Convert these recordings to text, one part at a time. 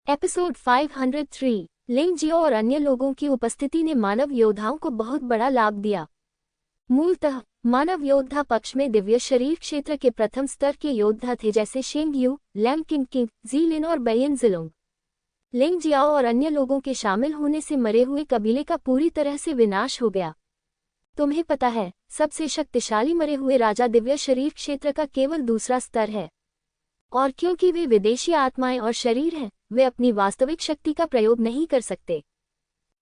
Episode 503 लिंग जियो और अन्य लोगों की उपस्थिति ने मानव योद्धाओं को बहुत बड़ा लाभ दिया। मूलतः मानव योद्धा पक्ष में दिव्य शरीर क्षेत्र के प्रथम स्तर के योद्धा थे, जैसे शेंग यू, लैम किंग किंग, जी लिन और बैयन जिलोंग। लिंग जियाओ और अन्य लोगों के शामिल होने से मरे हुए कबीले का पूरी तरह से विनाश हो गया। तुम्हें पता है, सबसे शक्तिशाली मरे हुए राजा दिव्य शरीर क्षेत्र का केवल दूसरा स्तर है, और क्योंकि वे विदेशी आत्माएं और शरीर हैं, वे अपनी वास्तविक शक्ति का प्रयोग नहीं कर सकते।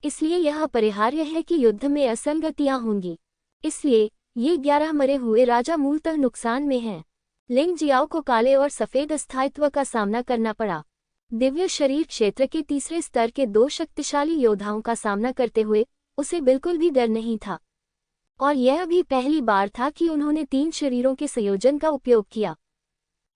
इसलिए यह अपरिहार्य है कि युद्ध में असंगतियां होंगी। इसलिए ये 11 मरे हुए राजा मूलतः नुकसान में हैं। लिंग जियाओ को काले और सफेद अस्थायित्व का सामना करना पड़ा। दिव्य शरीर क्षेत्र के तीसरे स्तर के 2 शक्तिशाली योद्धाओं का सामना करते हुए उसे बिल्कुल भी डर नहीं था, और यह भी पहली बार था कि उन्होंने 3 शरीरों के संयोजन का उपयोग किया: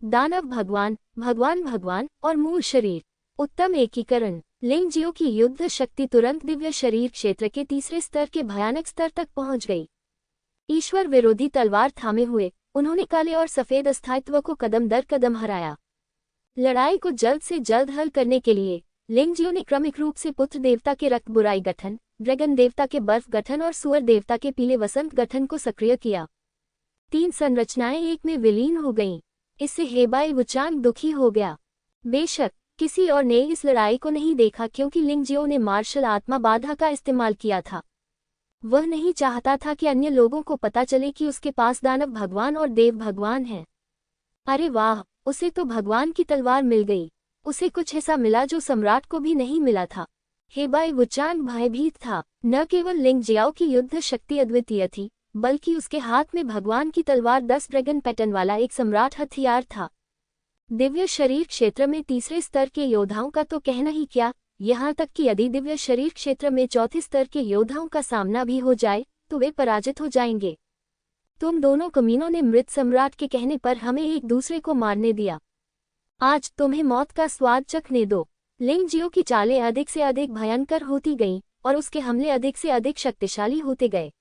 दानव भगवान, भगवान भगवान और मूल शरीर। उत्तम एकीकरण। लिंग जियो की युद्ध शक्ति तुरंत दिव्य शरीर क्षेत्र के तीसरे स्तर के भयानक स्तर तक पहुंच गई। ईश्वर विरोधी तलवार थामे हुए उन्होंने काले और सफेद अस्थायित्व को कदम दर कदम हराया। लड़ाई को जल्द से जल्द हल करने के लिए लिंग जियो ने क्रमिक रूप से पुत्र देवता के रक्त बुराई गठन, ड्रैगन देवता के बर्फ गठन और सुअर देवता के पीले वसंत गठन को सक्रिय किया। 3 संरचनाएं एक में विलीन हो गईं। इससे हेबाई वुचांग दुखी हो गया। बेशक किसी और ने इस लड़ाई को नहीं देखा, क्योंकि लिंग जियो ने मार्शल आत्मा बाधा का इस्तेमाल किया था। वह नहीं चाहता था कि अन्य लोगों को पता चले कि उसके पास दानव भगवान और देव भगवान हैं। अरे वाह, उसे तो भगवान की तलवार मिल गई। उसे कुछ ऐसा मिला जो सम्राट को भी नहीं मिला था। हेबाई वुचांग भयभीत था। न केवल लिंग जियाओ की युद्ध शक्ति अद्वितीय थी, बल्कि उसके हाथ में भगवान की तलवार 10 ड्रैगन पैटर्न वाला एक सम्राट हथियार था। दिव्य शरीर क्षेत्र में तीसरे स्तर के योद्धाओं का तो कहना ही क्या, यहाँ तक कि यदि दिव्य शरीर क्षेत्र में चौथे स्तर के योद्धाओं का सामना भी हो जाए तो वे पराजित हो जाएंगे। तुम दोनों कमीनों ने मृत सम्राट के कहने पर हमें एक दूसरे को मारने दिया। आज तुम्हें मौत का स्वाद चखने दो। लिंग जियो की चालें अधिक से अधिक भयंकर होती गईं और उसके हमले अधिक से अधिक शक्तिशाली होते गए।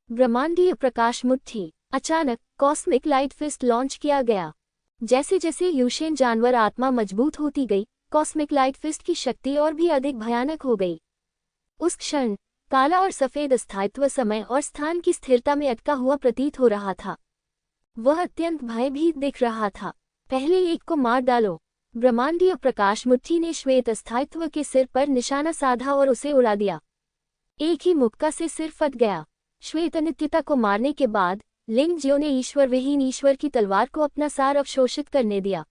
ब्रह्मांडीय प्रकाश मुट्ठी। अचानक कॉस्मिक लाइट फिस्ट लॉन्च किया गया। जैसे जैसे यूशेन जानवर आत्मा मजबूत होती गई, कॉस्मिक लाइट फिस्ट की शक्ति और भी अधिक भयानक हो गई। उस क्षण काला और सफेद अस्थायित्व समय और स्थान की स्थिरता में अटका हुआ प्रतीत हो रहा था। वह अत्यंत भयभीत दिख रहा था। पहले एक को मार डालो। ब्रह्मांडीय प्रकाश मुट्ठी ने श्वेत अस्थायित्व के सिर पर निशाना साधा और उसे उड़ा दिया। एक ही मुक्का से सिर फट गया। श्वेत अनित्यता को मारने के बाद लिंग जियो ने ईश्वर विहीन ईश्वर की तलवार को अपना सार अवशोषित करने दिया।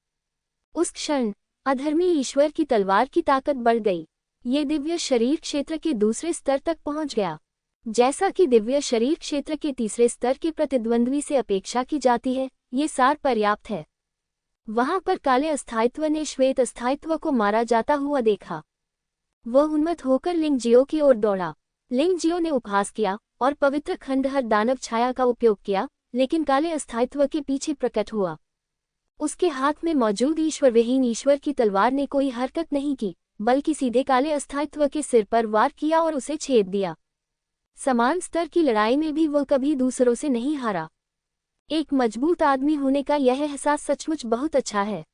उस क्षण अधर्मी ईश्वर की तलवार की ताकत बढ़ गई। ये दिव्य शरीर क्षेत्र के दूसरे स्तर तक पहुंच गया। जैसा कि दिव्य शरीर क्षेत्र के तीसरे स्तर के प्रतिद्वंद्वी से अपेक्षा की जाती है, ये सार पर्याप्त है। वहां पर काले अस्थायित्व ने श्वेत अस्थायित्व को मारा जाता हुआ देखा। वह उन्मत्त होकर लिंग जियो की ओर दौड़ा। लिंग जियो ने उपहास किया और पवित्र खंडहर दानव छाया का उपयोग किया, लेकिन काले अस्थायित्व के पीछे प्रकट हुआ। उसके हाथ में मौजूद ईश्वर विहीन ईश्वर की तलवार ने कोई हरकत नहीं की, बल्कि सीधे काले अस्थायित्व के सिर पर वार किया और उसे छेद दिया। समान स्तर की लड़ाई में भी वह कभी दूसरों से नहीं हारा। एक मजबूत आदमी होने का यह एहसास सचमुच बहुत अच्छा है।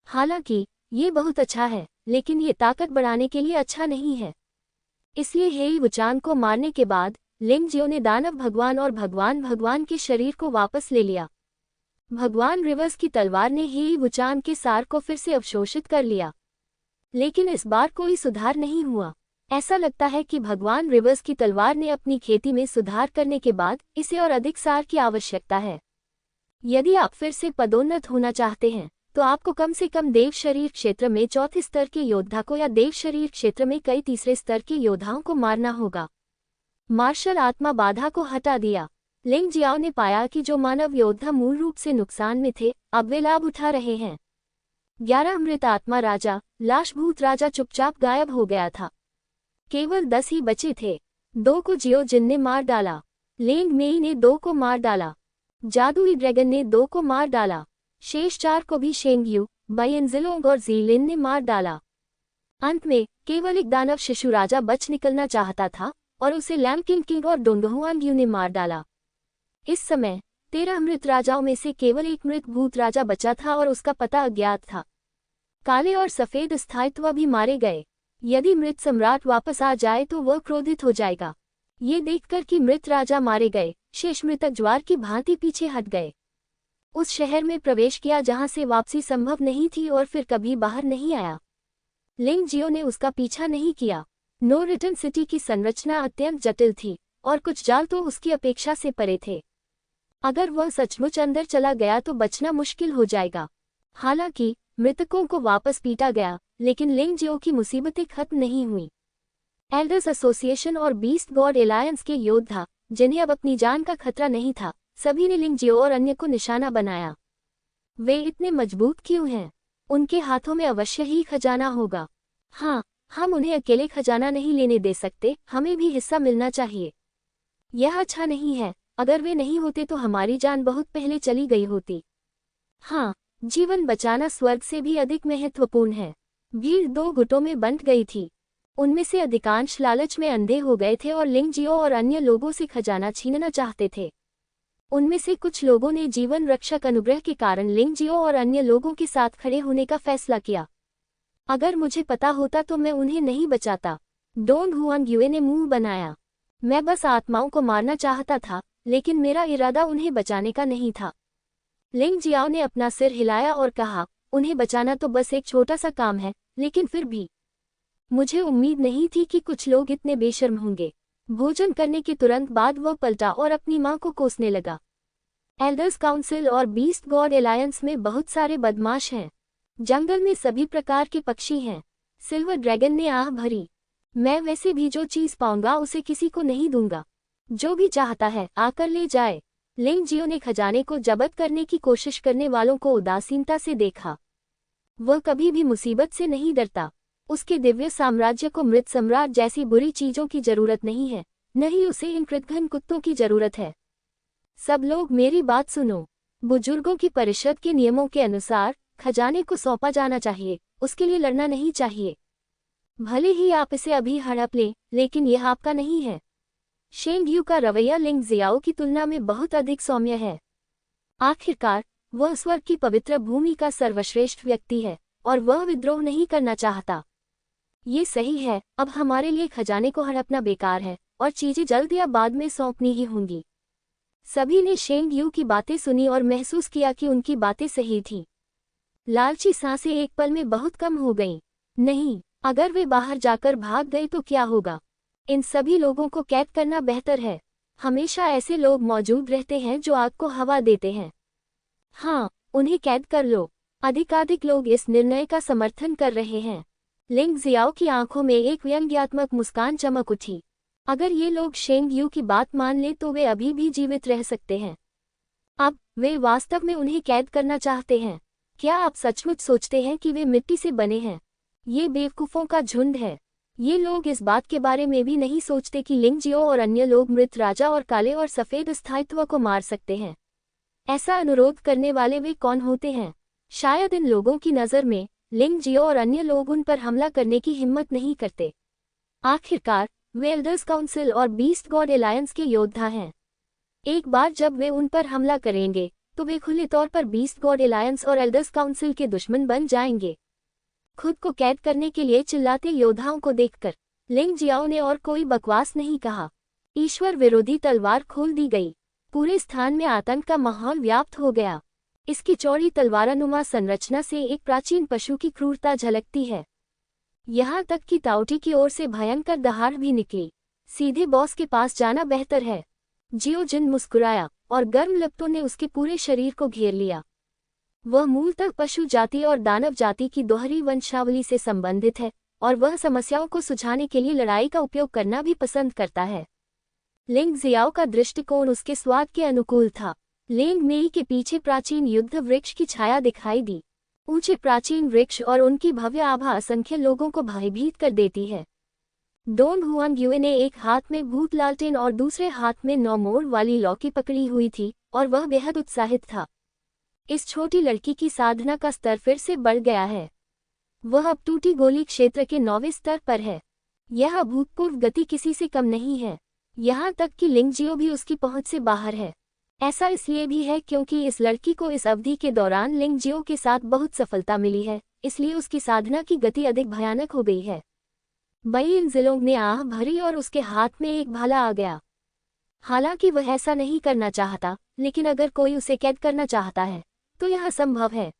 हालांकि ये बहुत अच्छा है, लेकिन ये ताकत बढ़ाने के लिए अच्छा नहीं है। इसलिए हेई वुचांग को मारने के बाद लिंग जियो ने दानव भगवान और भगवान भगवान के शरीर को वापस ले लिया। भगवान रिवर्स की तलवार ने हेई वुचांग के सार को फिर से अवशोषित कर लिया, लेकिन इस बार कोई सुधार नहीं हुआ। ऐसा लगता है कि भगवान रिवर्स की तलवार ने अपनी खेती में सुधार करने के बाद इसे और अधिक सार की आवश्यकता है। यदि आप फिर से पदोन्नत होना चाहते हैं, तो आपको कम से कम देव शरीर क्षेत्र में चौथे स्तर के योद्धा को या देव शरीर क्षेत्र में कई तीसरे स्तर के योद्धाओं को मारना होगा। मार्शल आत्मा बाधा को हटा दिया। लिंग जियाओ ने पाया कि जो मानव योद्धा मूल रूप से नुकसान में थे, अब वे लाभ उठा रहे हैं। 11 मृत आत्मा राजा, लाशभूत राजा चुपचाप गायब हो गया था। केवल 10 ही बचे थे। 2 को जियो जिन ने मार डाला। लेंग मेई ने 2 को मार डाला। जादुई ड्रैगन ने 2 को मार डाला। शेष 4 को भी शेंग यू, बैयन जिलोंग और जी लिन ने मार डाला। अंत में केवल एक दानव शिशु राजा बच निकलना चाहता था, और उसे लैम किंग किंग और डोंगहुआंग यू ने मार डाला। इस समय 13 मृत राजाओं में से केवल एक मृत भूत राजा बचा था और उसका पता अज्ञात था। काले और सफेद स्थायित्व भी मारे गए। यदि मृत सम्राट वापस आ जाए तो वह क्रोधित हो जाएगा। ये देखकर कि मृत राजा मारे गए, शेष मृतक ज्वार की भांति पीछे हट गए। उस शहर में प्रवेश किया जहां से वापसी संभव नहीं थी और फिर कभी बाहर नहीं आया। लिंग जियो ने उसका पीछा नहीं किया। नो रिटर्न सिटी की संरचना अत्यंत जटिल थी और कुछ जाल तो उसकी अपेक्षा से परे थे। अगर वह सचमुच अंदर चला गया तो बचना मुश्किल हो जाएगा। हालांकि मृतकों को वापस पीटा गया, लेकिन लिंग जियो की मुसीबतें खत्म नहीं हुई। एल्डर्स एसोसिएशन और बीस्ट गॉड एलायंस के योद्धा, जिन्हें अब अपनी जान का खतरा नहीं था, सभी ने लिंग जियो और अन्य को निशाना बनाया। वे इतने मजबूत क्यों हैं? उनके हाथों में अवश्य ही खजाना होगा। हाँ, हम उन्हें अकेले खजाना नहीं लेने दे सकते, हमें भी हिस्सा मिलना चाहिए। यह अच्छा नहीं है। अगर वे नहीं होते तो हमारी जान बहुत पहले चली गई होती। हाँ, जीवन बचाना स्वर्ग से भी अधिक महत्वपूर्ण है। भीड़ दो गुटों में बंट गई थी। उनमें से अधिकांश लालच में अंधे हो गए थे और लिंग जियो और अन्य लोगों से खजाना छीनना चाहते थे। उनमें से कुछ लोगों ने जीवन रक्षक अनुग्रह के कारण लिंग जियो और अन्य लोगों के साथ खड़े होने का फैसला किया। अगर मुझे पता होता तो मैं उन्हें नहीं बचाता। डोंग हुआंग युए ने मुंह बनाया। मैं बस आत्माओं को मारना चाहता था, लेकिन मेरा इरादा उन्हें बचाने का नहीं था। लिंग जियाओ ने अपना सिर हिलाया और कहा, उन्हें बचाना तो बस एक छोटा सा काम है, लेकिन फिर भी मुझे उम्मीद नहीं थी कि कुछ लोग इतने बेशर्म होंगे। भोजन करने के तुरंत बाद वह पलटा और अपनी मां को कोसने लगा। एल्डर्स काउंसिल और बीस्ट गॉड एलायंस में बहुत सारे बदमाश हैं। जंगल में सभी प्रकार के पक्षी हैं। सिल्वर ड्रैगन ने आह भरी। मैं वैसे भी जो चीज पाऊंगा उसे किसी को नहीं दूंगा। जो भी चाहता है आकर ले जाए। लिंग जियो ने खजाने को जब्त करने की कोशिश करने वालों को उदासीनता से देखा। वह कभी भी मुसीबत से नहीं डरता। उसके दिव्य साम्राज्य को मृत सम्राट जैसी बुरी चीजों की जरूरत नहीं है, न ही उसे इन कृतघ्न कुत्तों की जरूरत है। सब लोग मेरी बात सुनो। बुजुर्गों की परिषद के नियमों के अनुसार खजाने को सौंपा जाना चाहिए, उसके लिए लड़ना नहीं चाहिए। भले ही आप इसे अभी हड़प लें, लेकिन यह आपका नहीं है। शेंग यू का रवैया लिंग जियाओ की तुलना में बहुत अधिक सौम्य है। आखिरकार वह स्वर्ग की पवित्र भूमि का सर्वश्रेष्ठ व्यक्ति है और वह विद्रोह नहीं करना चाहता। ये सही है, अब हमारे लिए खजाने को हड़पना बेकार है और चीजें जल्द या बाद में सौंपनी ही होंगी। सभी ने शेंग यू की बातें सुनी और महसूस किया कि उनकी बातें सही थीं। लालची सांसें एक पल में बहुत कम हो गईं। नहीं, अगर वे बाहर जाकर भाग गए तो क्या होगा? इन सभी लोगों को कैद करना बेहतर है। हमेशा ऐसे लोग मौजूद रहते हैं जो आग को हवा देते हैं। हाँ, उन्हें कैद कर लो। अधिकाधिक लोग इस निर्णय का समर्थन कर रहे हैं। लिंग जियाओ की आंखों में एक व्यंग्यात्मक मुस्कान चमक उठी। अगर ये लोग शेंग यू की बात मान ले तो वे अभी भी जीवित रह सकते हैं। अब वे वास्तव में उन्हें कैद करना चाहते हैं। क्या आप सचमुच सोचते हैं कि वे मिट्टी से बने हैं? ये बेवकूफों का झुंड है। ये लोग इस बात के बारे में भी नहीं सोचते कि लिंग जियो और अन्य लोग मृत राजा और काले और सफेद स्थायित्व को मार सकते हैं। ऐसा अनुरोध करने वाले वे कौन होते हैं? शायद इन लोगों की नज़र में लिंग जियो और अन्य लोग उन पर हमला करने की हिम्मत नहीं करते। आखिरकार वे एल्डर्स काउंसिल और बीस्ट गॉड एलायंस के योद्धा हैं। एक बार जब वे उन पर हमला करेंगे तो वे खुले तौर पर बीस्ट गॉड एलायंस और एल्डर्स काउंसिल के दुश्मन बन जाएंगे। खुद को कैद करने के लिए चिल्लाते योद्धाओं को देखकर लिंग जियाओ ने और कोई बकवास नहीं कहा। ईश्वर विरोधी तलवार खोल दी गई। पूरे स्थान में आतंक का माहौल व्याप्त हो गया। इसकी चौड़ी तलवारानुमा संरचना से एक प्राचीन पशु की क्रूरता झलकती है। यहाँ तक कि ताओटी की ओर से भयंकर दहाड़ भी निकली। सीधे बॉस के पास जाना बेहतर है। जियो जिन मुस्कुराया और गर्म लपटों ने उसके पूरे शरीर को घेर लिया। वह मूलतः पशु जाति और दानव जाति की दोहरी वंशावली से संबंधित है और वह समस्याओं को सुलझाने के लिए लड़ाई का उपयोग करना भी पसंद करता है। लिंग जियाओ का दृष्टिकोण उसके स्वाद के अनुकूल था। लेंग मेई के पीछे प्राचीन युद्ध वृक्ष की छाया दिखाई दी। ऊंचे प्राचीन वृक्ष और उनकी भव्य आभा असंख्य लोगों को भयभीत कर देती है। डोंग हुआंग युए ने एक हाथ में भूत लालटेन और दूसरे हाथ में 9 मोड़ वाली लौकी पकड़ी हुई थी और वह बेहद उत्साहित था। इस छोटी लड़की की साधना का स्तर फिर से बढ़ गया है। वह अब टूटी गोली क्षेत्र के 9वें स्तर पर है। यह अभूतपूर्व गति किसी से कम नहीं है। यहाँ तक कि लिंग जियो भी उसकी पहुंच से बाहर है। ऐसा इसलिए भी है क्योंकि इस लड़की को इस अवधि के दौरान लिंग जियो के साथ बहुत सफलता मिली है, इसलिए उसकी साधना की गति अधिक भयानक हो गई है। बई इन जिलोंग ने आह भरी और उसके हाथ में एक भाला आ गया। हालांकि वह ऐसा नहीं करना चाहता, लेकिन अगर कोई उसे कैद करना चाहता है तो यह असंभव है।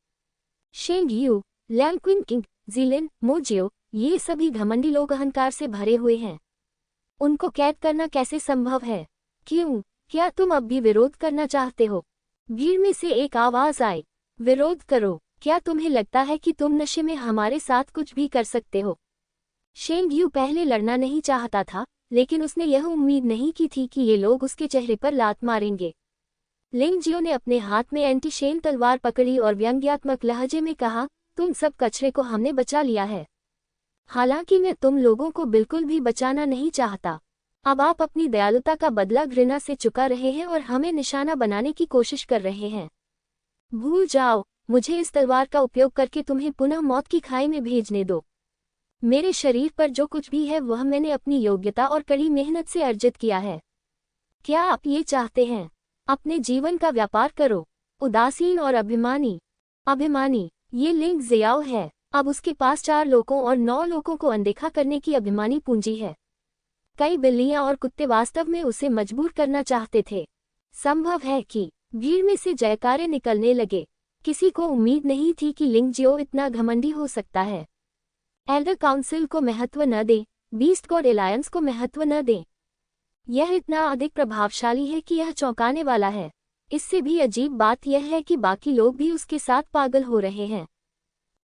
शेंग यू, लैंग क्विन किंग, जीलिन, मोजियो, ये सभी घमंडी लोग अहंकार से भरे हुए हैं। उनको कैद करना कैसे संभव है? क्यों? क्या तुम अब भी विरोध करना चाहते हो? भीड़ में से एक आवाज आई, विरोध करो। क्या तुम्हें लगता है कि तुम नशे में हमारे साथ कुछ भी कर सकते हो? शेंग यू पहले लड़ना नहीं चाहता था, लेकिन उसने यह उम्मीद नहीं की थी कि ये लोग उसके चेहरे पर लात मारेंगे। लिंग जियो ने अपने हाथ में एंटी शेन तलवार पकड़ी और व्यंग्यात्मक लहजे में कहा, तुम सब कचरे को हमने बचा लिया है। हालांकि मैं तुम लोगों को बिल्कुल भी बचाना नहीं चाहता। अब आप अपनी दयालुता का बदला घृणा से चुका रहे हैं और हमें निशाना बनाने की कोशिश कर रहे हैं। भूल जाओ, मुझे इस तलवार का उपयोग करके तुम्हें पुनः मौत की खाई में भेजने दो। मेरे शरीर पर जो कुछ भी है वह मैंने अपनी योग्यता और कड़ी मेहनत से अर्जित किया है। क्या आप ये चाहते हैं? अपने जीवन का व्यापार करो। उदासीन और अभिमानी, ये लिंग जियाओ है। अब उसके पास 4 लोगों और 9 लोगों को अनदेखा करने की अभिमानी पूंजी है। कई बिल्लियां और कुत्ते वास्तव में उसे मजबूर करना चाहते थे। संभव है कि भीड़ में से जयकारे निकलने लगे। किसी को उम्मीद नहीं थी कि लिंग जियो इतना घमंडी हो सकता है। एल्डर काउंसिल को महत्व न दें, बीस्ट गॉड एलायंस को महत्व न दें। यह इतना अधिक प्रभावशाली है कि यह चौंकाने वाला है। इससे भी अजीब बात यह है कि बाकी लोग भी उसके साथ पागल हो रहे हैं।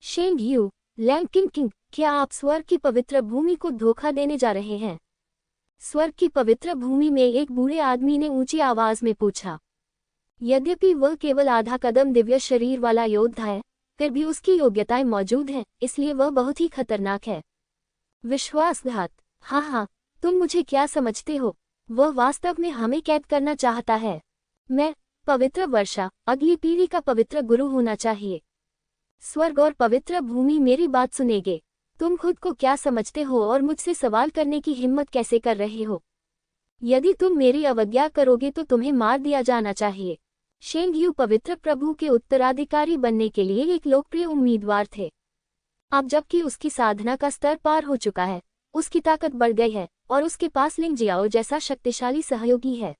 शेंग यू, लैंग किंग, क्या आप स्वर्ग की पवित्र भूमि को धोखा देने जा रहे हैं? स्वर्ग की पवित्र भूमि में एक बूढ़े आदमी ने ऊंची आवाज में पूछा। यद्यपि वह केवल आधा कदम दिव्य शरीर वाला योद्धा है, फिर भी उसकी योग्यताएं मौजूद हैं, इसलिए वह बहुत ही खतरनाक है। विश्वासघात। हाँ, तुम मुझे क्या समझते हो? वह वास्तव में हमें कैद करना चाहता है। मैं, पवित्र वर्षा, अगली पीढ़ी का पवित्र गुरु होना चाहिए। स्वर्ग और पवित्र भूमि मेरी बात सुनेंगे। तुम खुद को क्या समझते हो और मुझसे सवाल करने की हिम्मत कैसे कर रहे हो? यदि तुम मेरी अवज्ञा करोगे तो तुम्हें मार दिया जाना चाहिए। शेंग यू पवित्र प्रभु के उत्तराधिकारी बनने के लिए एक लोकप्रिय उम्मीदवार थे। अब जबकि उसकी साधना का स्तर पार हो चुका है, उसकी ताकत बढ़ गई है और उसके पास लिंग जियाओ जैसा शक्तिशाली सहयोगी है,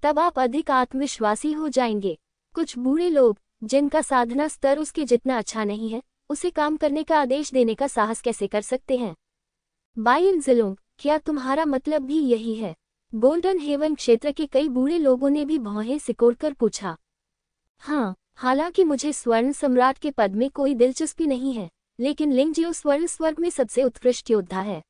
तब आप अधिक आत्मविश्वासी हो जाएंगे। कुछ बूढ़े लोग, जिनका साधना स्तर उसके जितना अच्छा नहीं है, उसे काम करने का आदेश देने का साहस कैसे कर सकते हैं? बाइन जिलोंग, क्या तुम्हारा मतलब भी यही है? गोल्डन हेवन क्षेत्र के कई बूढ़े लोगों ने भी भौहें सिकोड़कर पूछा। हाँ, हालांकि मुझे स्वर्ण सम्राट के पद में कोई दिलचस्पी नहीं है, लेकिन लिंग जियो स्वर्ण स्वर्ग में सबसे उत्कृष्ट योद्धा है।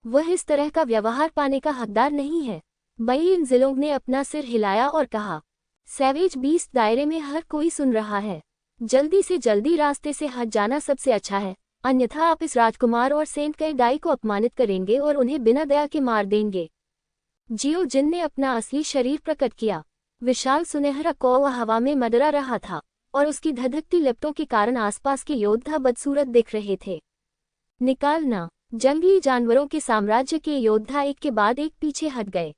वह इस तरह का व्यवहार पाने का हकदार नहीं है। बाइन जिलोंग ने अपना सिर हिलाया और कहा, सैवेज बीस्ट दायरे में हर कोई सुन रहा है। जल्दी से जल्दी रास्ते से हट जाना सबसे अच्छा है, अन्यथा आप इस राजकुमार और सेंट कई डाई को अपमानित करेंगे और उन्हें बिना दया के मार देंगे। जियो जिन ने अपना असली शरीर प्रकट किया। विशाल सुनहरा कौवा हवा में मडरा रहा था और उसकी धधकती लिपटों के कारण आसपास के योद्धा बदसूरत दिख रहे थे। निकालना। जंगली जानवरों के साम्राज्य के योद्धा एक के बाद एक पीछे हट गए।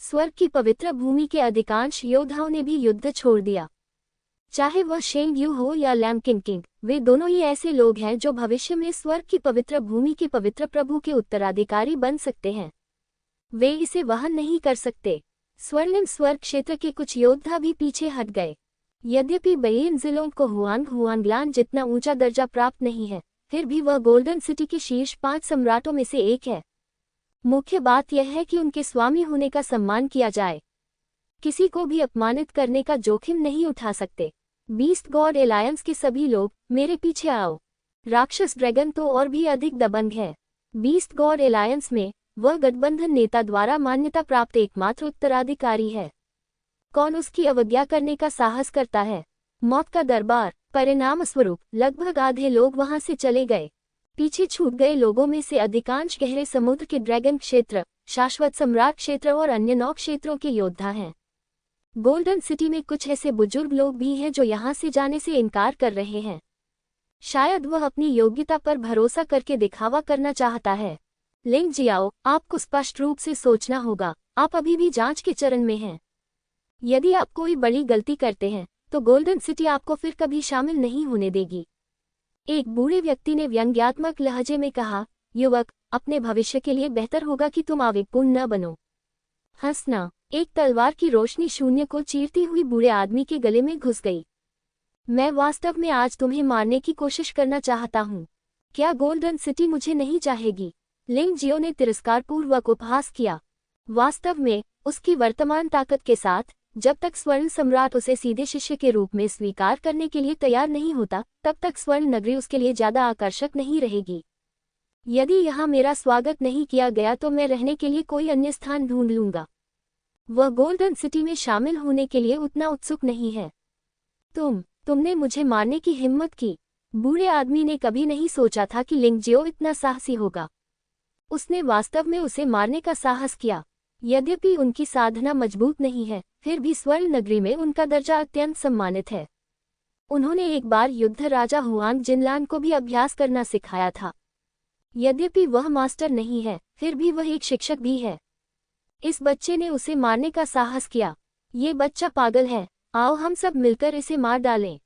स्वर्ग की पवित्र भूमि के अधिकांश योद्धाओं ने भी युद्ध छोड़ दिया। चाहे वह शेंग यू हो या लैंग किंग, वे दोनों ही ऐसे लोग हैं जो भविष्य में स्वर्ग की पवित्र भूमि के पवित्र प्रभु के उत्तराधिकारी बन सकते हैं। वे इसे वहन नहीं कर सकते। स्वर्णिम स्वर्ग क्षेत्र के कुछ योद्धा भी पीछे हट गए। यद्यपि बेइन जिलों को हुआंगलान जितना ऊंचा दर्जा प्राप्त नहीं है, फिर भी वह गोल्डन सिटी के शीर्ष 5 सम्राटों में से एक है। मुख्य बात यह है कि उनके स्वामी होने का सम्मान किया जाए। किसी को भी अपमानित करने का जोखिम नहीं उठा सकते। बीस्ट गॉड एलायंस के सभी लोग, मेरे पीछे आओ। राक्षस ड्रैगन तो और भी अधिक दबंग है। बीस्ट गॉड एलायंस में वह गठबंधन नेता द्वारा मान्यता प्राप्त एकमात्र उत्तराधिकारी है। कौन उसकी अवज्ञा करने का साहस करता है? मौत का दरबार। परिणाम स्वरूप लगभग आधे लोग वहां से चले गए। पीछे छूट गए लोगों में से अधिकांश गहरे समुद्र के ड्रैगन क्षेत्र, शाश्वत सम्राट क्षेत्र और अन्य 9 क्षेत्रों के योद्धा हैं। गोल्डन सिटी में कुछ ऐसे बुजुर्ग लोग भी हैं जो यहां से जाने से इनकार कर रहे हैं। शायद वह अपनी योग्यता पर भरोसा करके दिखावा करना चाहता है। लिंग जियाओ, आपको स्पष्ट रूप से सोचना होगा, आप अभी भी जांच के चरण में हैं। यदि आप कोई बड़ी गलती करते हैं तो गोल्डन सिटी आपको फिर कभी शामिल नहीं होने देगी। एक बूढ़े व्यक्ति ने व्यंग्यात्मक लहजे में कहा, युवक, अपने भविष्य के लिए बेहतर होगा कि तुम आवेगपूर्ण न बनो। हंसना। एक तलवार की रोशनी शून्य को चीरती हुई बूढ़े आदमी के गले में घुस गई। मैं वास्तव में आज तुम्हें मारने की कोशिश करना चाहता हूँ। क्या गोल्डन सिटी मुझे नहीं चाहेगी? लिंग जियो ने तिरस्कारपूर्वक उपहास किया। वास्तव में उसकी वर्तमान ताकत के साथ, जब तक स्वर्ण सम्राट उसे सीधे शिष्य के रूप में स्वीकार करने के लिए तैयार नहीं होता, तब तक स्वर्ण नगरी उसके लिए ज्यादा आकर्षक नहीं रहेगी। यदि यहाँ मेरा स्वागत नहीं किया गया तो मैं रहने के लिए कोई अन्य स्थान ढूंढ लूंगा। वह गोल्डन सिटी में शामिल होने के लिए उतना उत्सुक नहीं है। तुमने मुझे मारने की हिम्मत की। बूढ़े आदमी ने कभी नहीं सोचा था कि लिंग जियो इतना साहसी होगा। उसने वास्तव में उसे मारने का साहस किया। यद्यपि उनकी साधना मजबूत नहीं है, फिर भी स्वर्ण नगरी में उनका दर्जा अत्यंत सम्मानित है। उन्होंने एक बार युद्ध राजा हुआंग जिनलान को भी अभ्यास करना सिखाया था। यद्यपि वह मास्टर नहीं है, फिर भी वह एक शिक्षक भी है। इस बच्चे ने उसे मारने का साहस किया। ये बच्चा पागल है। आओ हम सब मिलकर इसे मार डालें।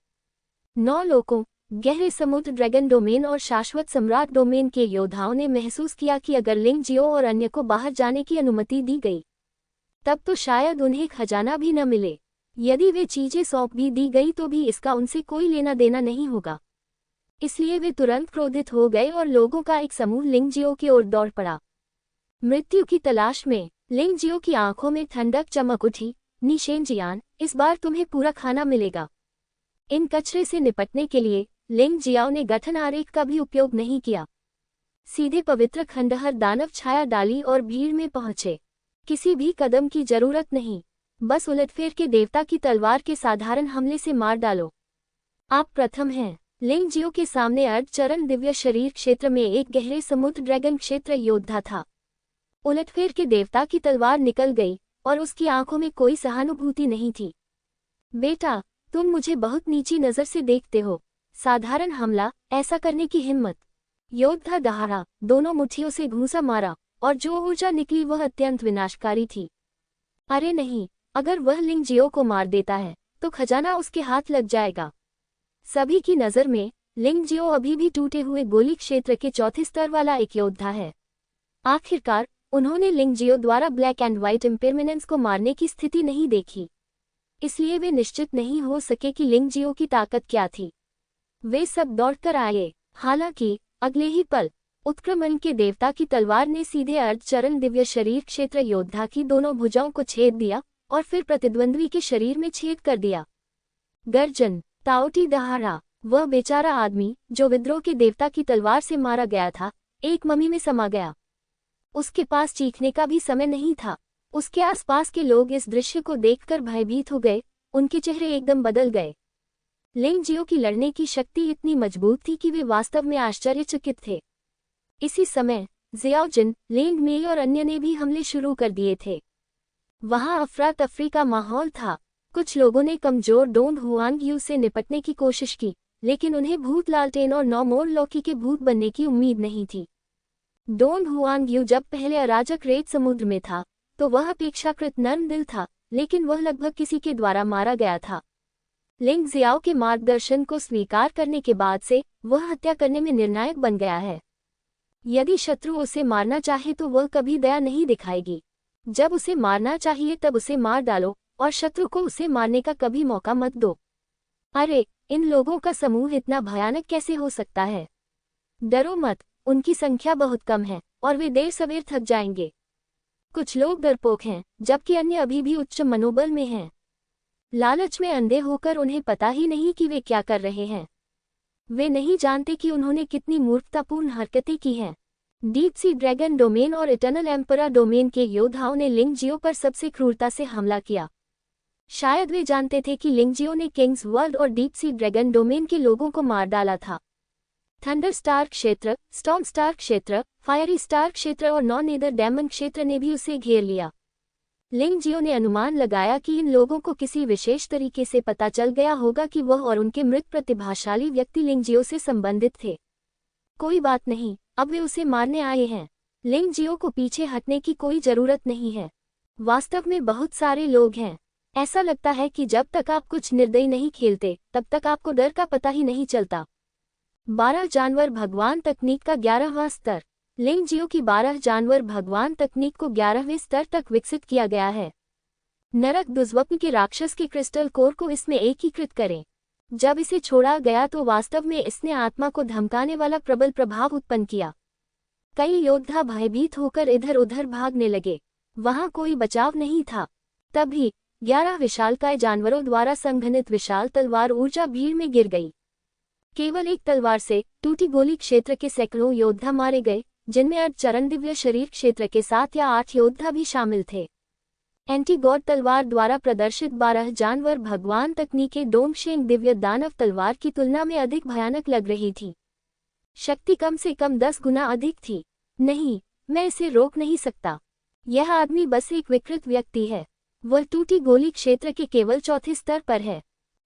9 लोगों, गहरे समुद्र ड्रैगन डोमेन और शाश्वत सम्राट डोमेन के योद्धाओं ने महसूस किया कि अगर लिंग जियो और अन्य को बाहर जाने की अनुमति दी गई, तब तो शायद उन्हें खजाना भी न मिले। यदि वे चीजें सौंप भी दी गई तो भी इसका उनसे कोई लेना देना नहीं होगा। इसलिए वे तुरंत क्रोधित हो गए और लोगों का एक समूह लिंग जियो की ओर दौड़ पड़ा। मृत्यु की तलाश में लिंग जियो की आंखों में ठंडक चमक उठी। निशेनजियान, इस बार तुम्हें पूरा खाना मिलेगा। इन कचरे से निपटने के लिए लिंग जियाओ ने गठन आरेख का भी उपयोग नहीं किया। सीधे पवित्र खंडहर दानव छाया डाली और भीड़ में पहुंचे। किसी भी कदम की जरूरत नहीं, बस उलटफेर के देवता की तलवार के साधारण हमले से मार डालो। आप प्रथम हैं। लिंग जियो के सामने अर्धचरण दिव्य शरीर क्षेत्र में एक गहरे समुद्र ड्रैगन क्षेत्र योद्धा था। उलटफेर के देवता की तलवार निकल गई और उसकी आंखों में कोई सहानुभूति नहीं थी। बेटा, तुम मुझे बहुत नीची नजर से देखते हो। साधारण हमला, ऐसा करने की हिम्मत। योद्धा दहाड़ा, दोनों मुट्ठियों से घूंसा मारा और जो ऊर्जा निकली वह अत्यंत विनाशकारी थी। अरे नहीं, अगर वह लिंग जियो को मार देता है तो खजाना उसके हाथ लग जाएगा। सभी की नज़र में लिंग जियो अभी भी टूटे हुए गोली क्षेत्र के चौथे स्तर वाला एक योद्धा है। आखिरकार उन्होंने लिंग जियो द्वारा ब्लैक एंड व्हाइट इम्पेरमेनेंस को मारने की स्थिति नहीं देखी, इसलिए वे निश्चित नहीं हो सके कि लिंग जियो की ताकत क्या थी। वे सब दौड़कर आए। हालांकि अगले ही पल उत्क्रमण के देवता की तलवार ने सीधे अर्धचरण दिव्य शरीर क्षेत्र योद्धा की दोनों भुजाओं को छेद दिया और फिर प्रतिद्वंद्वी के शरीर में छेद कर दिया। गर्जन, ताओटी दहाड़ा, वह बेचारा आदमी जो विद्रोह के देवता की तलवार से मारा गया था, एक ममी में समा गया। उसके पास चीखने का भी समय नहीं था। उसके आसपास के लोग इस दृश्य को देखकर भयभीत हो गए। उनके चेहरे एकदम बदल गए। लिंग जियो की लड़ने की शक्ति इतनी मजबूत थी कि वे वास्तव में आश्चर्यचकित थे। इसी समय जियाओ जिन, लिंग मेई और अन्य ने भी हमले शुरू कर दिए थे। वहां अफरा तफरी का माहौल था। कुछ लोगों ने कमजोर डोंग हुआंग यू से निपटने की कोशिश की, लेकिन उन्हें भूत लालटेन और 9 मोर लौकी के भूत बनने की उम्मीद नहीं थी। डोंग हुआंग यू जब पहले अराजक रेत समुद्र में था तो वह अपेक्षाकृत नर्म दिल था, लेकिन वह लगभग किसी के द्वारा मारा गया था। लिंग जियाओ के मार्गदर्शन को स्वीकार करने के बाद से वह हत्या करने में निर्णायक बन गया है। यदि शत्रु उसे मारना चाहे तो वह कभी दया नहीं दिखाएगी। जब उसे मारना चाहिए तब उसे मार डालो और शत्रु को उसे मारने का कभी मौका मत दो। अरे, इन लोगों का समूह इतना भयानक कैसे हो सकता है? डरो मत, उनकी संख्या बहुत कम है और वे देर सवेर थक जाएंगे। कुछ लोग डरपोक हैं, जबकि अन्य अभी भी उच्च मनोबल में हैं। लालच में अंधे होकर उन्हें पता ही नहीं कि वे क्या कर रहे हैं। वे नहीं जानते कि उन्होंने कितनी मूर्खतापूर्ण हरकतें की हैं। डीप सी ड्रैगन डोमेन और इटर्नल एम्परा डोमेन के योद्धाओं ने लिंग जियो पर सबसे क्रूरता से हमला किया। शायद वे जानते थे कि लिंग जियो ने किंग्स वर्ल्ड और डीप सी ड्रैगन डोमेन के लोगों को मार डाला था। थंडर स्टार क्षेत्र, स्टॉर्म स्टार क्षेत्र, फायरी स्टार क्षेत्र और नॉन नेदर डेमन क्षेत्र ने भी उसे घेर लिया। लिंग जियो ने अनुमान लगाया कि इन लोगों को किसी विशेष तरीके से पता चल गया होगा कि वह और उनके मृत प्रतिभाशाली व्यक्ति लिंग जियो से संबंधित थे। कोई बात नहीं, अब वे उसे मारने आए हैं। लिंग जियो को पीछे हटने की कोई जरूरत नहीं है। वास्तव में बहुत सारे लोग हैं। ऐसा लगता है कि जब तक आप कुछ निर्दयी नहीं खेलते तब तक आपको डर का पता ही नहीं चलता। 12 जानवर भगवान तकनीक का 11वां स्तर। लिंग जियो की 12 जानवर भगवान तकनीक को 11वें स्तर तक विकसित किया गया है। नरक दुर्स्वप्न के राक्षस के क्रिस्टल कोर को इसमें एकीकृत करें। जब इसे छोड़ा गया तो वास्तव में इसने आत्मा को धमकाने वाला प्रबल प्रभाव उत्पन्न किया। कई योद्धा भयभीत होकर इधर उधर भागने लगे। वहां कोई बचाव नहीं था। तभी 11 विशालकाय जानवरों द्वारा संघनित विशाल तलवार ऊर्जा भीड़ में गिर गई। केवल एक तलवार से टूटी गोली क्षेत्र के सैकड़ों योद्धा मारे गए, जिनमें 8 चरण दिव्य शरीर क्षेत्र के 7 या 8 योद्धा भी शामिल थे। एंटी गॉड तलवार द्वारा प्रदर्शित 12 जानवर भगवान तकनीकें डोंगशेंग दिव्य दानव तलवार की तुलना में अधिक भयानक लग रही थी। शक्ति कम से कम 10 गुना अधिक थी। नहीं, मैं इसे रोक नहीं सकता। यह आदमी बस एक विकृत व्यक्ति है। वह टूटी गोली क्षेत्र के केवल 4थे स्तर पर है।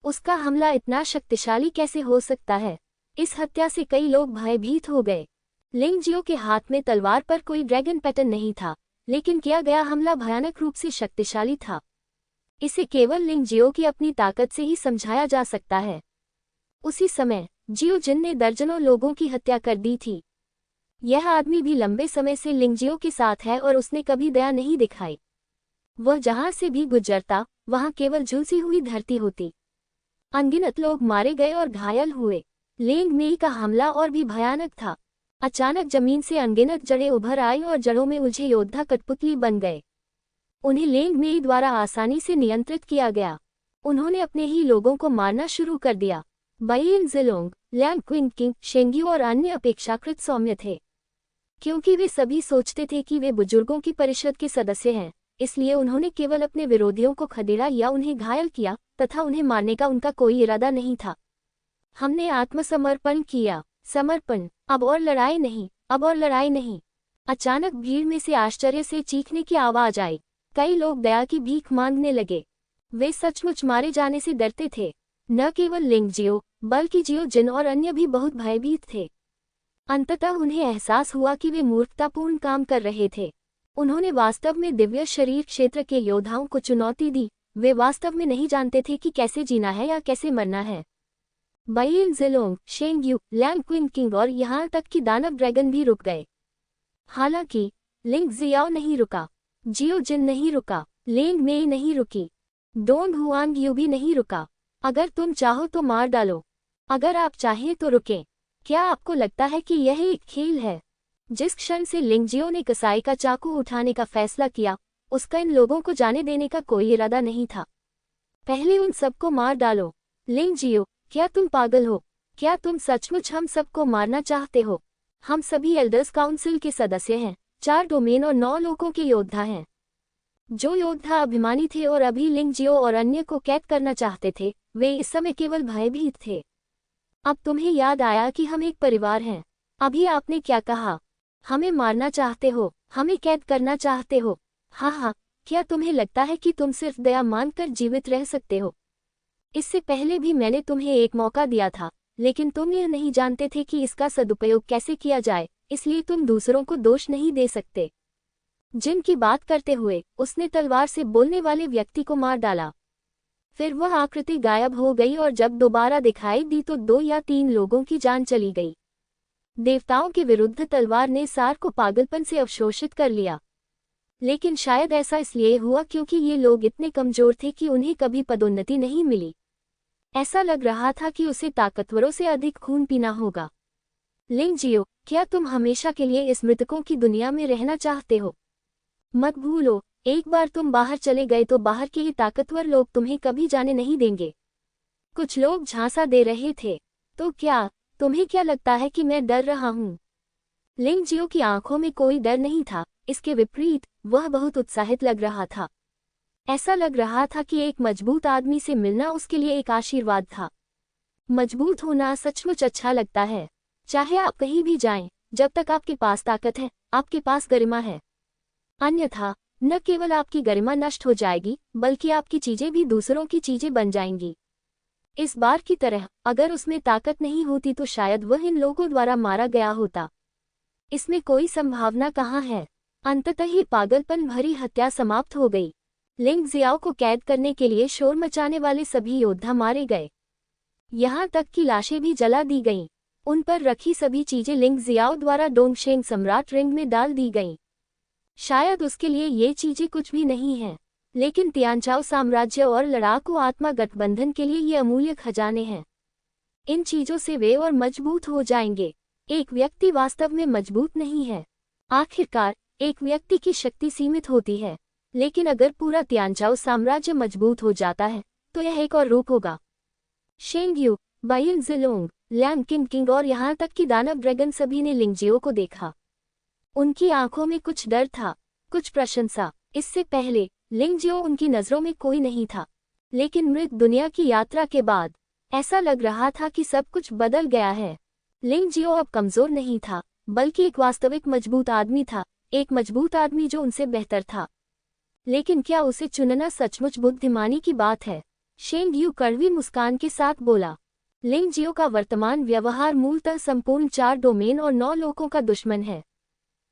उसका हमला इतना शक्तिशाली कैसे हो सकता है? इस हत्या से कई लोग भयभीत हो गए। लिंग जियो के हाथ में तलवार पर कोई ड्रैगन पैटर्न नहीं था, लेकिन किया गया हमला भयानक रूप से शक्तिशाली था। इसे केवल लिंग जियो की अपनी ताकत से ही समझाया जा सकता है। उसी समय जियो जिन ने दर्जनों लोगों की हत्या कर दी थी। यह आदमी भी लंबे समय से लिंग जियो के साथ है और उसने कभी दया नहीं दिखाई। वह जहां से भी गुजरता वहां केवल झुलसी हुई धरती होती। अनगिनत लोग मारे गए और घायल हुए। लेंग मेई का हमला और भी भयानक था। अचानक जमीन से अनगिनत जड़ें उभर आई और जड़ों में उलझे योद्धा कठपुतली बन गए। उन्हें लेंग मेई द्वारा आसानी से नियंत्रित किया गया। उन्होंने अपने ही लोगों को मारना शुरू कर दिया। बाइयन जिलोंग, लैंग क्विंग किंग, शेंगी और अन्य अपेक्षाकृत सौम्य थे, क्योंकि वे सभी सोचते थे कि वे बुजुर्गों की परिषद के सदस्य हैं। इसलिए उन्होंने केवल अपने विरोधियों को खदेड़ा या उन्हें घायल किया तथा उन्हें मारने का उनका कोई इरादा नहीं था। हमने आत्मसमर्पण किया। समर्पण। अब और लड़ाई नहीं, अब और लड़ाई नहीं। अचानक भीड़ में से आश्चर्य से चीखने की आवाज आई। कई लोग दया की भीख मांगने लगे। वे सचमुच मारे जाने से डरते थे। न केवल लिंग जियो बल्कि जियो जिन और अन्य भी बहुत भयभीत थे। अंततः उन्हें एहसास हुआ कि वे मूर्खतापूर्ण काम कर रहे थे। उन्होंने वास्तव में दिव्य शरीर क्षेत्र के योद्धाओं को चुनौती दी। वे वास्तव में नहीं जानते थे कि कैसे जीना है या कैसे मरना है। बाइयन जिलोंग, शेंगयू, लैंग क्विन किंग और यहाँ तक कि दानव ड्रैगन भी रुक गए। हालांकि लिंग जियाओ नहीं रुका, जियो जिन नहीं रुका, लेंग मेई नहीं रुकी, डोंग हुआंग यू भी नहीं रुका। अगर तुम चाहो तो मार डालो, अगर आप चाहें तो रुकें। क्या आपको लगता है कि यह एक खेल है? जिस क्षण से लिंग जियो ने कसाई का चाकू उठाने का फैसला किया, उसका इन लोगों को जाने देने का कोई इरादा नहीं था। पहले उन सबको मार डालो। लिंग जियो, क्या तुम पागल हो? क्या तुम सचमुच हम सबको मारना चाहते हो? हम सभी एल्डर्स काउंसिल के सदस्य हैं, 4 डोमेन और 9 लोगों के योद्धा हैं। जो योद्धा अभिमानी थे और अभी लिंग जियो और अन्य को कैद करना चाहते थे, वे इस समय केवल भयभीत थे। अब तुम्हें याद आया कि हम एक परिवार हैं। अभी आपने क्या कहा? हमें मारना चाहते हो, हमें कैद करना चाहते हो। हाँ, क्या तुम्हें लगता है कि तुम सिर्फ दया मानकर जीवित रह सकते हो? इससे पहले भी मैंने तुम्हें एक मौका दिया था, लेकिन तुम यह नहीं जानते थे कि इसका सदुपयोग कैसे किया जाए, इसलिए तुम दूसरों को दोष नहीं दे सकते। जिन की बात करते हुए उसने तलवार से बोलने वाले व्यक्ति को मार डाला। फिर वह आकृति गायब हो गई और जब दोबारा दिखाई दी तो 2 या 3 लोगों की जान चली गई। देवताओं के विरुद्ध तलवार ने सार को पागलपन से अवशोषित कर लिया। लेकिन शायद ऐसा इसलिए हुआ क्योंकि ये लोग इतने कमजोर थे कि उन्हें कभी पदोन्नति नहीं मिली। ऐसा लग रहा था कि उसे ताकतवरों से अधिक खून पीना होगा। लिंग जियो, क्या तुम हमेशा के लिए इस मृतकों की दुनिया में रहना चाहते हो? मत भूलो, एक बार तुम बाहर चले गए तो बाहर के ये ताकतवर लोग तुम्हें कभी जाने नहीं देंगे। कुछ लोग झांसा दे रहे थे। तो क्या तुम्हें क्या लगता है कि मैं डर रहा हूँ? लिंग जियो की आंखों में कोई डर नहीं था, इसके विपरीत वह बहुत उत्साहित लग रहा था। ऐसा लग रहा था कि एक मजबूत आदमी से मिलना उसके लिए एक आशीर्वाद था। मजबूत होना सचमुच अच्छा लगता है। चाहे आप कहीं भी जाएं, जब तक आपके पास ताकत है, आपके पास गरिमा है। अन्यथा न केवल आपकी गरिमा नष्ट हो जाएगी, बल्कि आपकी चीजें भी दूसरों की चीजें बन जाएंगी। इस बार की तरह अगर उसमें ताकत नहीं होती तो शायद वह इन लोगों द्वारा मारा गया होता। इसमें कोई संभावना कहाँ है? अंततः ही पागलपन भरी हत्या समाप्त हो गई। लिंग जियाओ को कैद करने के लिए शोर मचाने वाले सभी योद्धा मारे गए। यहाँ तक कि लाशें भी जला दी गईं। उन पर रखी सभी चीजें लिंग जियाओ द्वारा डोंगशेंग सम्राट रिंग में डाल दी गईं। शायद उसके लिए ये चीजें कुछ भी नहीं हैं, लेकिन तियानचाओ साम्राज्य और लड़ाकू आत्मा गठबंधन के लिए ये अमूल्य खजाने हैं। इन चीजों से वे और मजबूत हो जाएंगे। एक व्यक्ति वास्तव में मजबूत नहीं है। आखिरकार एक व्यक्ति की शक्ति सीमित होती है, लेकिन अगर पूरा तियानचाओ साम्राज्य मजबूत हो जाता है तो यह एक और रूप होगा। शेंग यू, बायिन जिलोंग, लैंग किंग और यहाँ तक कि दानव ड्रैगन सभी ने लिंगजियो को देखा। उनकी आंखों में कुछ डर था, कुछ प्रशंसा। इससे पहले लिंगजियो उनकी नजरों में कोई नहीं था, लेकिन मृत दुनिया की यात्रा के बाद ऐसा लग रहा था कि सब कुछ बदल गया है। लिंगजियो अब कमजोर नहीं था, बल्कि एक वास्तविक मजबूत आदमी था, एक मजबूत आदमी जो उनसे बेहतर था। लेकिन क्या उसे चुनना सचमुच बुद्धिमानी की बात है? शेंग यू कड़वी मुस्कान के साथ बोला। लिंगजियो का वर्तमान व्यवहार मूलतः संपूर्ण 4 डोमेन और 9 लोगों का दुश्मन है।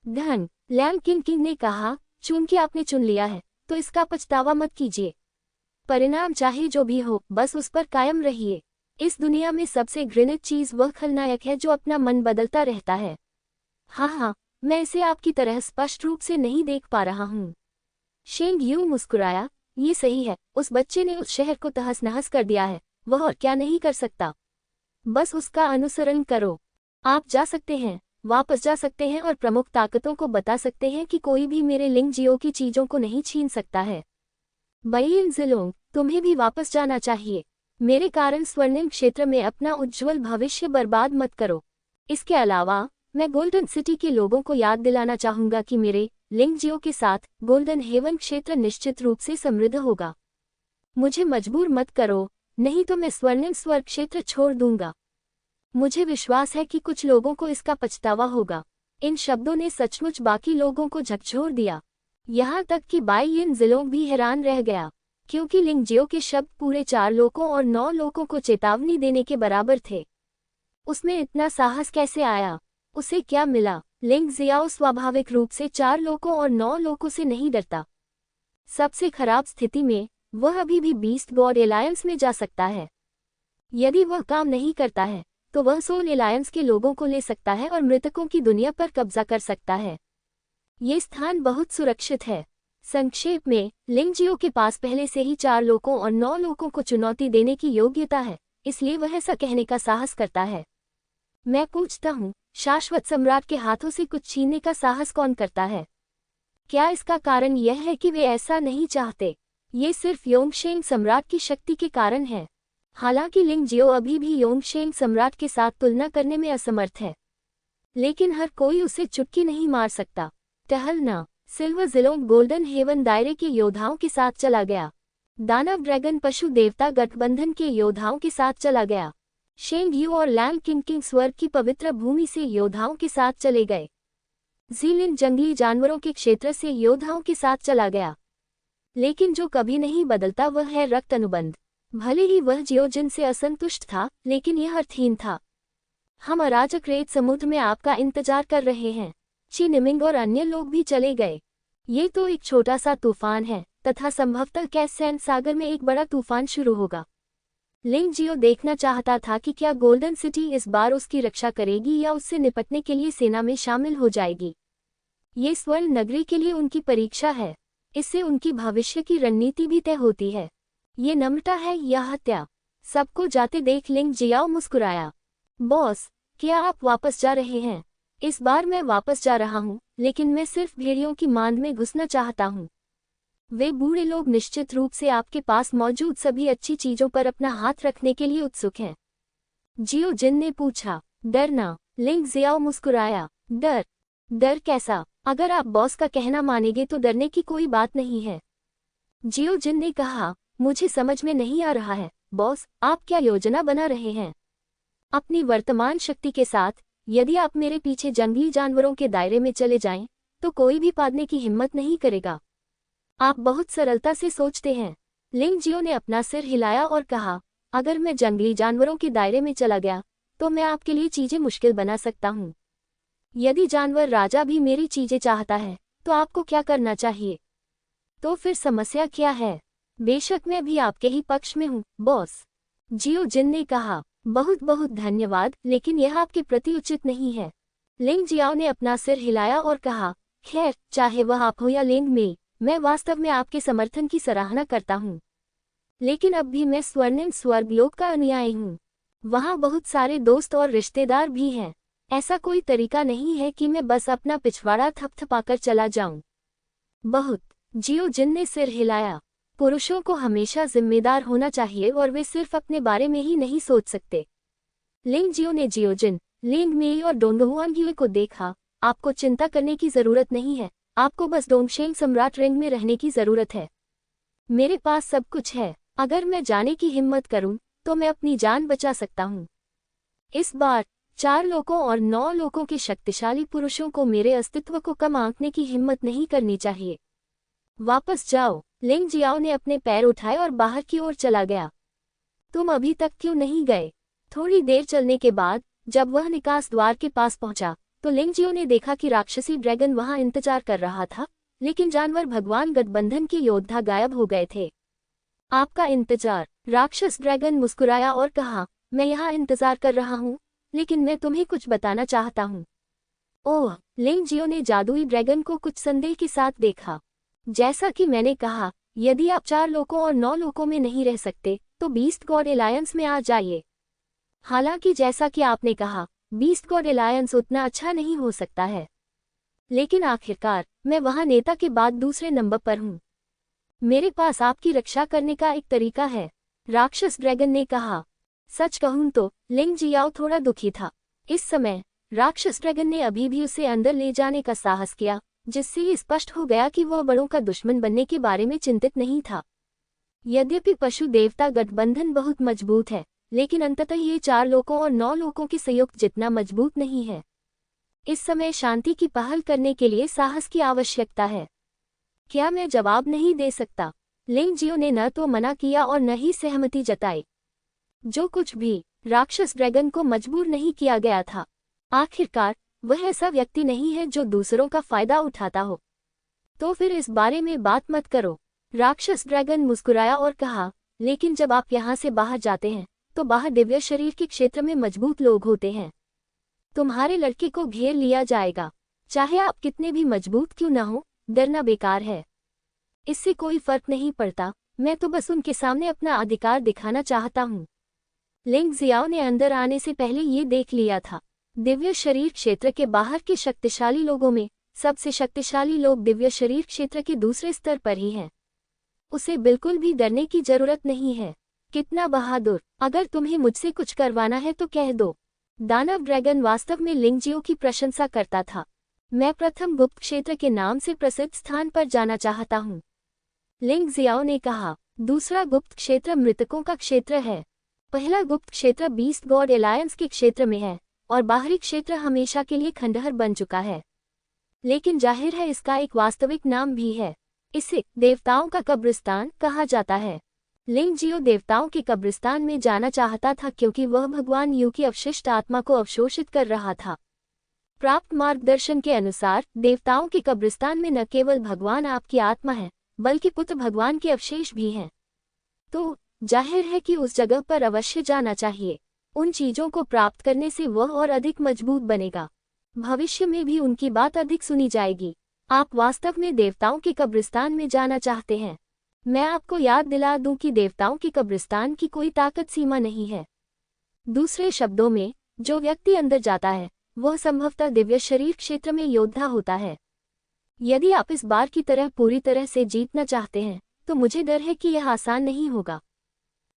धन, लैंग किंग ने कहा, चूंकि आपने चुन लिया है तो इसका पछतावा मत कीजिए। परिणाम चाहे जो भी हो, बस उस पर कायम रहिए। इस दुनिया में सबसे घृणित चीज वह खलनायक है जो अपना मन बदलता रहता है। हाँ, मैं इसे आपकी तरह स्पष्ट रूप से नहीं देख पा रहा हूँ। शेंग यू मुस्कुराया, ये सही है, उस बच्चे ने उस शहर को तहस नहस कर दिया है, वह और क्या नहीं कर सकता। बस उसका अनुसरण करो। आप जा सकते हैं, वापस जा सकते हैं और प्रमुख ताकतों को बता सकते हैं कि कोई भी मेरे लिंगजियो की चीजों को नहीं छीन सकता है। बायिन जिलोंग, तुम्हें भी वापस जाना चाहिए। मेरे कारण स्वर्णिम क्षेत्र में अपना उज्जवल भविष्य बर्बाद मत करो। इसके अलावा मैं गोल्डन सिटी के लोगों को याद दिलाना चाहूंगा कि मेरे लिंगजियो के साथ गोल्डन हेवन क्षेत्र निश्चित रूप से समृद्ध होगा। मुझे मजबूर मत करो, नहीं तो मैं स्वर्णिम स्वर्ग क्षेत्र छोड़ दूंगा। मुझे विश्वास है कि कुछ लोगों को इसका पछतावा होगा। इन शब्दों ने सचमुच बाकी लोगों को झकझोर दिया। यहाँ तक कि बायिन जिलोंग भी हैरान रह गया, क्योंकि लिंगजियो के शब्द पूरे 4 लोगों और 9 लोगों को चेतावनी देने के बराबर थे। उसमें इतना साहस कैसे आया? उसे क्या मिला? लिंगजियाओ स्वाभाविक रूप से 4 लोगों और 9 लोगों से नहीं डरता। सबसे खराब स्थिति में वह अभी भी बीस्ट गॉड एलायंस में जा सकता है। यदि वह काम नहीं करता है तो वह सोल एलायंस के लोगों को ले सकता है और मृतकों की दुनिया पर कब्जा कर सकता है। ये स्थान बहुत सुरक्षित है। संक्षेप में, लिंगजियो के पास पहले से ही 4 लोगों और 9 लोगों को चुनौती देने की योग्यता है, इसलिए वह ऐसा कहने का साहस करता है। मैं पूछता हूँ, शाश्वत सम्राट के हाथों से कुछ छीनने का साहस कौन करता है? क्या इसका कारण यह है कि वे ऐसा नहीं चाहते? ये सिर्फ योंगशेंग सम्राट की शक्ति के कारण है। हालांकि लिंगजियो अभी भी योंगशेंग सम्राट के साथ तुलना करने में असमर्थ है, लेकिन हर कोई उसे चुटकी नहीं मार सकता। टहलना, सिल्वर जिलोंग गोल्डन हेवन दायरे के योद्धाओं के साथ चला गया। दानव ड्रैगन पशु देवता गठबंधन के योद्धाओं के साथ चला गया। शेंग यू और लैंग किंग स्वर्ग की पवित्र भूमि से योद्धाओं के साथ चले गए। ज़ीलिन जंगली जानवरों के क्षेत्र से योद्धाओं के साथ चला गया। लेकिन जो कभी नहीं बदलता वह है रक्त अनुबंध। भले ही वह जियोजिन से असंतुष्ट था, लेकिन यह अर्थहीन था। हम अराजक रेत समुद्र में आपका इंतजार कर रहे हैं। ची निमिंग और अन्य लोग भी चले गए। ये तो एक छोटा सा तूफान है, तथा संभवतः कैससैंड सागर में एक बड़ा तूफान शुरू होगा। लिंगजियो देखना चाहता था कि क्या गोल्डन सिटी इस बार उसकी रक्षा करेगी या उससे निपटने के लिए सेना में शामिल हो जाएगी। ये स्वर्ण नगरी के लिए उनकी परीक्षा है। इससे उनकी भविष्य की रणनीति भी तय होती है। ये नम्रता है या हत्या? सबको जाते देख लिंगजियाओ मुस्कुराया। बॉस, क्या आप वापस जा रहे हैं? इस बार मैं वापस जा रहा हूँ, लेकिन मैं सिर्फ भेड़ियों की मांद में घुसना चाहता हूँ। वे बूढ़े लोग निश्चित रूप से आपके पास मौजूद सभी अच्छी चीजों पर अपना हाथ रखने के लिए उत्सुक हैं। जियोजिन ने पूछा। डरना? लिंगजियाओ मुस्कुराया। डर? डर कैसा? अगर आप बॉस का कहना मानेंगे तो डरने की कोई बात नहीं है। जियोजिन ने कहा, मुझे समझ में नहीं आ रहा है बॉस, आप क्या योजना बना रहे हैं? अपनी वर्तमान शक्ति के साथ यदि आप मेरे पीछे जंगली जानवरों के दायरे में चले जाएं, तो कोई भी पादने की हिम्मत नहीं करेगा। आप बहुत सरलता से सोचते हैं। लिंगजियो ने अपना सिर हिलाया और कहा, अगर मैं जंगली जानवरों के दायरे में चला गया तो मैं आपके लिए चीजें मुश्किल बना सकता हूँ। यदि जानवर राजा भी मेरी चीजें चाहता है तो आपको क्या करना चाहिए? तो फिर समस्या क्या है? बेशक मैं भी आपके ही पक्ष में हूँ, बॉस। जियो जिन ने कहा। बहुत बहुत धन्यवाद, लेकिन यह आपके प्रति उचित नहीं है। लिंग जियाओ ने अपना सिर हिलाया और कहा, खैर, चाहे वह आप हो या लिंग में, मैं वास्तव में आपके समर्थन की सराहना करता हूँ। लेकिन अब भी मैं स्वर्णिम स्वर्गलोक का अनुयायी हूँ। वहाँ बहुत सारे दोस्त और रिश्तेदार भी हैं। ऐसा कोई तरीका नहीं है कि मैं बस अपना पिछवाड़ा थपथपाकर चला जाऊं। बहुत। जियो जिन ने सिर हिलाया। पुरुषों को हमेशा जिम्मेदार होना चाहिए और वे सिर्फ अपने बारे में ही नहीं सोच सकते। लिंग जियो ने जियो जिन, लिंग मेई और डोंगहुआंग को देखा। आपको चिंता करने की जरूरत नहीं है, आपको बस डोंगशेंग सम्राट रिंग में रहने की जरूरत है। मेरे पास सब कुछ है। अगर मैं जाने की हिम्मत करूं, तो मैं अपनी जान बचा सकता हूं। इस बार 4 लोगों और 9 लोगों के शक्तिशाली पुरुषों को मेरे अस्तित्व को कम आंकने की हिम्मत नहीं करनी चाहिए। वापस जाओ। लिंग जियाओ ने अपने पैर उठाए और बाहर की ओर चला गया। तुम अभी तक क्यों नहीं गए? थोड़ी देर चलने के बाद जब वह निकास द्वार के पास पहुंचा, तो लिंग जियो ने देखा कि राक्षसी ड्रैगन वहां इंतजार कर रहा था, लेकिन जानवर भगवान गठबंधन के योद्धा गायब हो गए थे। आपका इंतजार? राक्षस ड्रैगन मुस्कुराया और कहा, मैं यहाँ इंतजार कर रहा हूँ, लेकिन मैं तुम्हें कुछ बताना चाहता हूँ। ओह! लिंग जियो ने जादुई ड्रैगन को कुछ संदेह के साथ देखा। जैसा कि मैंने कहा, यदि आप 4 लोगों और 9 लोगों में नहीं रह सकते, तो बीस्ट गॉड एलायंस में आ जाइए। हालांकि जैसा कि आपने कहा, बीस्ट गॉड एलायंस उतना अच्छा नहीं हो सकता है, लेकिन आखिरकार मैं वहां नेता के बाद दूसरे नंबर पर हूं। मेरे पास आपकी रक्षा करने का एक तरीका है, राक्षस ड्रैगन ने कहा। सच कहूं तो लिंग जियाओ थोड़ा दुखी था। इस समय राक्षस ड्रैगन ने अभी भी उसे अंदर ले जाने का साहस किया, जिससे ये स्पष्ट हो गया कि वह बड़ों का दुश्मन बनने के बारे में चिंतित नहीं था। यद्यपि पशु देवता गठबंधन बहुत मजबूत है, लेकिन अंततः ये 4 लोगों और 9 लोगों के संयुक्त जितना मजबूत नहीं है। इस समय शांति की पहल करने के लिए साहस की आवश्यकता है। क्या मैं जवाब नहीं दे सकता? लिंग जियो ने न तो मना किया और न ही सहमति जताई। जो कुछ भी, राक्षस ड्रैगन को मजबूर नहीं किया गया था। आखिरकार वह ऐसा व्यक्ति नहीं है जो दूसरों का फायदा उठाता हो। तो फिर इस बारे में बात मत करो। राक्षस ड्रैगन मुस्कुराया और कहा, लेकिन जब आप यहाँ से बाहर जाते हैं, तो बाहर दिव्य शरीर के क्षेत्र में मजबूत लोग होते हैं। तुम्हारे लड़के को घेर लिया जाएगा। चाहे आप कितने भी मजबूत क्यों न हो, डरना बेकार है। इससे कोई फर्क नहीं पड़ता, मैं तो बस उनके सामने अपना अधिकार दिखाना चाहता हूँ। लिंग जियाओ ने अंदर आने से पहले ये देख लिया था। दिव्य शरीर क्षेत्र के बाहर के शक्तिशाली लोगों में सबसे शक्तिशाली लोग दिव्य शरीर क्षेत्र के दूसरे स्तर पर ही हैं। उसे बिल्कुल भी डरने की जरूरत नहीं है। कितना बहादुर! अगर तुम्हें मुझसे कुछ करवाना है तो कह दो। दानव ड्रैगन वास्तव में लिंग जियो की प्रशंसा करता था। मैं प्रथम गुप्त क्षेत्र के नाम से प्रसिद्ध स्थान पर जाना चाहता हूँ, लिंग जियाओ ने कहा। दूसरा गुप्त क्षेत्र मृतकों का क्षेत्र है। पहला गुप्त क्षेत्र बीस्ट गॉड एलायंस के क्षेत्र में है, और बाहरी क्षेत्र हमेशा के लिए खंडहर बन चुका है। लेकिन जाहिर है इसका एक वास्तविक नाम भी है। इसे देवताओं का कब्रिस्तान कहा जाता है। लिंग जियो देवताओं के कब्रिस्तान में जाना चाहता था क्योंकि वह भगवान यू की अवशिष्ट आत्मा को अवशोषित कर रहा था। प्राप्त मार्गदर्शन के अनुसार देवताओं के कब्रिस्तान में न केवल भगवान आपकी आत्मा है, बल्कि पुत्र भगवान के अवशेष भी हैं। तो जाहिर है कि उस जगह पर अवश्य जाना चाहिए। उन चीजों को प्राप्त करने से वह और अधिक मजबूत बनेगा। भविष्य में भी उनकी बात अधिक सुनी जाएगी। आप वास्तव में देवताओं के कब्रिस्तान में जाना चाहते हैं। मैं आपको याद दिला दूं कि देवताओं के कब्रिस्तान की कोई ताकत सीमा नहीं है। दूसरे शब्दों में, जो व्यक्ति अंदर जाता है वह संभवतः दिव्य शरीर क्षेत्र में योद्धा होता है। यदि आप इस बार की तरह पूरी तरह से जीतना चाहते हैं, तो मुझे डर है कि यह आसान नहीं होगा।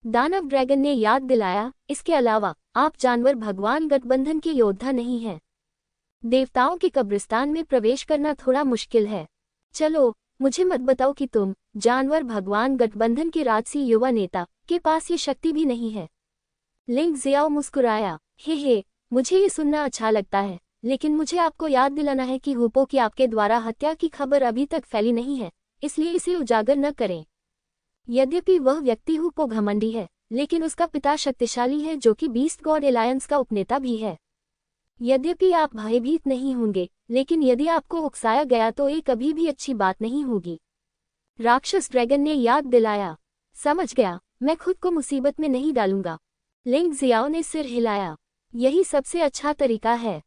दानव ड्रैगन ने याद दिलाया, इसके अलावा आप जानवर भगवान गठबंधन के योद्धा नहीं हैं। देवताओं के कब्रिस्तान में प्रवेश करना थोड़ा मुश्किल है। चलो, मुझे मत बताओ कि तुम जानवर भगवान गठबंधन के राजसी युवा नेता के पास ये शक्ति भी नहीं है। लिंग जियाओ मुस्कुराया, हे, मुझे ये सुनना अच्छा लगता है, लेकिन मुझे आपको याद दिलाना है कि हुपो की आपके द्वारा हत्या की खबर अभी तक फैली नहीं है, इसलिए इसे उजागर न करें। यद्यपि वह व्यक्ति हुपो घमंडी है, लेकिन उसका पिता शक्तिशाली है जो कि बीस्ट गॉड एलायंस का उपनेता भी है। यद्यपि आप भयभीत नहीं होंगे, लेकिन यदि आपको उकसाया गया तो ये कभी भी अच्छी बात नहीं होगी। राक्षस ड्रैगन ने याद दिलाया। समझ गया, मैं खुद को मुसीबत में नहीं डालूंगा। लिंग जियाओ ने सिर हिलाया। यही सबसे अच्छा तरीका है।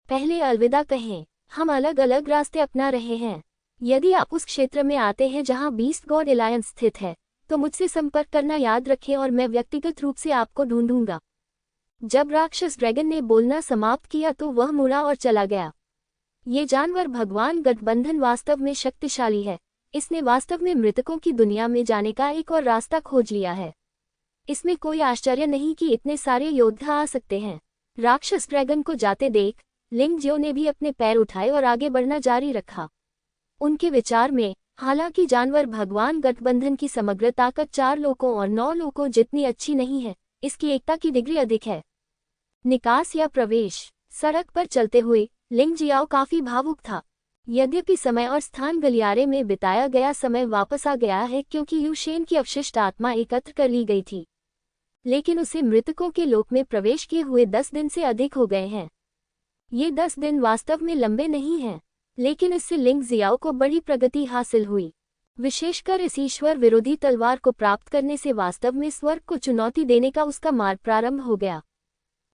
पहले अलविदा कहें, हम अलग अलग रास्ते अपना रहे हैं। यदि आप उस क्षेत्र में आते हैं जहां बीस्ट गॉड एलायंस स्थित है, तो मुझसे संपर्क करना याद रखें और मैं व्यक्तिगत रूप से आपको ढूंढूंगा। जब राक्षस ड्रैगन ने बोलना समाप्त किया तो वह मुड़ा और चला गया। ये जानवर भगवान गठबंधन वास्तव में शक्तिशाली है। इसने वास्तव में मृतकों की दुनिया में जाने का एक और रास्ता खोज लिया है। इसमें कोई आश्चर्य नहीं कि इतने सारे योद्धा आ सकते हैं। राक्षस ड्रैगन को जाते देख लिंग जियो ने भी अपने पैर उठाए और आगे बढ़ना जारी रखा। उनके विचार में, हालांकि जानवर भगवान गठबंधन की समग्र ताकत 4 लोकों और 9 लोकों जितनी अच्छी नहीं है, इसकी एकता की डिग्री अधिक है। निकास या प्रवेश। सड़क पर चलते हुए लिंग जियाओ काफी भावुक था। यद्यपि समय और स्थान गलियारे में बिताया गया समय वापस आ गया है क्योंकि यूशेन की अवशिष्ट आत्मा एकत्र कर ली गई थी, लेकिन उसे मृतकों के लोक में प्रवेश किए हुए 10 दिन से अधिक हो गए हैं। ये 10 दिन वास्तव में लंबे नहीं हैं, लेकिन इससे लिंग जियाओ को बड़ी प्रगति हासिल हुई। विशेषकर इस ईश्वर विरोधी तलवार को प्राप्त करने से वास्तव में स्वर्ग को चुनौती देने का उसका मार्ग प्रारंभ हो गया।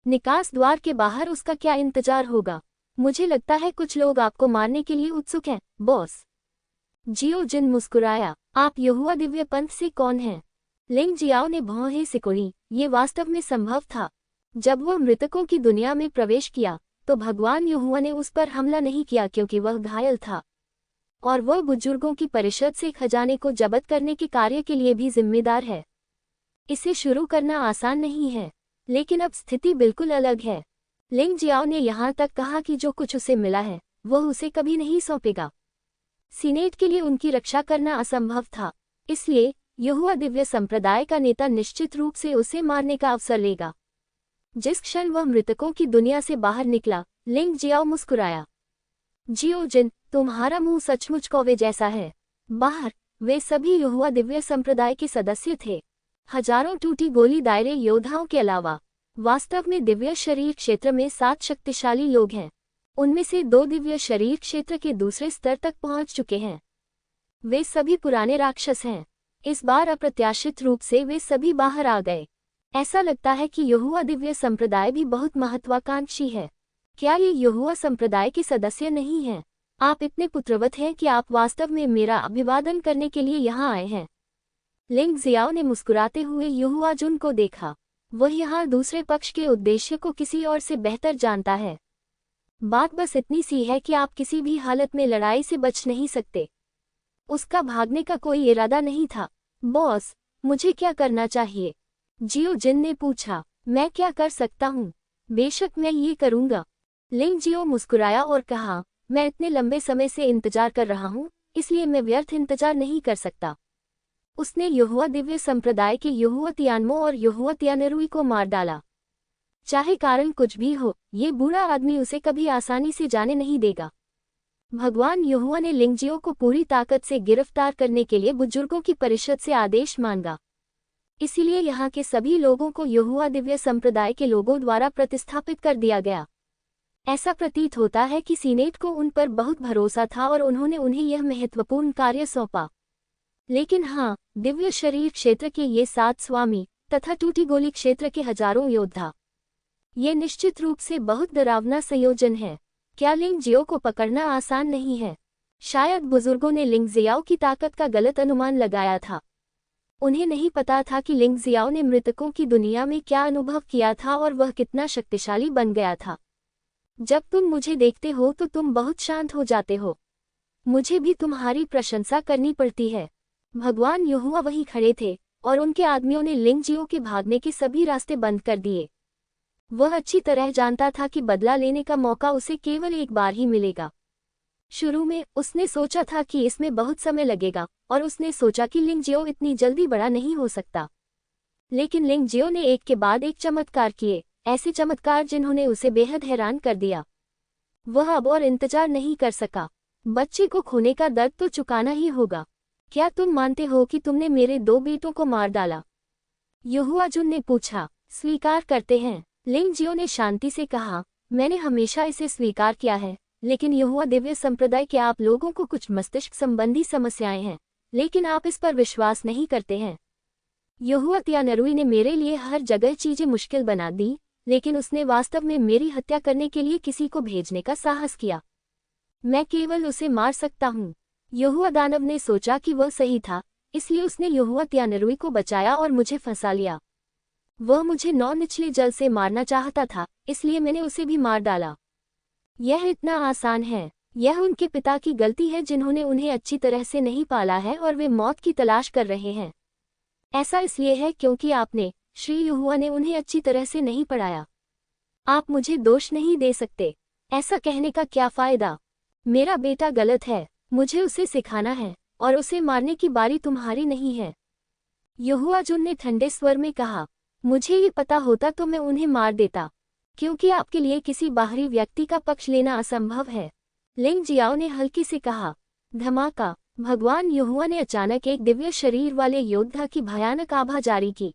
निकास द्वार के बाहर उसका क्या इंतजार होगा? मुझे लगता है कुछ लोग आपको मारने के लिए उत्सुक हैं, बॉस। जियो जिन मुस्कुराया। आप यहोवा दिव्य पंथ से कौन हैं? लिंग जियाओ ने भौहें सिकोड़ी। ये वास्तव में संभव था। जब वह मृतकों की दुनिया में प्रवेश किया तो भगवान यहोवा ने उस पर हमला नहीं किया क्योंकि वह घायल था, और वह बुजुर्गों की परिषद से खजाने को जब्त करने के कार्य के लिए भी जिम्मेदार है। इसे शुरू करना आसान नहीं है, लेकिन अब स्थिति बिल्कुल अलग है। लिंग जियाओ ने यहाँ तक कहा कि जो कुछ उसे मिला है वह उसे कभी नहीं सौंपेगा। सीनेट के लिए उनकी रक्षा करना असंभव था, इसलिए यहोवा दिव्य संप्रदाय का नेता निश्चित रूप से उसे मारने का अवसर लेगा। जिस क्षण वह मृतकों की दुनिया से बाहर निकला, लिंग जियाओ मुस्कुराया। जियो जिन, तुम्हारा मुंह सचमुच कौवे जैसा है। बाहर वे सभी यहोवा दिव्य संप्रदाय के सदस्य थे। हजारों टूटी गोली दायरे योद्धाओं के अलावा वास्तव में दिव्य शरीर क्षेत्र में 7 शक्तिशाली लोग हैं। उनमें से 2 दिव्य शरीर क्षेत्र के दूसरे स्तर तक पहुंच चुके हैं। वे सभी पुराने राक्षस हैं। इस बार अप्रत्याशित रूप से वे सभी बाहर आ गए। ऐसा लगता है कि यहोवा दिव्य संप्रदाय भी बहुत महत्वाकांक्षी है। क्या ये यहोवा संप्रदाय के सदस्य नहीं हैं? आप इतने पुत्रवत हैं कि आप वास्तव में मेरा अभिवादन करने के लिए यहाँ आए हैं। लिंग जियाओ ने मुस्कुराते हुए यहोवा जुन को देखा। वह यहाँ दूसरे पक्ष के उद्देश्य को किसी और से बेहतर जानता है। बात बस इतनी सी है कि आप किसी भी हालत में लड़ाई से बच नहीं सकते। उसका भागने का कोई इरादा नहीं था। बॉस, मुझे क्या करना चाहिए? जियो जिन ने पूछा। मैं क्या कर सकता हूँ? बेशक मैं ये करूँगा। लिंग जियो मुस्कुराया और कहा, मैं इतने लंबे समय से इंतजार कर रहा हूँ, इसलिए मैं व्यर्थ इंतजार नहीं कर सकता। उसने यहोवा दिव्य संप्रदाय के यहोवा तियानमो और यहोवा तियानरुई को मार डाला। चाहे कारण कुछ भी हो, ये बूढ़ा आदमी उसे कभी आसानी से जाने नहीं देगा। भगवान यहोवा ने लिंग जियो को पूरी ताकत से गिरफ्तार करने के लिए बुजुर्गों की परिषद से आदेश मांगा। इसीलिए यहाँ के सभी लोगों को यहोवा दिव्य संप्रदाय के लोगों द्वारा प्रतिस्थापित कर दिया गया। ऐसा प्रतीत होता है कि सीनेट को उन पर बहुत भरोसा था और उन्होंने उन्हें यह महत्वपूर्ण कार्य सौंपा। लेकिन हाँ, दिव्य शरीर क्षेत्र के ये 7 स्वामी तथा टूटी गोली क्षेत्र के हजारों योद्धा, ये निश्चित रूप से बहुत डरावना संयोजन है। क्या लिंग जियो को पकड़ना आसान नहीं है? शायद बुजुर्गों ने लिंग जियाओ की ताकत का गलत अनुमान लगाया था। उन्हें नहीं पता था कि लिंग जियाओ ने मृतकों की दुनिया में क्या अनुभव किया था और वह कितना शक्तिशाली बन गया था। जब तुम मुझे देखते हो तो तुम बहुत शांत हो जाते हो। मुझे भी तुम्हारी प्रशंसा करनी पड़ती है। भगवान यहोवा वहीं खड़े थे और उनके आदमियों ने लिंग जियो के भागने के सभी रास्ते बंद कर दिए। वह अच्छी तरह जानता था कि बदला लेने का मौका उसे केवल एक बार ही मिलेगा। शुरू में उसने सोचा था कि इसमें बहुत समय लगेगा और उसने सोचा कि लिंग जियो इतनी जल्दी बड़ा नहीं हो सकता। लेकिन लिंग जियो ने एक के बाद एक चमत्कार किए, ऐसे चमत्कार जिन्होंने उसे बेहद हैरान कर दिया। वह अब और इंतजार नहीं कर सका। बच्चे को खोने का दर्द तो चुकाना ही होगा। क्या तुम मानते हो कि तुमने मेरे 2 बेटों को मार डाला? यहोवा जुन ने पूछा। स्वीकार करते हैं, लिंग जियो ने शांति से कहा। मैंने हमेशा इसे स्वीकार किया है, लेकिन यहोवा दिव्य संप्रदाय के आप लोगों को कुछ मस्तिष्क संबंधी समस्याएं हैं, लेकिन आप इस पर विश्वास नहीं करते हैं। यहोवा ने मेरे लिए हर जगह चीजें मुश्किल बना दी, लेकिन उसने वास्तव में मेरी हत्या करने के लिए किसी को भेजने का साहस किया। मैं केवल उसे मार सकता हूँ। यहोवा दानव ने सोचा कि वह सही था, इसलिए उसने यहोवा को बचाया और मुझे फंसा लिया। वह मुझे 9 निचले जल से मारना चाहता था, इसलिए मैंने उसे भी मार डाला। यह इतना आसान है। यह उनके पिता की गलती है जिन्होंने उन्हें अच्छी तरह से नहीं पाला है और वे मौत की तलाश कर रहे हैं। ऐसा इसलिए है क्योंकि आपने, श्री यहोवा ने उन्हें अच्छी तरह से नहीं पढ़ाया। आप मुझे दोष नहीं दे सकते। ऐसा कहने का क्या फायदा? मेरा बेटा गलत है, मुझे उसे सिखाना है, और उसे मारने की बारी तुम्हारी नहीं है। यहोवा ने ठंडे स्वर में कहा, मुझे ये पता होता तो मैं उन्हें मार देता, क्योंकि आपके लिए किसी बाहरी व्यक्ति का पक्ष लेना असंभव है। लिंग जियाओ ने हल्की से कहा। धमाका। भगवान यहोवा ने अचानक एक दिव्य शरीर वाले योद्धा की भयानक आभा जारी की।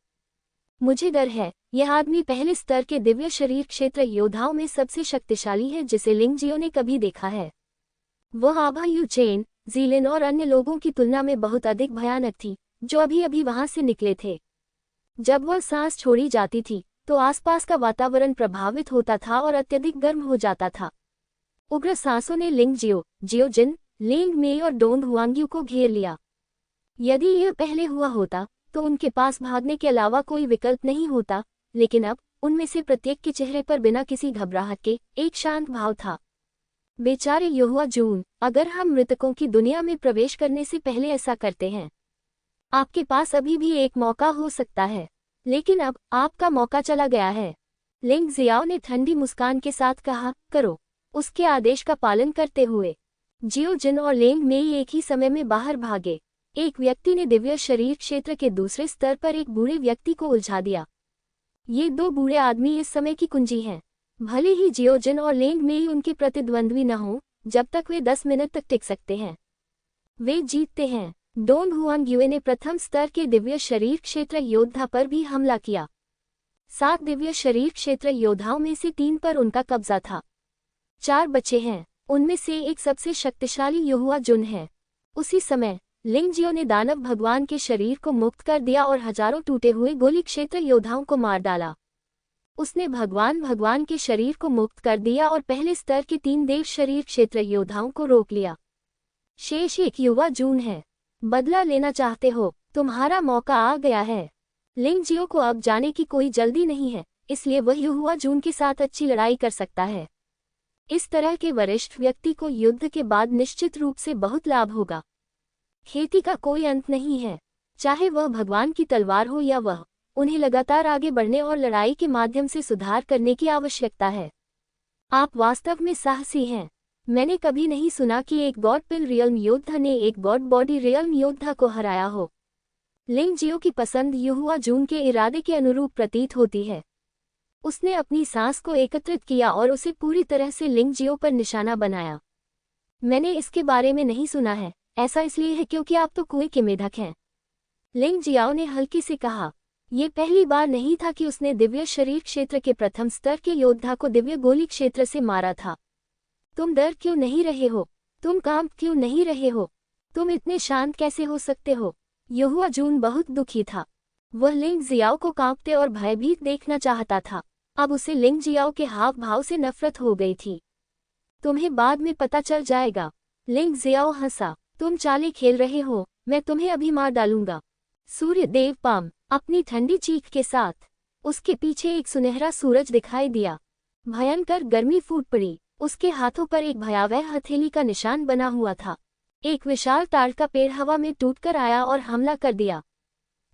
मुझे डर है, यह आदमी पहले स्तर के दिव्य शरीर क्षेत्र योद्धाओं में सबसे शक्तिशाली है जिसे लिंग जियो ने कभी देखा है। वह आभा यूचेन, जीलिन और अन्य लोगों की तुलना में बहुत अधिक भयानक थी, जो अभी अभी वहां से निकले थे। जब वह सांस छोड़ी जाती थी, तो आसपास का वातावरण प्रभावित होता था और अत्यधिक गर्म हो जाता था। उग्र सांसों ने लिंग जियो, जियोजिन, लिंग मेई और डोंग हुआंग्यू को घेर लिया। यदि यह पहले हुआ होता, तो उनके पास भागने के अलावा कोई विकल्प नहीं होता, लेकिन अब उनमें से प्रत्येक के चेहरे पर बिना किसी घबराहट के एक शांत भाव था। बेचारे यहोवा जून, अगर हम मृतकों की दुनिया में प्रवेश करने से पहले ऐसा करते हैं। आपके पास अभी भी एक मौका हो सकता है, लेकिन अब आपका मौका चला गया है। लिंग जियाओ ने ठंडी मुस्कान के साथ कहा, करो। उसके आदेश का पालन करते हुए जियोजिन और लिंग मेई एक ही समय में बाहर भागे। एक व्यक्ति ने दिव्य शरीर क्षेत्र के दूसरे स्तर पर एक बूढ़े व्यक्ति को उलझा दिया। ये 2 बूढ़े आदमी इस समय की कुंजी हैं। भले ही जियोजिन और लिंग मेई उनके प्रतिद्वंद्वी न हों, जब तक वे 10 मिनट तक टिक सकते हैं, वे जीतते हैं। डोंग हुआंग्यू ने प्रथम स्तर के दिव्य शरीर क्षेत्र योद्धा पर भी हमला किया। 7 दिव्य शरीर क्षेत्र योद्धाओं में से 3 पर उनका कब्जा था। 4 बचे हैं, उनमें से एक सबसे शक्तिशाली यहोवा जुन है। उसी समय लिंग जियो ने दानव भगवान के शरीर को मुक्त कर दिया और हजारों टूटे हुए गोली क्षेत्र योद्धाओं को मार डाला। उसने भगवान के शरीर को मुक्त कर दिया और पहले स्तर के 3 देव शरीर क्षेत्र योद्धाओं को रोक लिया। शेष एक युवा जून है। बदला लेना चाहते हो? तुम्हारा मौका आ गया है। लिंग जियो को अब जाने की कोई जल्दी नहीं है, इसलिए वह यहोवा जून के साथ अच्छी लड़ाई कर सकता है। इस तरह के वरिष्ठ व्यक्ति को युद्ध के बाद निश्चित रूप से बहुत लाभ होगा। खेती का कोई अंत नहीं है, चाहे वह भगवान की तलवार हो या वह, उन्हें लगातार आगे बढ़ने और लड़ाई के माध्यम से सुधार करने की आवश्यकता है। आप वास्तव में साहसी हैं। मैंने कभी नहीं सुना कि एक गॉड पिल रियल्म योद्धा ने एक गॉड बॉडी रियल्म योद्धा को हराया हो। लिंग जियो की पसंद यहोवा जून के इरादे के अनुरूप प्रतीत होती है। उसने अपनी सांस को एकत्रित किया और उसे पूरी तरह से लिंग जियो पर निशाना बनाया। मैंने इसके बारे में नहीं सुना है, ऐसा इसलिए है क्योंकि आप तो कुएं के मेढक हैं। लिंग जियाओ ने हल्की से कहा। यह पहली बार नहीं था कि उसने दिव्य शरीर क्षेत्र के प्रथम स्तर के योद्धा को दिव्य गोली क्षेत्र से मारा था। तुम डर क्यों नहीं रहे हो? तुम कांप क्यों नहीं रहे हो? तुम इतने शांत कैसे हो सकते हो? यहोवा जून बहुत दुखी था। वह लिंग जियाओ को कांपते और भयभीत देखना चाहता था। अब उसे लिंग जियाओ के हाव भाव से नफरत हो गई थी। तुम्हें बाद में पता चल जाएगा। लिंग जियाओ हंसा। तुम चालें खेल रहे हो, मैं तुम्हें अभी मार डालूंगा। सूर्य देव पाम अपनी ठंडी चीख के साथ। उसके पीछे एक सुनहरा सूरज दिखाई दिया। भयंकर गर्मी फूट पड़ी। उसके हाथों पर एक भयावह हथेली का निशान बना हुआ था। एक विशाल ताड़ का पेड़ हवा में टूटकर आया और हमला कर दिया।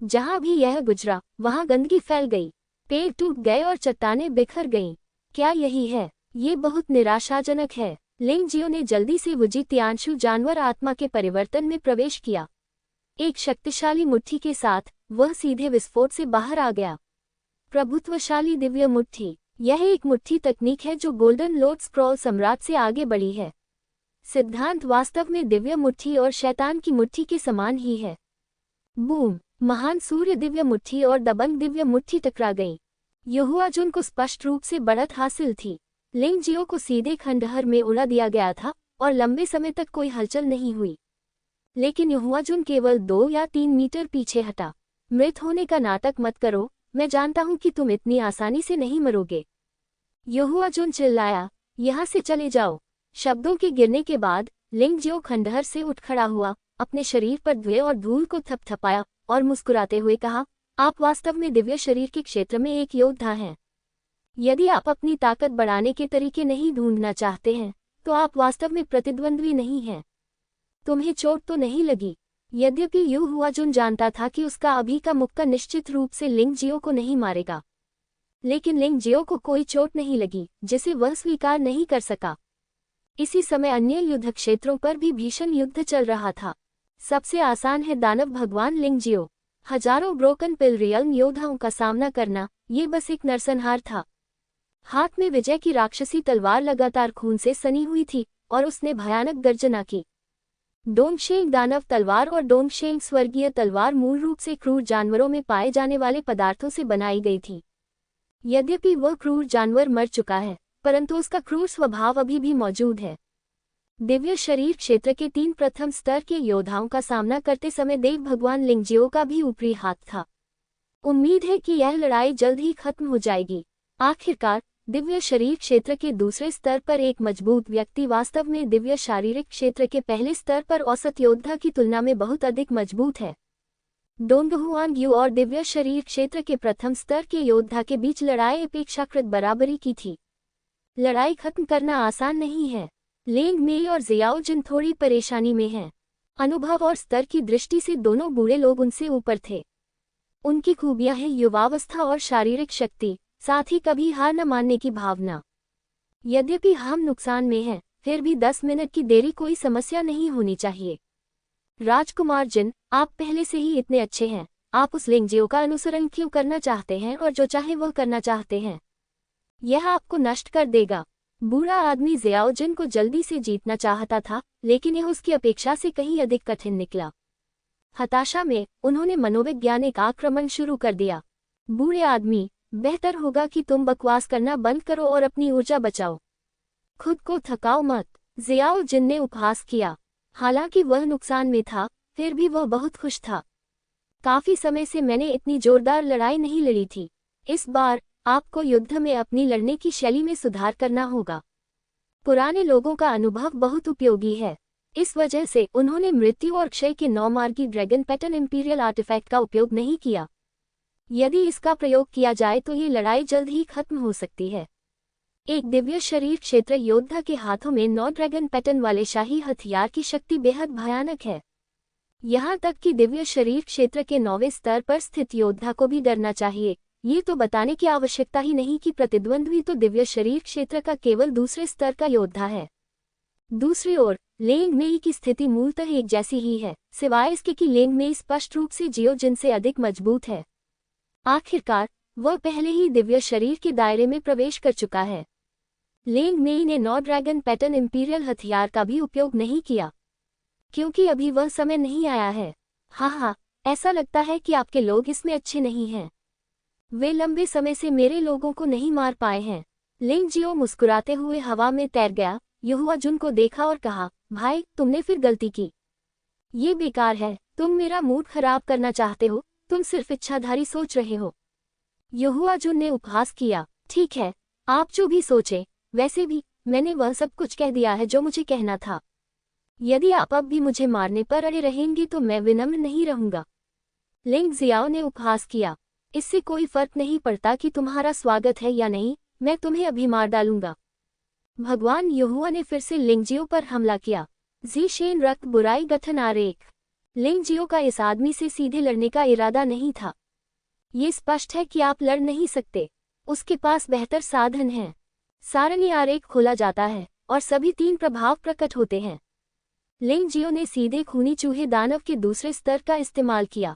जहां भी यह गुजरा, वहां गंदगी फैल गई। पेड़ टूट गए और चट्टानें बिखर गईं। क्या यही है? ये बहुत निराशाजनक है। लिंग जियो ने जल्दी से वुजित्यांशु जानवर आत्मा के परिवर्तन में प्रवेश किया। एक शक्तिशाली मुट्ठी के साथ वह सीधे विस्फोट से बाहर आ गया। प्रभुत्वशाली दिव्य मुट्ठी। यह एक मुट्ठी तकनीक है जो गोल्डन लोड स्क्रॉल सम्राट से आगे बढ़ी है। सिद्धांत वास्तव में दिव्य मुट्ठी और शैतान की मुट्ठी के समान ही है। बूम! महान सूर्य दिव्य मुट्ठी और दबंग दिव्य मुट्ठी टकरा गई। यहोवा जुन को स्पष्ट रूप से बढ़त हासिल थी। लिंग जियो को सीधे खंडहर में उड़ा दिया गया था और लंबे समय तक कोई हलचल नहीं हुई। लेकिन यहोवाजुन केवल 2 या 3 मीटर पीछे हटा। मृत होने का नाटक मत करो, मैं जानता हूं कि तुम इतनी आसानी से नहीं मरोगे। यहोवाजुन चिल्लाया, यहाँ से चले जाओ। शब्दों के गिरने के बाद लिंगजियो खंडहर से उठ खड़ा हुआ, अपने शरीर पर धुएं और धूल को थपथपाया और मुस्कुराते हुए कहा, आप वास्तव में दिव्य शरीर के क्षेत्र में एक योद्धा हैं। यदि आप अपनी ताकत बढ़ाने के तरीके नहीं ढूंढना चाहते हैं, तो आप वास्तव में प्रतिद्वंद्वी नहीं हैं। तुम्हें चोट तो नहीं लगी? यद्यपि यहोवाजुन जानता था कि उसका अभी का मुक्का निश्चित रूप से लिंगजियो को नहीं मारेगा, लेकिन लिंगजियो को कोई चोट नहीं लगी, जिसे वह स्वीकार नहीं कर सका। इसी समय अन्य युद्ध क्षेत्रों पर भी भीषण युद्ध चल रहा था। सबसे आसान है दानव भगवान लिंगजियो। हजारों ब्रोकन पिल रियल्म योद्धाओं का सामना करना, ये बस एक नरसंहार था। हाथ में विजय की राक्षसी तलवार लगातार खून से सनी हुई थी और उसने भयानक गर्जना की। डोंगशेंग दानव तलवार और डोंगशेंग स्वर्गीय तलवार मूल रूप से क्रूर जानवरों में पाए जाने वाले पदार्थों से बनाई गई थी। यद्यपि वह क्रूर जानवर मर चुका है, परंतु उसका क्रूर स्वभाव अभी भी मौजूद है। दिव्य शरीर क्षेत्र के 3 प्रथम स्तर के योद्धाओं का सामना करते समय देव भगवान लिंगजियो का भी ऊपरी हाथ था। उम्मीद है कि यह लड़ाई जल्द ही खत्म हो जाएगी। आखिरकार दिव्य शरीर क्षेत्र के दूसरे स्तर पर एक मजबूत व्यक्ति वास्तव में दिव्य शारीरिक क्षेत्र के पहले स्तर पर औसत योद्धा की तुलना में बहुत अधिक मजबूत है। डोंगहुआंग यू और दिव्य शरीर क्षेत्र के प्रथम स्तर के योद्धा के बीच लड़ाई अपेक्षाकृत बराबरी की थी। लड़ाई खत्म करना आसान नहीं है। लेंग मेई और जियाओजिन थोड़ी परेशानी में हैं। अनुभव और स्तर की दृष्टि से दोनों बूढ़े लोग उनसे ऊपर थे। उनकी खूबियां हैं युवावस्था और शारीरिक शक्ति, साथ ही कभी हार न मानने की भावना। यद्यपि हम नुकसान में हैं, फिर भी 10 मिनट की देरी कोई समस्या नहीं होनी चाहिए। राजकुमार जिन, आप पहले से ही इतने अच्छे हैं। आप उस लिंगजियो का अनुसरण क्यों करना चाहते हैं और जो चाहे वह करना चाहते हैं? यह आपको नष्ट कर देगा। बूढ़ा आदमी जियाओजिन को जल्दी से जीतना चाहता था, लेकिन यह उसकी अपेक्षा से कहीं अधिक कठिन निकला। हताशा में उन्होंने मनोवैज्ञानिक आक्रमण शुरू कर दिया। बूढ़े आदमी, बेहतर होगा कि तुम बकवास करना बंद करो और अपनी ऊर्जा बचाओ। खुद को थकाओ मत, जियाओजिन ने उपहास किया। हालांकि वह नुकसान में था, फिर भी वह बहुत खुश था। काफी समय से मैंने इतनी जोरदार लड़ाई नहीं लड़ी थी। इस बार आपको युद्ध में अपनी लड़ने की शैली में सुधार करना होगा। पुराने लोगों का अनुभव बहुत उपयोगी है। इस वजह से उन्होंने मृत्यु और क्षय के 9 मार्गी ड्रैगन पैटर्न इंपीरियल आर्टिफैक्ट का उपयोग नहीं किया। यदि इसका प्रयोग किया जाए तो ये लड़ाई जल्द ही खत्म हो सकती है। एक दिव्य शरीर क्षेत्र योद्धा के हाथों में 9 ड्रैगन पैटर्न वाले शाही हथियार की शक्ति बेहद भयानक है। यहाँ तक कि दिव्य शरीर क्षेत्र के 9वें स्तर पर स्थित योद्धा को भी डरना चाहिए। ये तो बताने की आवश्यकता ही नहीं कि प्रतिद्वंद्वी तो दिव्य शरीर क्षेत्र का केवल दूसरे स्तर का योद्धा है। दूसरी ओर लेंग मेई की स्थिति मूलतः एक जैसी ही है, सिवाय इसके कि लेंग मेई स्पष्ट रूप से जियोजिन से अधिक मजबूत है। आखिरकार वह पहले ही दिव्य शरीर के दायरे में प्रवेश कर चुका है। लेंग मेई ने 9 ड्रैगन पैटर्न इंपीरियल हथियार का भी उपयोग नहीं किया, क्योंकि अभी वह समय नहीं आया है। हाँ, ऐसा लगता है कि आपके लोग इसमें अच्छे नहीं हैं। वे लंबे समय से मेरे लोगों को नहीं मार पाए हैं। लिंगजियो मुस्कुराते हुए हवा में तैर गया, यहोवाजुन को देखा और कहा, भाई तुमने फिर गलती की। ये बेकार है, तुम मेरा मूड खराब करना चाहते हो, तुम सिर्फ इच्छाधारी सोच रहे हो। यहोवाजुन ने उपहास किया, ठीक है, आप जो भी सोचे, वैसे भी मैंने वह सब कुछ कह दिया है जो मुझे कहना था। यदि आप अब भी मुझे मारने पर अड़े रहेंगे तो मैं विनम्र नहीं रहूंगा। लिंग जियाओ ने उपहास किया, इससे कोई फर्क नहीं पड़ता कि तुम्हारा स्वागत है या नहीं, मैं तुम्हें अभी मार डालूंगा। भगवान यहोवा ने फिर से लिंगजियो पर हमला किया। जी शेन रक्त बुराई गठन आरेख। लिंगजियो का इस आदमी से सीधे लड़ने का इरादा नहीं था। ये स्पष्ट है कि आप लड़ नहीं सकते। उसके पास बेहतर साधन हैं। सारणी आरेख खोला जाता है और सभी 3 प्रभाव प्रकट होते हैं। लिंगजियो ने सीधे खूनी चूहे दानव के दूसरे स्तर का इस्तेमाल किया।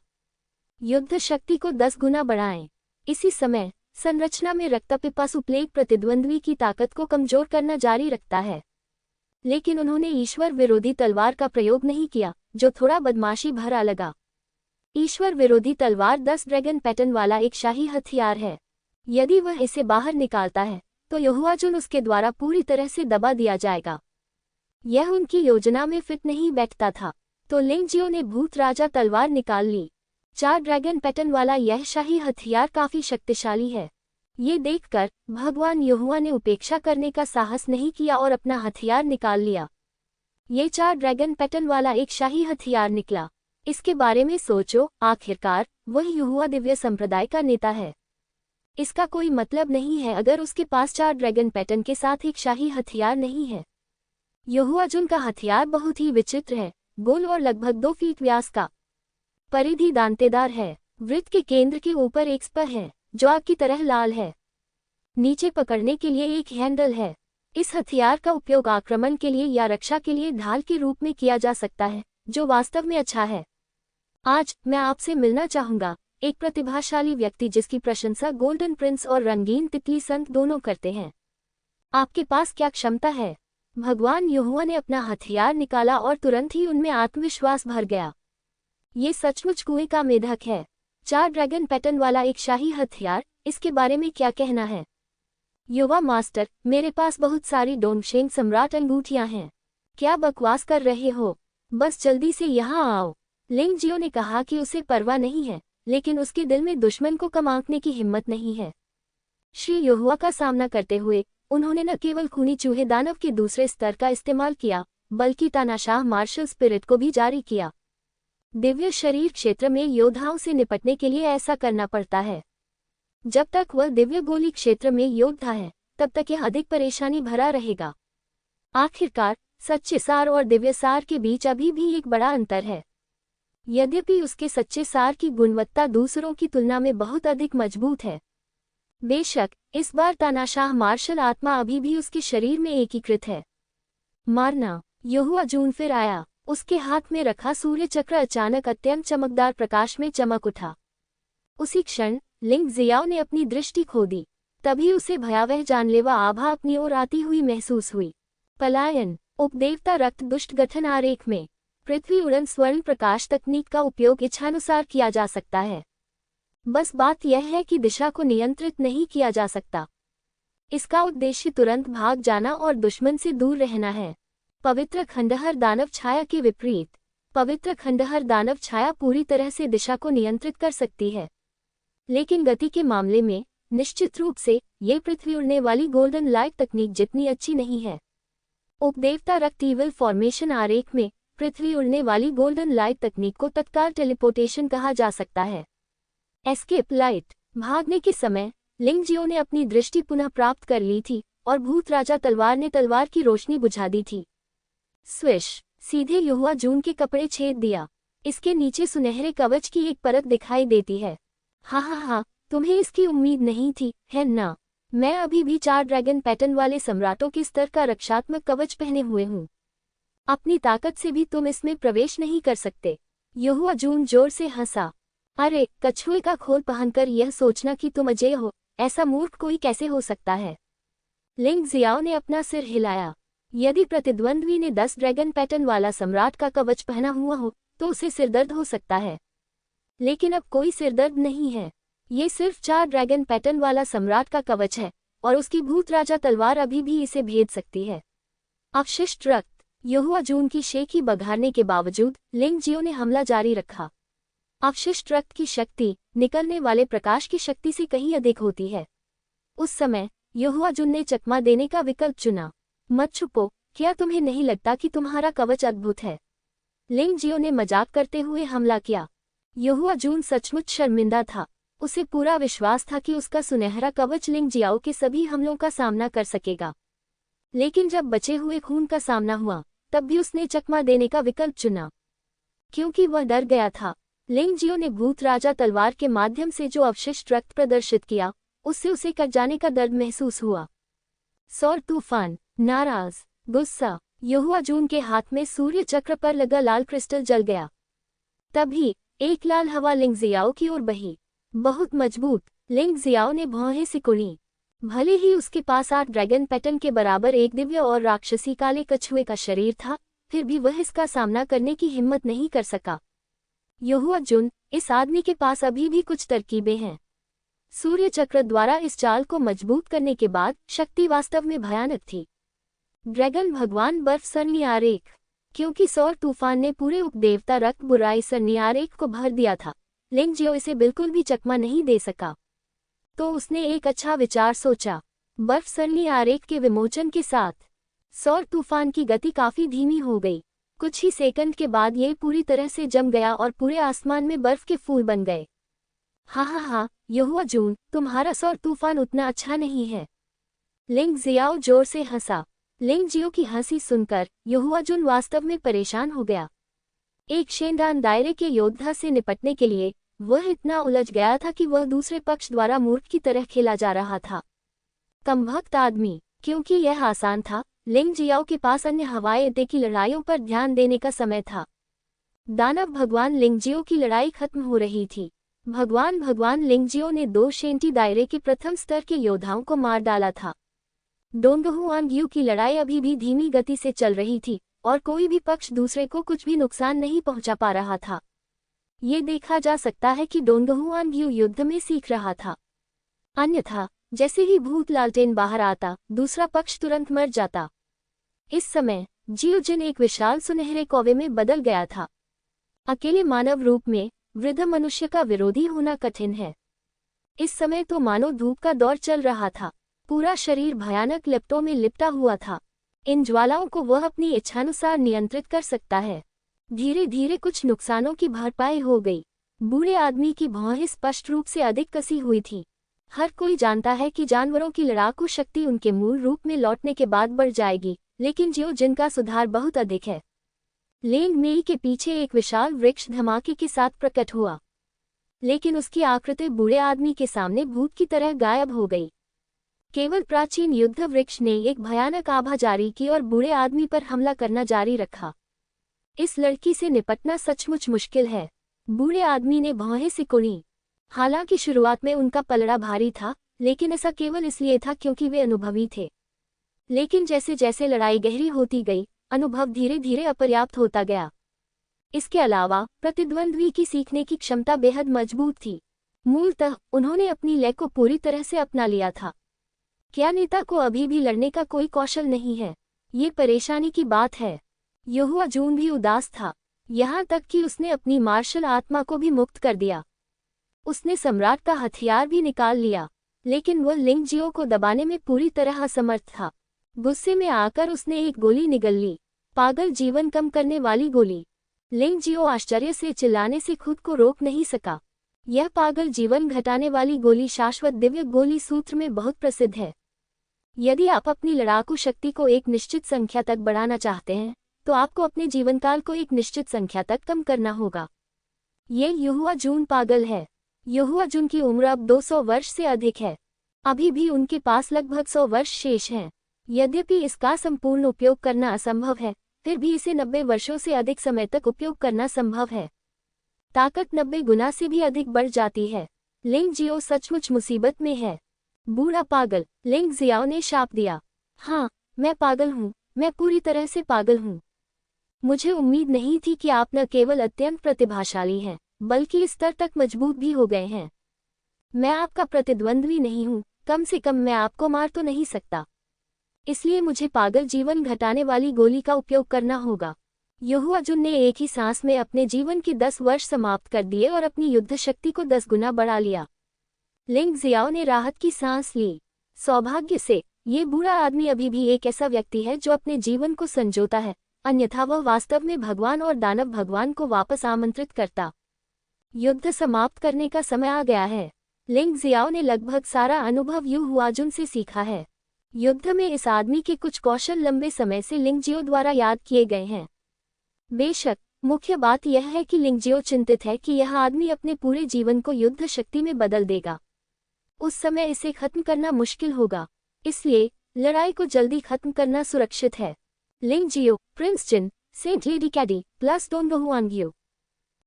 युद्ध शक्ति को 10 गुना बढ़ाएं। इसी समय संरचना में रक्तपिपासु प्लेग प्रतिद्वंद्वी की ताकत को कमजोर करना जारी रखता है, लेकिन उन्होंने ईश्वर विरोधी तलवार का प्रयोग नहीं किया, जो थोड़ा बदमाशी भरा लगा। ईश्वर विरोधी तलवार 10 ड्रैगन पैटर्न वाला एक शाही हथियार है। यदि वह इसे बाहर निकालता है तो यहोवाजुन उसके द्वारा पूरी तरह से दबा दिया जाएगा। यह उनकी योजना में फिट नहीं बैठता था। तो लिंग जियो ने भूत राजा तलवार निकाल ली। 4 ड्रैगन पैटर्न वाला यह शाही हथियार काफी शक्तिशाली है। ये देखकर भगवान यहोवा ने उपेक्षा करने का साहस नहीं किया और अपना हथियार निकाल लिया। ये 4 ड्रैगन पैटर्न वाला एक शाही हथियार निकला। इसके बारे में सोचो, आखिरकार वह यहोवा दिव्य संप्रदाय का नेता है। इसका कोई मतलब नहीं है अगर उसके पास 4 ड्रैगन पैटर्न के साथ एक शाही हथियार नहीं है। यहोवा जुन का हथियार बहुत ही विचित्र है, गोल और लगभग 2 फीट व्यास का। परिधि दांतेदार है। वृत्त के केंद्र के ऊपर एक स्पर है जो आग की तरह लाल है। नीचे पकड़ने के लिए एक हैंडल है। इस हथियार का उपयोग आक्रमण के लिए या रक्षा के लिए ढाल के रूप में किया जा सकता है, जो वास्तव में अच्छा है। आज मैं आपसे मिलना चाहूंगा, एक प्रतिभाशाली व्यक्ति जिसकी प्रशंसा गोल्डन प्रिंस और रंगीन तितली संत दोनों करते हैं। आपके पास क्या क्षमता है? भगवान यहोवा ने अपना हथियार निकाला और तुरंत ही उनमें आत्मविश्वास भर गया। ये सचमुच कुएं का मेढक है। 4 ड्रैगन पैटर्न वाला एक शाही हथियार, इसके बारे में क्या कहना है? युवा मास्टर, मेरे पास बहुत सारी डोंगशेंग सम्राट अंगूठियां हैं। क्या बकवास कर रहे हो? बस जल्दी से यहाँ आओ। लिंग जियो ने कहा कि उसे परवाह नहीं है, लेकिन उसके दिल में दुश्मन को कम आंकने की हिम्मत नहीं है। श्री यहोवा का सामना करते हुए उन्होंने न केवल खूनी चूहे दानव के दूसरे स्तर का इस्तेमाल किया, बल्कि तानाशाह मार्शल स्पिरिट को भी जारी किया। दिव्य शरीर क्षेत्र में योद्धाओं से निपटने के लिए ऐसा करना पड़ता है। जब तक वह दिव्य गोली क्षेत्र में योद्धा है, तब तक यह अधिक परेशानी भरा रहेगा। आखिरकार सच्चे सार और दिव्य सार के बीच अभी भी एक बड़ा अंतर है। यद्यपि उसके सच्चे सार की गुणवत्ता दूसरों की तुलना में बहुत अधिक मजबूत है। बेशक इस बार तानाशाह मार्शल आत्मा अभी भी उसके शरीर में एकीकृत है। मारना। यहोवा जून फिर आया। उसके हाथ में रखा सूर्य चक्र अचानक अत्यंत चमकदार प्रकाश में चमक उठा। उसी क्षण लिंग जियाओ ने अपनी दृष्टि खो दी। तभी उसे भयावह जानलेवा आभा अपनी ओर आती हुई महसूस हुई। पलायन। उपदेवता रक्त दुष्ट गठन आरेख में पृथ्वी उड़न स्वर्ण प्रकाश तकनीक का उपयोग इच्छानुसार किया जा सकता है। बस बात यह है कि दिशा को नियंत्रित नहीं किया जा सकता। इसका उद्देश्य तुरंत भाग जाना और दुश्मन से दूर रहना है। पवित्र खंडहर दानव छाया के विपरीत, पवित्र खंडहर दानव छाया पूरी तरह से दिशा को नियंत्रित कर सकती है, लेकिन गति के मामले में निश्चित रूप से ये पृथ्वी उड़ने वाली गोल्डन लाइट तकनीक जितनी अच्छी नहीं है। उपदेवता रक्त ईविल फॉर्मेशन आरेख में पृथ्वी उड़ने वाली गोल्डन लाइट तकनीक को तत्काल टेलीपोर्टेशन कहा जा सकता है। Escape light. भागने के समय लिंग जियो ने अपनी दृष्टि पुनः प्राप्त कर ली थी और भूत राजा तलवार ने तलवार की रोशनी बुझा दी थी। स्विश। सीधे यहोवा जून के कपड़े छेद दिया। इसके नीचे सुनहरे कवच की एक परत दिखाई देती है। हाँ, तुम्हें इसकी उम्मीद नहीं थी, है ना? मैं अभी भी 4 ड्रैगन पैटर्न वाले सम्राटों के स्तर का रक्षात्मक कवच पहने हुए हूँ। अपनी ताकत से भी तुम इसमें प्रवेश नहीं कर सकते। यहोवा जून जोर से हंसा। अरे, कछुए का खोल पहनकर यह सोचना कि तुम अजेय हो, ऐसा मूर्ख कोई कैसे हो सकता है? लिंग जियाओ ने अपना सिर हिलाया। यदि प्रतिद्वंद्वी ने 10 ड्रैगन पैटर्न वाला सम्राट का कवच पहना हुआ हो तो उसे सिरदर्द हो सकता है, लेकिन अब कोई सिरदर्द नहीं है। ये सिर्फ 4 ड्रैगन पैटर्न वाला सम्राट का कवच है और उसकी भूत राजा तलवार अभी भी इसे भेद सकती है। अवशिष्ट रक्त। यहोवा जून की शेखी बघारने के बावजूद लिंग जियो ने हमला जारी रखा। अवशिष्ट रक्त की शक्ति निकलने वाले प्रकाश की शक्ति से कहीं अधिक होती है। उस समय यहोवा जून ने चकमा देने का विकल्प चुना। मत छुपो, क्या तुम्हें नहीं लगता कि तुम्हारा कवच अद्भुत है? लिंग जियो ने मजाक करते हुए हमला किया। यहोवा जून सचमुच शर्मिंदा था। उसे पूरा विश्वास था कि उसका सुनहरा कवच लिंग जियाओ के सभी हमलों का सामना कर सकेगा, लेकिन जब बचे हुए खून का सामना हुआ तब भी उसने चकमा देने का विकल्प चुना, क्योंकि वह डर गया था। लिंग जियो ने भूत राजा तलवार के माध्यम से जो अवशिष्ट रक्त प्रदर्शित किया, उससे उसे कट जाने का दर्द महसूस हुआ। सौर तूफान। नाराज, गुस्सा। यहोवा जून के हाथ में सूर्य चक्र पर लगा लाल क्रिस्टल जल गया। तभी एक लाल हवा लिंग जियाओ की ओर बही, बहुत मजबूत। लिंग जियाओ ने भौहें सिकुड़ी। भले ही उसके पास 8 ड्रैगन पैटर्न के बराबर एक दिव्य और राक्षसी काले कछुए का शरीर था, फिर भी वह इसका सामना करने की हिम्मत नहीं कर सका। यहोवा जून, इस आदमी के पास अभी भी कुछ तरकीबें हैं। सूर्य चक्र द्वारा इस चाल को मजबूत करने के बाद शक्ति वास्तव में भयानक थी। ड्रैगन भगवान बर्फ सरनी आरेख। क्योंकि सौर तूफान ने पूरे उपदेवता रक्त बुराई सरनी आरेख को भर दिया था, लिंग जियो इसे बिल्कुल भी चकमा नहीं दे सका। तो उसने एक अच्छा विचार सोचा। बर्फ सरनी आरेख के विमोचन के साथ सौर तूफान की गति काफी धीमी हो गई। कुछ ही सेकंड के बाद ये पूरी तरह से जम गया और पूरे आसमान में बर्फ के फूल बन गए। हा, यहुआ जून, तुम्हारा सौर तूफान उतना अच्छा नहीं है। लिंग जियाओ जोर से हंसा। लिंग जियो की हंसी सुनकर यहुआ जून वास्तव में परेशान हो गया। एक शेंडान दायरे के योद्धा से निपटने के लिए वह इतना उलझ गया था कि वह दूसरे पक्ष द्वारा मूर्ख की तरह खेला जा रहा था। कमबख्त आदमी, क्योंकि यह आसान था, लिंग जियाओ के पास अन्य हवाई अड्डे की लड़ाइयों पर ध्यान देने का समय था। दानव भगवान लिंग जियो की लड़ाई खत्म हो रही थी। भगवान लिंग जियो ने 2 शेंटी दायरे के प्रथम स्तर के योद्धाओं को मार डाला था। डोंगहुआंग्यू की लड़ाई अभी भी धीमी गति से चल रही थी और कोई भी पक्ष दूसरे को कुछ भी नुकसान नहीं पहुंचा पा रहा था। ये देखा जा सकता है कि डोंगहुआंग्यू युद्ध में सीख रहा था। अन्यथा जैसे ही भूत लालटेन बाहर आता, दूसरा पक्ष तुरंत मर जाता। इस समय जियोजिन एक विशाल सुनहरे कौवे में बदल गया था। अकेले मानव रूप में वृद्ध मनुष्य का विरोधी होना कठिन है। इस समय तो मानो धूप का दौर चल रहा था। पूरा शरीर भयानक लिप्टों में लिपटा हुआ था। इन ज्वालाओं को वह अपनी इच्छानुसार नियंत्रित कर सकता है। धीरे धीरे कुछ नुकसानों की भरपाई हो गई। बूढ़े आदमी की भौहें स्पष्ट रूप से अधिक कसी हुई थी। हर कोई जानता है कि जानवरों की लड़ाकू शक्ति उनके मूल रूप में लौटने के बाद बढ़ जाएगी, लेकिन जियोजिन का सुधार बहुत अधिक है। लेंग मेई के पीछे एक विशाल वृक्ष धमाके के साथ प्रकट हुआ, लेकिन उसकी आकृति बूढ़े आदमी के सामने भूत की तरह गायब हो गई। केवल प्राचीन युद्ध वृक्ष ने एक भयानक आभा जारी की और बूढ़े आदमी पर हमला करना जारी रखा। इस लड़की से निपटना सचमुच मुश्किल है। बूढ़े आदमी ने भौहें सिकुड़ी। हालांकि शुरुआत में उनका पलड़ा भारी था, लेकिन ऐसा केवल इसलिए था क्योंकि वे अनुभवी थे। लेकिन जैसे जैसे लड़ाई गहरी होती गई, अनुभव धीरे धीरे अपर्याप्त होता गया। इसके अलावा प्रतिद्वंद्वी की सीखने की क्षमता बेहद मजबूत थी। मूलतः उन्होंने अपनी लय को पूरी तरह से अपना लिया था। क्या नेता को अभी भी लड़ने का कोई कौशल नहीं है? ये परेशानी की बात है। यहुआ जून भी उदास था, यहाँ तक कि उसने अपनी मार्शल आत्मा को भी मुक्त कर दिया। उसने सम्राट का हथियार भी निकाल लिया, लेकिन वह लिंग जियो को दबाने में पूरी तरह असमर्थ था। गुस्से में आकर उसने एक गोली निगल ली, पागल जीवन कम करने वाली गोली। लिंग जियो आश्चर्य से चिल्लाने से खुद को रोक नहीं सका। यह पागल जीवन घटाने वाली गोली शाश्वत दिव्य गोली सूत्र में बहुत प्रसिद्ध है। यदि आप अपनी लड़ाकू शक्ति को एक निश्चित संख्या तक बढ़ाना चाहते हैं, तो आपको अपने जीवनकाल को एक निश्चित संख्या तक कम करना होगा। ये यहुआ जून पागल है। यहुआ जून की उम्र अब 200 वर्ष से अधिक है। अभी भी उनके पास लगभग 100 वर्ष शेष हैं। यद्यपि इसका संपूर्ण उपयोग करना असंभव है, फिर भी इसे 90 वर्षों से अधिक समय तक उपयोग करना संभव है। ताकत 90 गुना से भी अधिक बढ़ जाती है। लिंग जियो सचमुच मुसीबत में है। बूढ़ा पागल, लिंग जियाओ ने शाप दिया। हाँ, मैं पागल हूँ, मैं पूरी तरह से पागल हूँ। मुझे उम्मीद नहीं थी कि आप न केवल अत्यंत प्रतिभाशाली हैं, बल्कि इस स्तर तक मजबूत भी हो गए हैं। मैं आपका प्रतिद्वंद्वी नहीं हूँ, कम से कम मैं आपको मार तो नहीं सकता। इसलिए मुझे पागल जीवन घटाने वाली गोली का उपयोग करना होगा। यहुआ जून ने एक ही सांस में अपने जीवन के 10 वर्ष समाप्त कर दिए और अपनी युद्ध शक्ति को 10 गुना बढ़ा लिया। लिंग जियाओ ने राहत की सांस ली। सौभाग्य से ये बूढ़ा आदमी अभी भी एक ऐसा व्यक्ति है जो अपने जीवन को संजोता है, अन्यथा वह वास्तव में भगवान और दानव भगवान को वापस आमंत्रित करता। युद्ध समाप्त करने का समय आ गया है। लिंग जियाओ ने लगभग सारा अनुभव यहुआ जून से सीखा है। युद्ध में इस आदमी के कुछ कौशल लंबे समय से लिंग जियो द्वारा याद किए गए हैं। बेशक मुख्य बात यह है कि लिंग जियो चिंतित है कि यह आदमी अपने पूरे जीवन को युद्ध शक्ति में बदल देगा। उस समय इसे खत्म करना मुश्किल होगा, इसलिए लड़ाई को जल्दी खत्म करना सुरक्षित है। लिंग जियो, प्रिंस जिन, सेंट लेडी कैडी प्लस डोंगहुआंग्यू।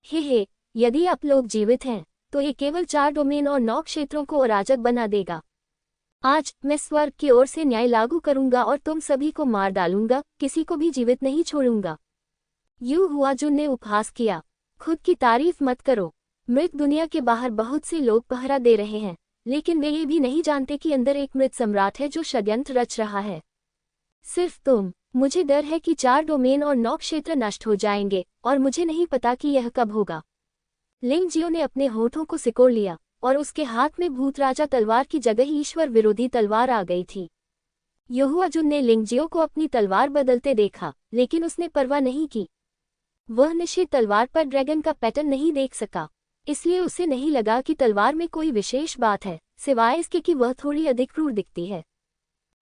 हे, यदि आप लोग जीवित हैं, तो ये केवल 4 डोमेन और 9 क्षेत्रों को अराजक बना देगा। आज मैं स्वर्ग की ओर से न्याय लागू करूंगा और तुम सभी को मार डालूंगा, किसी को भी जीवित नहीं छोड़ूंगा। यहुआ जून ने उपहास किया। खुद की तारीफ मत करो। मृत दुनिया के बाहर बहुत से लोग पहरा दे रहे हैं, लेकिन वे ये भी नहीं जानते कि अंदर एक मृत सम्राट है जो षड्यंत्र रच रहा है। सिर्फ तुम। मुझे डर है कि 4 डोमेन और 9 क्षेत्र नष्ट हो जाएंगे और मुझे नहीं पता कि यह कब होगा। लिंग जियो ने अपने होठों को सिकोड़ लिया और उसके हाथ में भूत राजा तलवार की जगह ईश्वर विरोधी तलवार आ गई थी। यहोवाजुन ने लिंग जियो को अपनी तलवार बदलते देखा, लेकिन उसने परवाह नहीं की। वह निश्चित तलवार पर ड्रैगन का पैटर्न नहीं देख सका, इसलिए उसे नहीं लगा कि तलवार में कोई विशेष बात है, सिवाय इसके कि वह थोड़ी अधिक क्रूर दिखती है।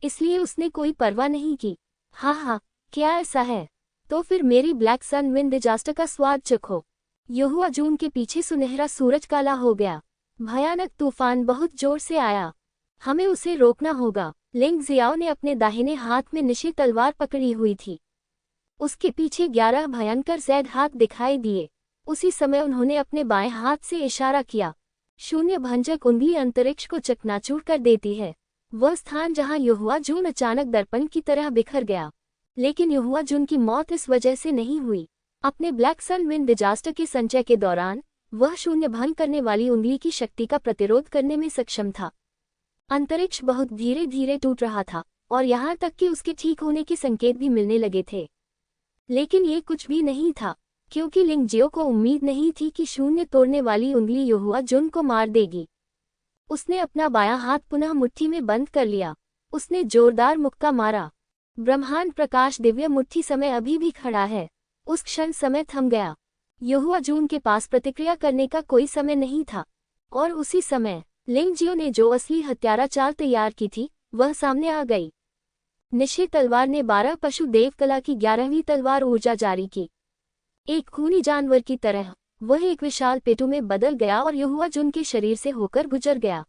इसलिए उसने कोई परवाह नहीं की। हाँ, क्या ऐसा है? तो फिर मेरी ब्लैक सन विंड डिजास्टर का स्वाद चखो। यहोवाजुन के पीछे सुनहरा सूरज काला हो गया। भयानक तूफान बहुत जोर से आया। हमें उसे रोकना होगा। लिंग जियाओ ने अपने दाहिने हाथ में निशी तलवार पकड़ी हुई थी। उसके पीछे 11 भयंकर जैद हाथ दिखाई दिए। उसी समय उन्होंने अपने बाएं हाथ से इशारा किया। शून्य भंजक उंगली अंतरिक्ष को चकनाचूर कर देती है। वह स्थान जहां यहोवाजुन अचानक दर्पण की तरह बिखर गया। लेकिन यहोवाजुन की मौत इस वजह से नहीं हुई। अपने ब्लैक सन विंड डिजास्टर के संचय के दौरान वह शून्य भंग करने वाली उंगली की शक्ति का प्रतिरोध करने में सक्षम था। अंतरिक्ष बहुत धीरे धीरे टूट रहा था और यहाँ तक कि उसके ठीक होने के संकेत भी मिलने लगे थे। लेकिन ये कुछ भी नहीं था, क्योंकि लिंग जियो को उम्मीद नहीं थी कि शून्य तोड़ने वाली उंगली यहोवाजुन को मार देगी। उसने अपना बायां हाथ पुनः मुट्ठी में बंद कर लिया। उसने जोरदार मुक्का मारा। ब्रह्मांड प्रकाश दिव्य मुट्ठी समय अभी भी खड़ा है। उस क्षण समय थम गया। यहोवाजुन के पास प्रतिक्रिया करने का कोई समय नहीं था। और उसी समय लिंग जियो ने जो असली हत्यारा चाल तैयार की थी, वह सामने आ गई। निश्चित तलवार ने 12 पशु देवकला की 11वीं तलवार ऊर्जा जारी की। एक खूनी जानवर की तरह वह एक विशाल पेटू में बदल गया और यहोवाजुन के शरीर से होकर गुजर गया।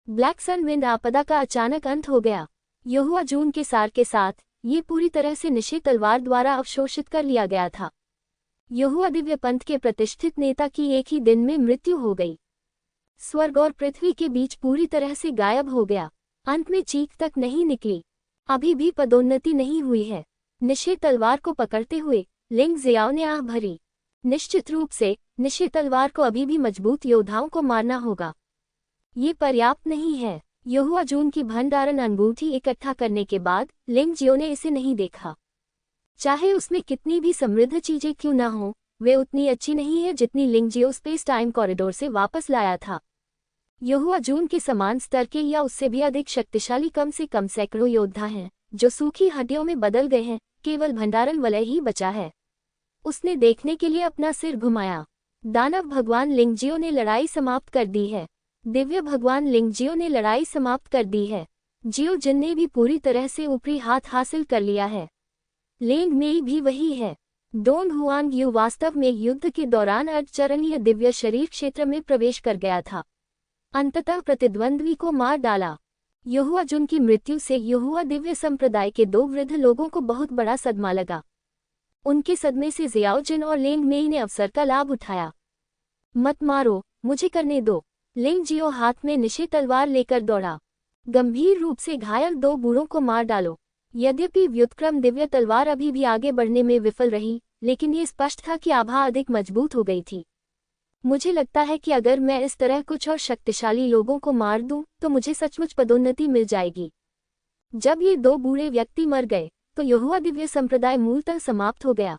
ब्लैक सन विंड आपदा का अचानक अंत हो गया। यहोवाजुन के सार के साथ ये पूरी तरह से निश्चित तलवार द्वारा अवशोषित कर लिया गया था। यहोवा दिव्य पंथ के प्रतिष्ठित नेता की एक ही दिन में मृत्यु हो गई। स्वर्ग और पृथ्वी के बीच पूरी तरह से गायब हो गया। अंत में चीख तक नहीं निकली। अभी भी पदोन्नति नहीं हुई है। निश्चित तलवार को पकड़ते हुए लिंग जियाओ ने आह भरी। निश्चित रूप से निश्चित तलवार को अभी भी मजबूत योद्धाओं को मारना होगा। ये पर्याप्त नहीं है। यहोवाजुन की भंडारण अंगूठी इकट्ठा करने के बाद लिंग जियो ने इसे नहीं देखा। चाहे उसमें कितनी भी समृद्ध चीजें क्यों न हो, वे उतनी अच्छी नहीं है जितनी लिंग जियो स्पेस टाइम कॉरिडोर से वापस लाया था। यहोवाजुन के समान स्तर के या उससे भी अधिक शक्तिशाली कम से कम सैकड़ों योद्धा हैं, जो सूखी हड्डियों में बदल गए हैं। केवल भंडारण वलय ही बचा है। उसने देखने के लिए अपना सिर घुमाया। दानव भगवान लिंग जियो ने लड़ाई समाप्त कर दी है। दिव्य भगवान लिंग जियो ने लड़ाई समाप्त कर दी है। जियो जिन ने भी पूरी तरह से ऊपरी हाथ हासिल कर लिया है। लेंग मेई भी वही है। डोंग हुआंग यू वास्तव में युद्ध के दौरान अर्धचरणीय दिव्य शरीर क्षेत्र में प्रवेश कर गया था। अंततः प्रतिद्वंद्वी को मार डाला। यहोवाजुन की मृत्यु से यहोवा दिव्य संप्रदाय के 2 वृद्ध लोगों को बहुत बड़ा सदमा लगा। उनके सदमे से जियाओजिन और लेंग मेई ने अवसर का लाभ उठाया। मत मारो, मुझे करने दो। लिंग जियो हाथ में निश्चित तलवार लेकर दौड़ा। गंभीर रूप से घायल 2 बूढ़ों को मार डालो। यद्यपि व्युत्क्रम दिव्य तलवार अभी भी आगे बढ़ने में विफल रही, लेकिन ये स्पष्ट था कि आभा अधिक मजबूत हो गई थी। मुझे लगता है कि अगर मैं इस तरह कुछ और शक्तिशाली लोगों को मार दूं, तो मुझे सचमुच पदोन्नति मिल जाएगी। जब ये 2 बूढ़े व्यक्ति मर गए, तो यहोवा दिव्य संप्रदाय मूलतः समाप्त हो गया।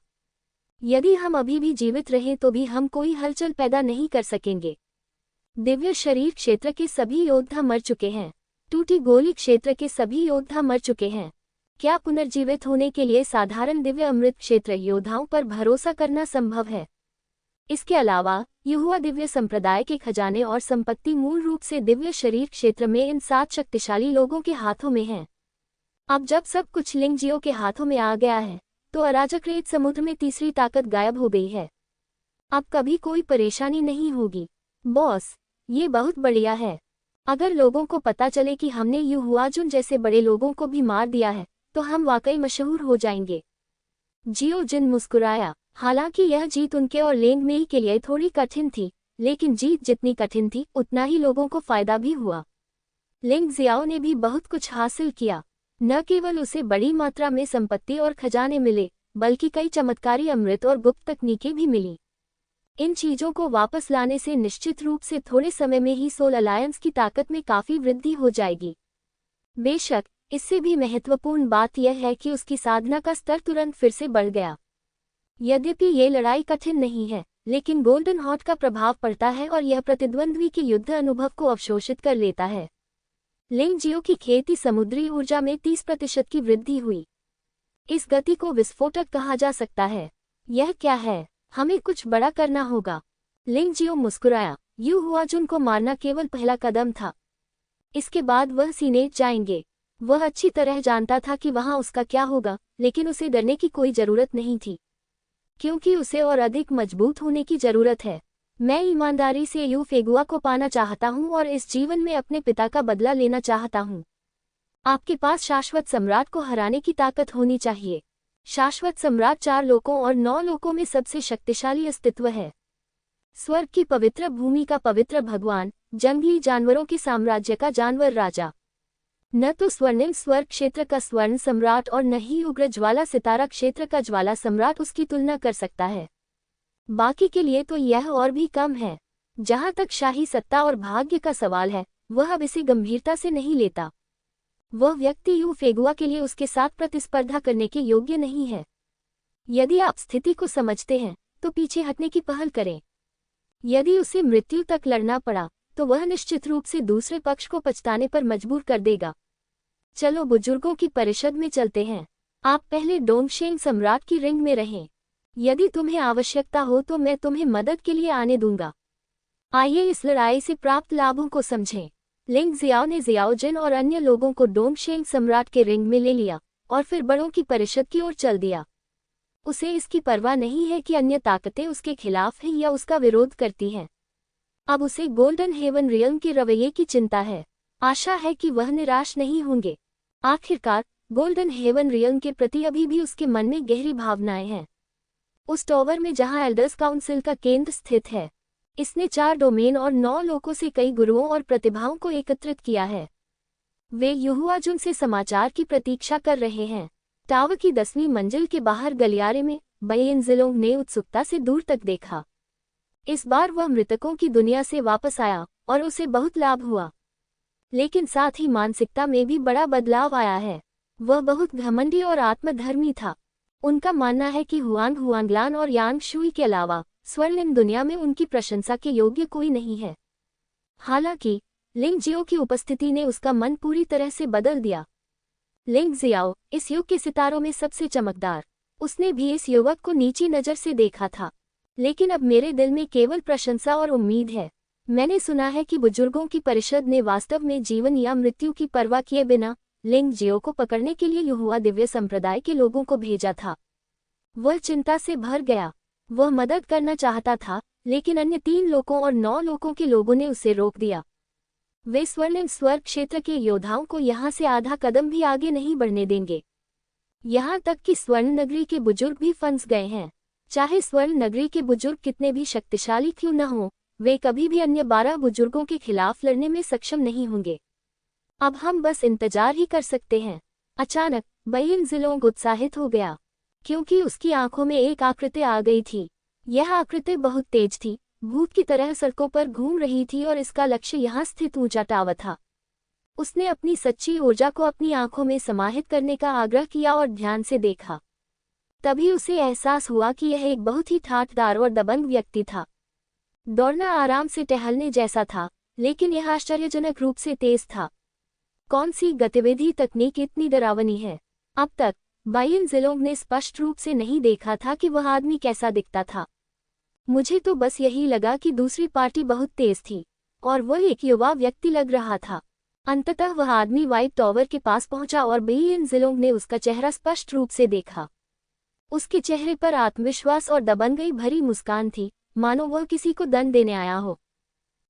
यदि हम अभी भी जीवित रहें तो भी हम कोई हलचल पैदा नहीं कर सकेंगे। दिव्य शरीर क्षेत्र के सभी योद्धा मर चुके हैं। टूटी गोली क्षेत्र के सभी योद्धा मर चुके हैं। क्या पुनर्जीवित होने के लिए साधारण दिव्य अमृत क्षेत्र योद्धाओं पर भरोसा करना संभव है? इसके अलावा यहोवा दिव्य संप्रदाय के खजाने और संपत्ति मूल रूप से दिव्य शरीर क्षेत्र में इन 7 शक्तिशाली लोगों के हाथों में हैं। अब जब सब कुछ लिंग जियो के हाथों में आ गया है, तो अराजक रेत समुद्र में तीसरी ताकत गायब हो गई है। अब कभी कोई परेशानी नहीं होगी। बॉस, ये बहुत बढ़िया है। अगर लोगों को पता चले कि हमने यहोवाजुन जैसे बड़े लोगों को भी मार दिया है, तो हम वाकई मशहूर हो जाएंगे। जियोजिन मुस्कुराया। हालांकि यह जीत उनके और लेंग मेई के लिए थोड़ी कठिन थी, लेकिन जीत जितनी कठिन थी उतना ही लोगों को फायदा भी हुआ। लिंग जियाओ ने भी बहुत कुछ हासिल किया। न केवल उसे बड़ी मात्रा में संपत्ति और खजाने मिले, बल्कि कई चमत्कारी अमृत और गुप्त तकनीकें भी मिली। इन चीजों को वापस लाने से निश्चित रूप से थोड़े समय में ही सोल अलायंस की ताकत में काफी वृद्धि हो जाएगी। बेशक इससे भी महत्वपूर्ण बात यह है कि उसकी साधना का स्तर तुरंत फिर से बढ़ गया। यद्यपि ये लड़ाई कठिन नहीं है, लेकिन गोल्डन हॉर्ट का प्रभाव पड़ता है और यह प्रतिद्वंद्वी के युद्ध अनुभव को अवशोषित कर लेता है। लिंग जियो की खेती समुद्री ऊर्जा में 30% की वृद्धि हुई। इस गति को विस्फोटक कहा जा सकता है। यह क्या है? हमें कुछ बड़ा करना होगा। लिंग जियो मुस्कुराया। यू हुआजुन को मारना केवल पहला कदम था। इसके बाद वह सीनेट जाएंगे। वह अच्छी तरह जानता था कि वहां उसका क्या होगा, लेकिन उसे डरने की कोई जरूरत नहीं थी, क्योंकि उसे और अधिक मजबूत होने की जरूरत है। मैं ईमानदारी से यू फेगुआ को पाना चाहता हूं और इस जीवन में अपने पिता का बदला लेना चाहता हूं। आपके पास शाश्वत सम्राट को हराने की ताकत होनी चाहिए। शाश्वत सम्राट 4 लोकों और 9 लोकों में सबसे शक्तिशाली अस्तित्व है। स्वर्ग की पवित्र भूमि का पवित्र भगवान, जंगली जानवरों के साम्राज्य का जानवर राजा। न तो स्वर्णिम स्वर्ग क्षेत्र का स्वर्ण सम्राट और न ही उग्र ज्वाला सितारा क्षेत्र का ज्वाला सम्राट उसकी तुलना कर सकता है। बाकी के लिए तो यह और भी कम है। जहां तक शाही सत्ता और भाग्य का सवाल है, वह अब इसे गंभीरता से नहीं लेता। वह व्यक्ति यू फेगुआ के लिए उसके साथ प्रतिस्पर्धा करने के योग्य नहीं है। यदि आप स्थिति को समझते हैं, तो पीछे हटने की पहल करें। यदि उसे मृत्यु तक लड़ना पड़ा, तो वह निश्चित रूप से दूसरे पक्ष को पछताने पर मजबूर कर देगा। चलो बुजुर्गों की परिषद में चलते हैं। आप पहले डोंगशेंग सम्राट की रिंग में रहें। यदि तुम्हें आवश्यकता हो तो मैं तुम्हें मदद के लिए आने दूंगा। आइए इस लड़ाई से प्राप्त लाभों को समझें। लिंग जियाओ ने जियाओजिन और अन्य लोगों को डोंगशेंग सम्राट के रिंग में ले लिया और फिर बड़ों की परिषद की ओर चल दिया। उसे इसकी परवाह नहीं है कि अन्य ताकतें उसके खिलाफ हैं या उसका विरोध करती हैं। अब उसे गोल्डन हेवन रियल्म के रवैये की चिंता है। आशा है कि वह निराश नहीं होंगे। आखिरकार गोल्डन हेवन रियल्म के प्रति अभी भी उसके मन में गहरी भावनाएं हैं। उस टॉवर में जहां एल्डर्स काउंसिल का केंद्र स्थित है, इसने 4 डोमेन और 9 लोकों से कई गुरुओं और प्रतिभाओं को एकत्रित किया है। वे युहुआजुन से समाचार की प्रतीक्षा कर रहे हैं। टावर की 10वीं मंजिल के बाहर गलियारे में बैयिनजिलोंग ने उत्सुकता से दूर तक देखा। इस बार वह मृतकों की दुनिया से वापस आया और उसे बहुत लाभ हुआ, लेकिन साथ ही मानसिकता में भी बड़ा बदलाव आया है। वह बहुत घमंडी और आत्मधर्मी था। उनका मानना है कि हुआंग हुआंगलान और यांग शुई के अलावा स्वर्णिम दुनिया में उनकी प्रशंसा के योग्य कोई नहीं है। हालांकि लिंग जियो की उपस्थिति ने उसका मन पूरी तरह से बदल दिया। लिंग जियाओ, इस युग के सितारों में सबसे चमकदार। उसने भी इस युवक को नीची नज़र से देखा था, लेकिन अब मेरे दिल में केवल प्रशंसा और उम्मीद है। मैंने सुना है कि बुजुर्गों की परिषद ने वास्तव में जीवन या मृत्यु की परवाह किए बिना लिंग जियो को पकड़ने के लिए युहुआ दिव्य संप्रदाय के लोगों को भेजा था। वह चिंता से भर गया। वह मदद करना चाहता था, लेकिन अन्य 3 लोकों और 9 लोकों के लोगों ने उसे रोक दिया। वे स्वर्णिम स्वर्ग क्षेत्र के योद्धाओं को यहाँ से आधा कदम भी आगे नहीं बढ़ने देंगे। यहाँ तक कि स्वर्ण नगरी के बुजुर्ग भी फंस गए हैं। चाहे स्वर्ण नगरी के बुजुर्ग कितने भी शक्तिशाली क्यों न हो, वे कभी भी अन्य 12 बुजुर्गों के खिलाफ लड़ने में सक्षम नहीं होंगे। अब हम बस इंतजार ही कर सकते हैं। अचानक बैयिनजिलोंग उत्साहित हो गया, क्योंकि उसकी आंखों में एक आकृति आ गई थी। यह आकृति बहुत तेज थी, भूत की तरह सड़कों पर घूम रही थी और इसका लक्ष्य यहाँ स्थित ऊंचा टावर था। उसने अपनी सच्ची ऊर्जा को अपनी आंखों में समाहित करने का आग्रह किया और ध्यान से देखा। तभी उसे एहसास हुआ कि यह एक बहुत ही ठाठदार और दबंग व्यक्ति था। दौड़ना आराम से टहलने जैसा था, लेकिन यह आश्चर्यजनक रूप से तेज था। कौन सी गतिविधि तकनीक इतनी डरावनी है? अब तक बैयिनजिलोंग ने स्पष्ट रूप से नहीं देखा था कि वह आदमी कैसा दिखता था। मुझे तो बस यही लगा कि दूसरी पार्टी बहुत तेज थी और वह एक युवा व्यक्ति लग रहा था। अंततः वह आदमी व्हाइट टॉवर के पास पहुंचा और बैयिनजिलोंग ने उसका चेहरा स्पष्ट रूप से देखा। उसके चेहरे पर आत्मविश्वास और दबंगई भरी मुस्कान थी, मानो वह किसी को दंड देने आया हो।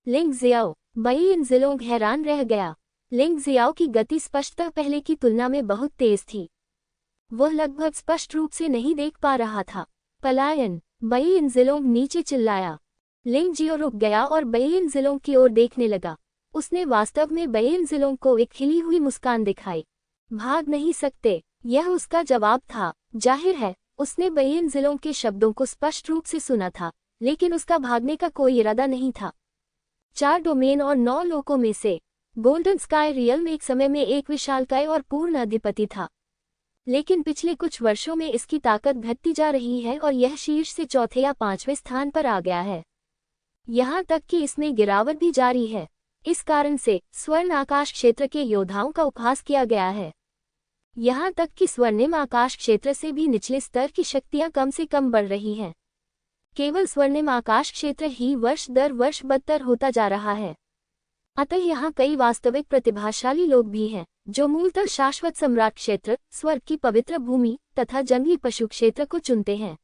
लिंग जियाओ, बैयिनजिलोंग हैरान रह गया। लिंग जियाओ की गति स्पष्टतः पहले की तुलना में बहुत तेज थी। वह लगभग स्पष्ट रूप से नहीं देख पा रहा था। पलायन, बैयिनजिलोंग नीचे चिल्लाया। लिंग जियो रुक गया और बैयिनजिलोंग की ओर देखने लगा। उसने वास्तव में बैयिनजिलोंग को एक खिली हुई मुस्कान दिखाई। भाग नहीं सकते, यह उसका जवाब था। जाहिर है, उसने बैयिनजिलोंग के शब्दों को स्पष्ट रूप से सुना था, लेकिन उसका भागने का कोई इरादा नहीं था। 4 डोमेन और 9 लोकों में से गोल्डन स्काई रियल में एक समय में एक विशालकाय और पूर्ण अधिपति था, लेकिन पिछले कुछ वर्षों में इसकी ताकत घटती जा रही है और यह शीर्ष से चौथे या पांचवें स्थान पर आ गया है। यहाँ तक कि इसमें गिरावट भी जारी है। इस कारण से स्वर्ण आकाश क्षेत्र के योद्धाओं का उपहास किया गया है। यहाँ तक कि स्वर्णिम आकाश क्षेत्र से भी निचले स्तर की शक्तियाँ कम से कम बढ़ रही हैं। केवल स्वर्णिम आकाश क्षेत्र ही वर्ष दर वर्ष बदतर होता जा रहा है। अतः यहाँ कई वास्तविक प्रतिभाशाली लोग भी हैं, जो मूलतः शाश्वत सम्राट क्षेत्र, स्वर्ग की पवित्र भूमि तथा जंगली पशु क्षेत्र को चुनते हैं,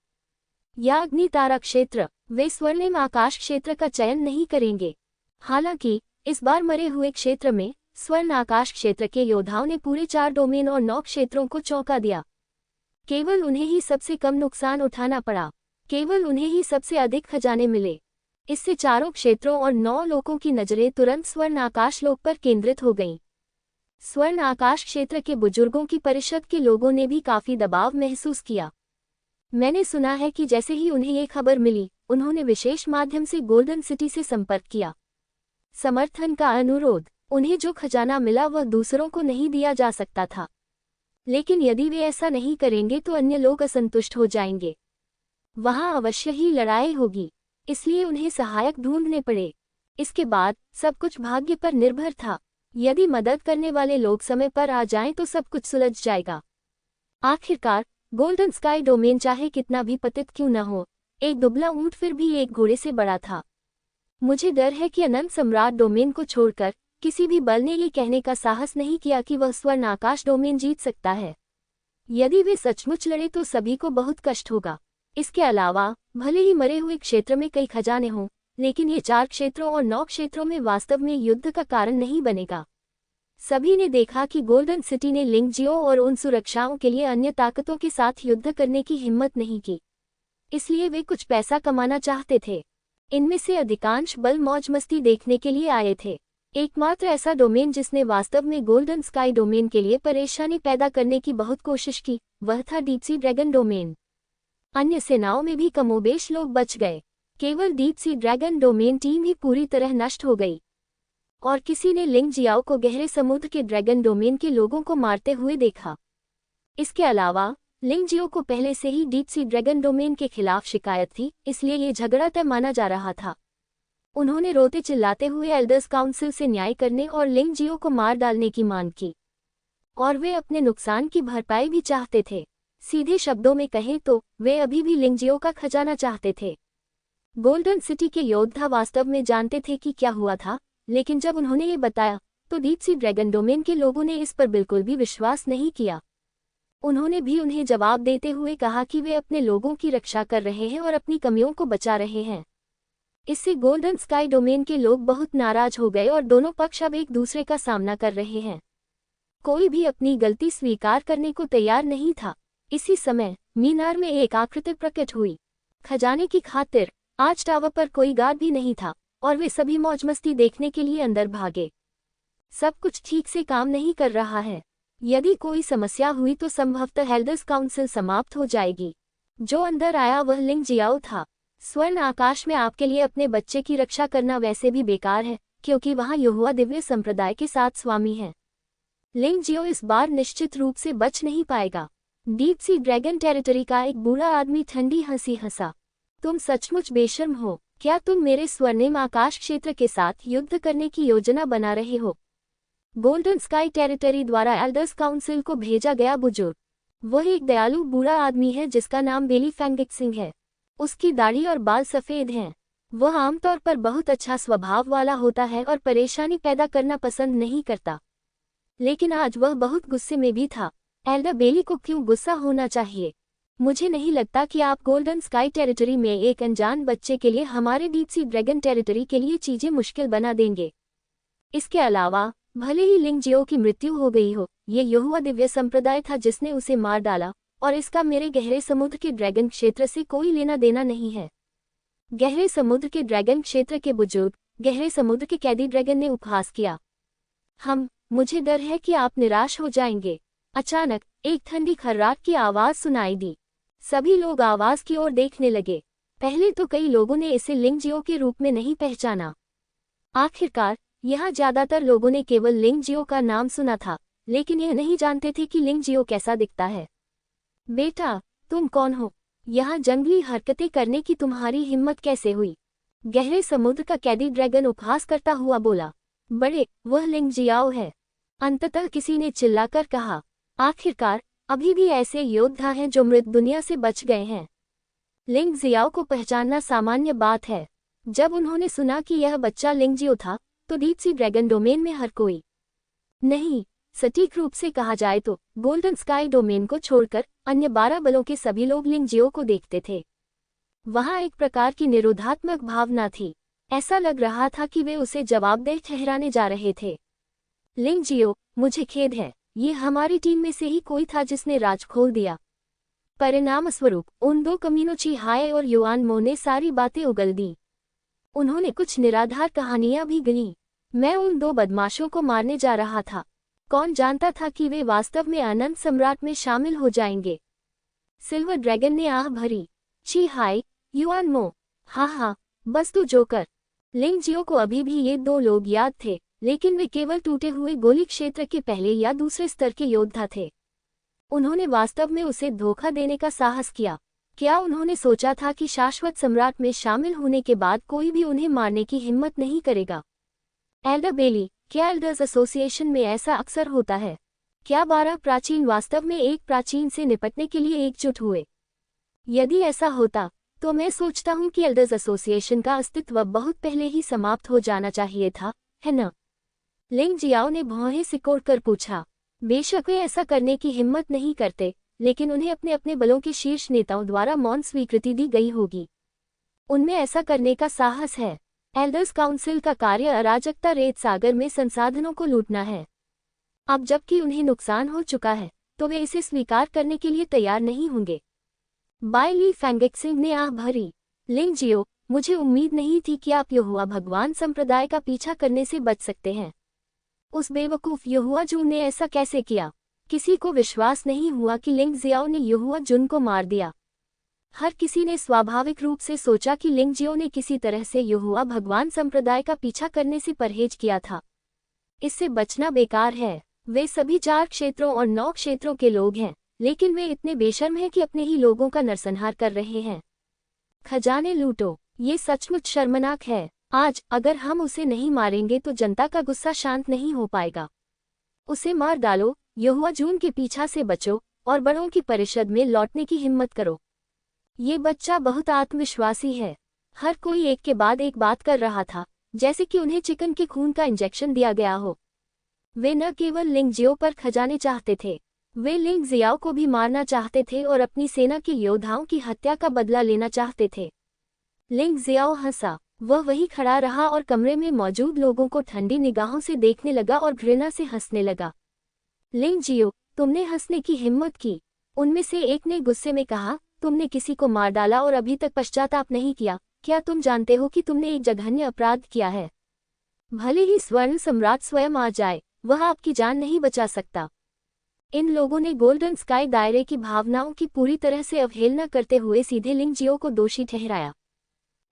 या अग्नि तारा क्षेत्र। वे स्वर्णिम आकाश क्षेत्र का चयन नहीं करेंगे। हालांकि इस बार मरे हुए क्षेत्र में स्वर्ण आकाश क्षेत्र के योद्धाओं ने पूरे 4 डोमेन और 9 क्षेत्रों को चौंका दिया। केवल उन्हें ही सबसे कम नुकसान उठाना पड़ा, केवल उन्हें ही सबसे अधिक खजाने मिले। इससे चारों क्षेत्रों और 9 लोगों की नजरें तुरंत स्वर्ण आकाश लोक पर केंद्रित हो गईं। स्वर्ण आकाश क्षेत्र के बुजुर्गों की परिषद के लोगों ने भी काफी दबाव महसूस किया। मैंने सुना है कि जैसे ही उन्हें ये खबर मिली, उन्होंने विशेष माध्यम से गोल्डन सिटी से संपर्क किया। समर्थन का अनुरोध। उन्हें जो खजाना मिला वह दूसरों को नहीं दिया जा सकता था, लेकिन यदि वे ऐसा नहीं करेंगे तो अन्य लोग असंतुष्ट हो जाएंगे। वहां अवश्य ही लड़ाई होगी, इसलिए उन्हें सहायक ढूंढने पड़े। इसके बाद सब कुछ भाग्य पर निर्भर था। यदि मदद करने वाले लोग समय पर आ जाएं तो सब कुछ सुलझ जाएगा। आखिरकार गोल्डन स्काई डोमेन चाहे कितना भी पतित क्यों न हो, एक दुबला ऊंट फिर भी एक घोड़े से बड़ा था। मुझे डर है कि अनंत सम्राट डोमेन को छोड़कर किसी भी बल ने ये कहने का साहस नहीं किया कि वह स्वर्ण आकाश डोमेन जीत सकता है। यदि वे सचमुच लड़े तो सभी को बहुत कष्ट होगा। इसके अलावा भले ही मरे हुए क्षेत्र में कई खजाने हों, लेकिन ये 4 क्षेत्रों और 9 क्षेत्रों में वास्तव में युद्ध का कारण नहीं बनेगा। सभी ने देखा कि गोल्डन सिटी ने लिंगजियो और उन सुरक्षाओं के लिए अन्य ताकतों के साथ युद्ध करने की हिम्मत नहीं की, इसलिए वे कुछ पैसा कमाना चाहते थे। इनमें से अधिकांश बल मौज मस्ती देखने के लिए आए थे। एकमात्र ऐसा डोमेन जिसने वास्तव में गोल्डन स्काई डोमेन के लिए परेशानी पैदा करने की बहुत कोशिश की, वह था डीप सी ड्रैगन डोमेन। अन्य सेनाओं में भी कमोबेश लोग बच गए, केवल deep sea dragon domain team ही पूरी तरह नष्ट हो गई। और किसी ने लिंग जियाओ को गहरे समुद्र के ड्रैगन डोमेन के लोगों को मारते हुए देखा। इसके अलावा लिंग जियो को पहले से ही डीप सी ड्रैगन डोमेन के खिलाफ शिकायत थी, इसलिए ये झगड़ा तय माना जा रहा था। उन्होंने रोते चिल्लाते हुए एल्डर्स काउंसिल से न्याय करने और लिंग जियो को मार डालने की मांग की, और वे अपने नुकसान की भरपाई भी चाहते थे। सीधे शब्दों में कहें तो वे अभी भी लिंग जियो का खजाना चाहते थे। गोल्डन सिटी के योद्धा वास्तव में जानते थे कि क्या हुआ था, लेकिन जब उन्होंने ये बताया तो डीप सी ड्रैगन डोमेन के लोगों ने इस पर बिल्कुल भी विश्वास नहीं किया। उन्होंने भी उन्हें जवाब देते हुए कहा कि वे अपने लोगों की रक्षा कर रहे हैं और अपनी कमियों को बचा रहे हैं। इससे गोल्डन स्काई डोमेन के लोग बहुत नाराज हो गए और दोनों पक्ष अब एक दूसरे का सामना कर रहे हैं। कोई भी अपनी गलती स्वीकार करने को तैयार नहीं था। इसी समय मीनार में एक आकृति प्रकट हुई। खजाने की खातिर आज टावर पर कोई गार्ड भी नहीं था और वे सभी मौज मस्ती देखने के लिए अंदर भागे। सब कुछ ठीक से काम नहीं कर रहा है। यदि कोई समस्या हुई तो संभवतः एल्डर्स काउंसिल समाप्त हो जाएगी। जो अंदर आया वह लिंग जियाओ था। स्वर्ण आकाश में आपके लिए अपने बच्चे की रक्षा करना वैसे भी बेकार है, क्योंकि वहां यहोवा दिव्य संप्रदाय के साथ स्वामी है। लिंग जियो इस बार निश्चित रूप से बच नहीं पाएगा। डीप सी ड्रैगन टेरिटरी का एक बूढ़ा आदमी ठंडी हंसी हंसा। तुम सचमुच बेशर्म हो। क्या तुम मेरे स्वर्णिम आकाश क्षेत्र के साथ युद्ध करने की योजना बना रहे हो? गोल्डन स्काई टेरिटरी द्वारा एल्डर्स काउंसिल को भेजा गया बुजुर्ग। वह एक दयालु बूढ़ा आदमी है जिसका नाम बेली फैंगिक सिंह है। उसकी दाढ़ी और बाल सफेद हैं। वह आमतौर पर बहुत अच्छा स्वभाव वाला होता है और परेशानी पैदा करना पसंद नहीं करता, लेकिन आज वह बहुत गुस्से में भी था। एल्डर बेली को क्यों गुस्सा होना चाहिए? मुझे नहीं लगता कि आप गोल्डन स्काई टेरिटरी में एक अनजान बच्चे के लिए हमारे डीप सी ड्रैगन टेरिटरी के लिए चीजें मुश्किल बना देंगे। इसके अलावा भले ही लिंग जियो की मृत्यु हो गई हो, ये यहोवा दिव्य संप्रदाय था जिसने उसे मार डाला, और इसका मेरे गहरे समुद्र के ड्रैगन क्षेत्र से कोई लेना देना नहीं है। गहरे समुद्र के ड्रैगन क्षेत्र के बुजुर्ग गहरे समुद्र के कैदी ड्रैगन ने उपहास किया। मुझे डर है कि आप निराश हो जाएंगे। अचानक एक ठंडी खर्राट की आवाज सुनाई दी। सभी लोग आवाज की ओर देखने लगे। पहले तो कई लोगों ने इसे लिंग जियो के रूप में नहीं पहचाना। आखिरकार यहाँ ज्यादातर लोगों ने केवल लिंग जियो का नाम सुना था, लेकिन यह नहीं जानते थे कि लिंग जियो कैसा दिखता है। बेटा, तुम कौन हो? यहाँ जंगली हरकतें करने की तुम्हारी हिम्मत कैसे हुई? गहरे समुद्र का कैदी ड्रैगन उपहास करता हुआ बोला। बड़े, वह लिंग जियाओ है, अंततः किसी ने चिल्लाकर कहा। आखिरकार अभी भी ऐसे योद्धा हैं जो मृत दुनिया से बच गए हैं। लिंग जियाओ को पहचानना सामान्य बात है। जब उन्होंने सुना कि यह बच्चा लिंग जियो था, तो डीप सी ड्रैगन डोमेन में हर कोई, नहीं, सटीक रूप से कहा जाए तो गोल्डन स्काई डोमेन को छोड़कर अन्य 12 बलों के सभी लोग लिंग जियो को देखते थे। वहां एक प्रकार की निरोधात्मक भावना थी। ऐसा लग रहा था कि वे उसे जवाबदेह ठहराने जा रहे थे। लिंग जियो, मुझे खेद है, ये हमारी टीम में से ही कोई था जिसने राज खोल दिया। परिणामस्वरूप उन 2 कमीनों ची हाय और युआन मो ने सारी बातें उगल दी। उन्होंने कुछ निराधार कहानियां भी गढ़ीं। मैं उन 2 बदमाशों को मारने जा रहा था। कौन जानता था कि वे वास्तव में अनंत सम्राट में शामिल हो जाएंगे। सिल्वर ड्रैगन ने आह भरी। ची हाय, युआन मो, हाँ, बस तू जोकर। लिंग जियो को अभी भी ये 2 लोग याद थे, लेकिन वे केवल टूटे हुए गोली क्षेत्र के पहले या दूसरे स्तर के योद्धा थे। उन्होंने वास्तव में उसे धोखा देने का साहस किया। क्या उन्होंने सोचा था कि शाश्वत सम्राट में शामिल होने के बाद कोई भी उन्हें मारने की हिम्मत नहीं करेगा? एल्डर बेली, क्या एल्डर्स एसोसिएशन में ऐसा अक्सर होता है? क्या 12 प्राचीन वास्तव में एक प्राचीन से निपटने के लिए एकजुट हुए? यदि ऐसा होता, तो मैं सोचता हूँ कि एल्डर्स एसोसिएशन का अस्तित्व बहुत पहले ही समाप्त हो जाना चाहिए था, है न? लिंग जियाओ ने भौहें सिकोड़कर पूछा। बेशक वे ऐसा करने की हिम्मत नहीं करते, लेकिन उन्हें अपने अपने बलों के शीर्ष नेताओं द्वारा मौन स्वीकृति दी गई होगी। उनमें ऐसा करने का साहस है। एल्डर्स काउंसिल का कार्य अराजकता रेत सागर में संसाधनों को लूटना है। अब जबकि उन्हें नुकसान हो चुका है, तो वे इसे स्वीकार करने के लिए तैयार नहीं होंगे। बाय ली फैंगेक्सिंग ने आह भरी। लिंग जियो, मुझे उम्मीद नहीं थी कि आप यहोवा भगवान संप्रदाय का पीछा करने से बच सकते हैं। उस बेवकूफ यहोवा जून ने ऐसा कैसे किया? किसी को विश्वास नहीं हुआ कि लिंग जियाओ ने यहोवा जुन को मार दिया। हर किसी ने स्वाभाविक रूप से सोचा कि लिंग जियो ने किसी तरह से यहोवा भगवान संप्रदाय का पीछा करने से परहेज किया था। इससे बचना बेकार है। वे सभी 4 क्षेत्रों और 9 क्षेत्रों के लोग हैं, लेकिन वे इतने बेशर्म हैं कि अपने ही लोगों का नरसंहार कर रहे हैं। खजाने लूटो, ये सचमुच शर्मनाक है। आज अगर हम उसे नहीं मारेंगे तो जनता का गुस्सा शांत नहीं हो पाएगा। उसे मार डालो, यहोवा जून के पीछा से बचो और बड़ों की परिषद में लौटने की हिम्मत करो। ये बच्चा बहुत आत्मविश्वासी है। हर कोई एक के बाद एक बात कर रहा था, जैसे कि उन्हें चिकन के खून का इंजेक्शन दिया गया हो। वे न केवल लिंग जियो पर खजाने चाहते थे, वे लिंग जियाओ को भी मारना चाहते थे और अपनी सेना के योद्धाओं की हत्या का बदला लेना चाहते थे। लिंग जियाओ हंसा। वह वहीं खड़ा रहा और कमरे में मौजूद लोगों को ठंडी निगाहों से देखने लगा और घृणा से हंसने लगा। लिंग जियो, तुमने हंसने की हिम्मत की। उनमें से एक ने गुस्से में कहा, तुमने किसी को मार डाला और अभी तक पश्चाताप नहीं किया। क्या तुम जानते हो कि तुमने एक जघन्य अपराध किया है? भले ही स्वर्ण सम्राट स्वयं आ जाए, वह आपकी जान नहीं बचा सकता। इन लोगों ने गोल्डन स्काई दायरे की भावनाओं की पूरी तरह से अवहेलना करते हुए सीधे लिंग जियो को दोषी ठहराया।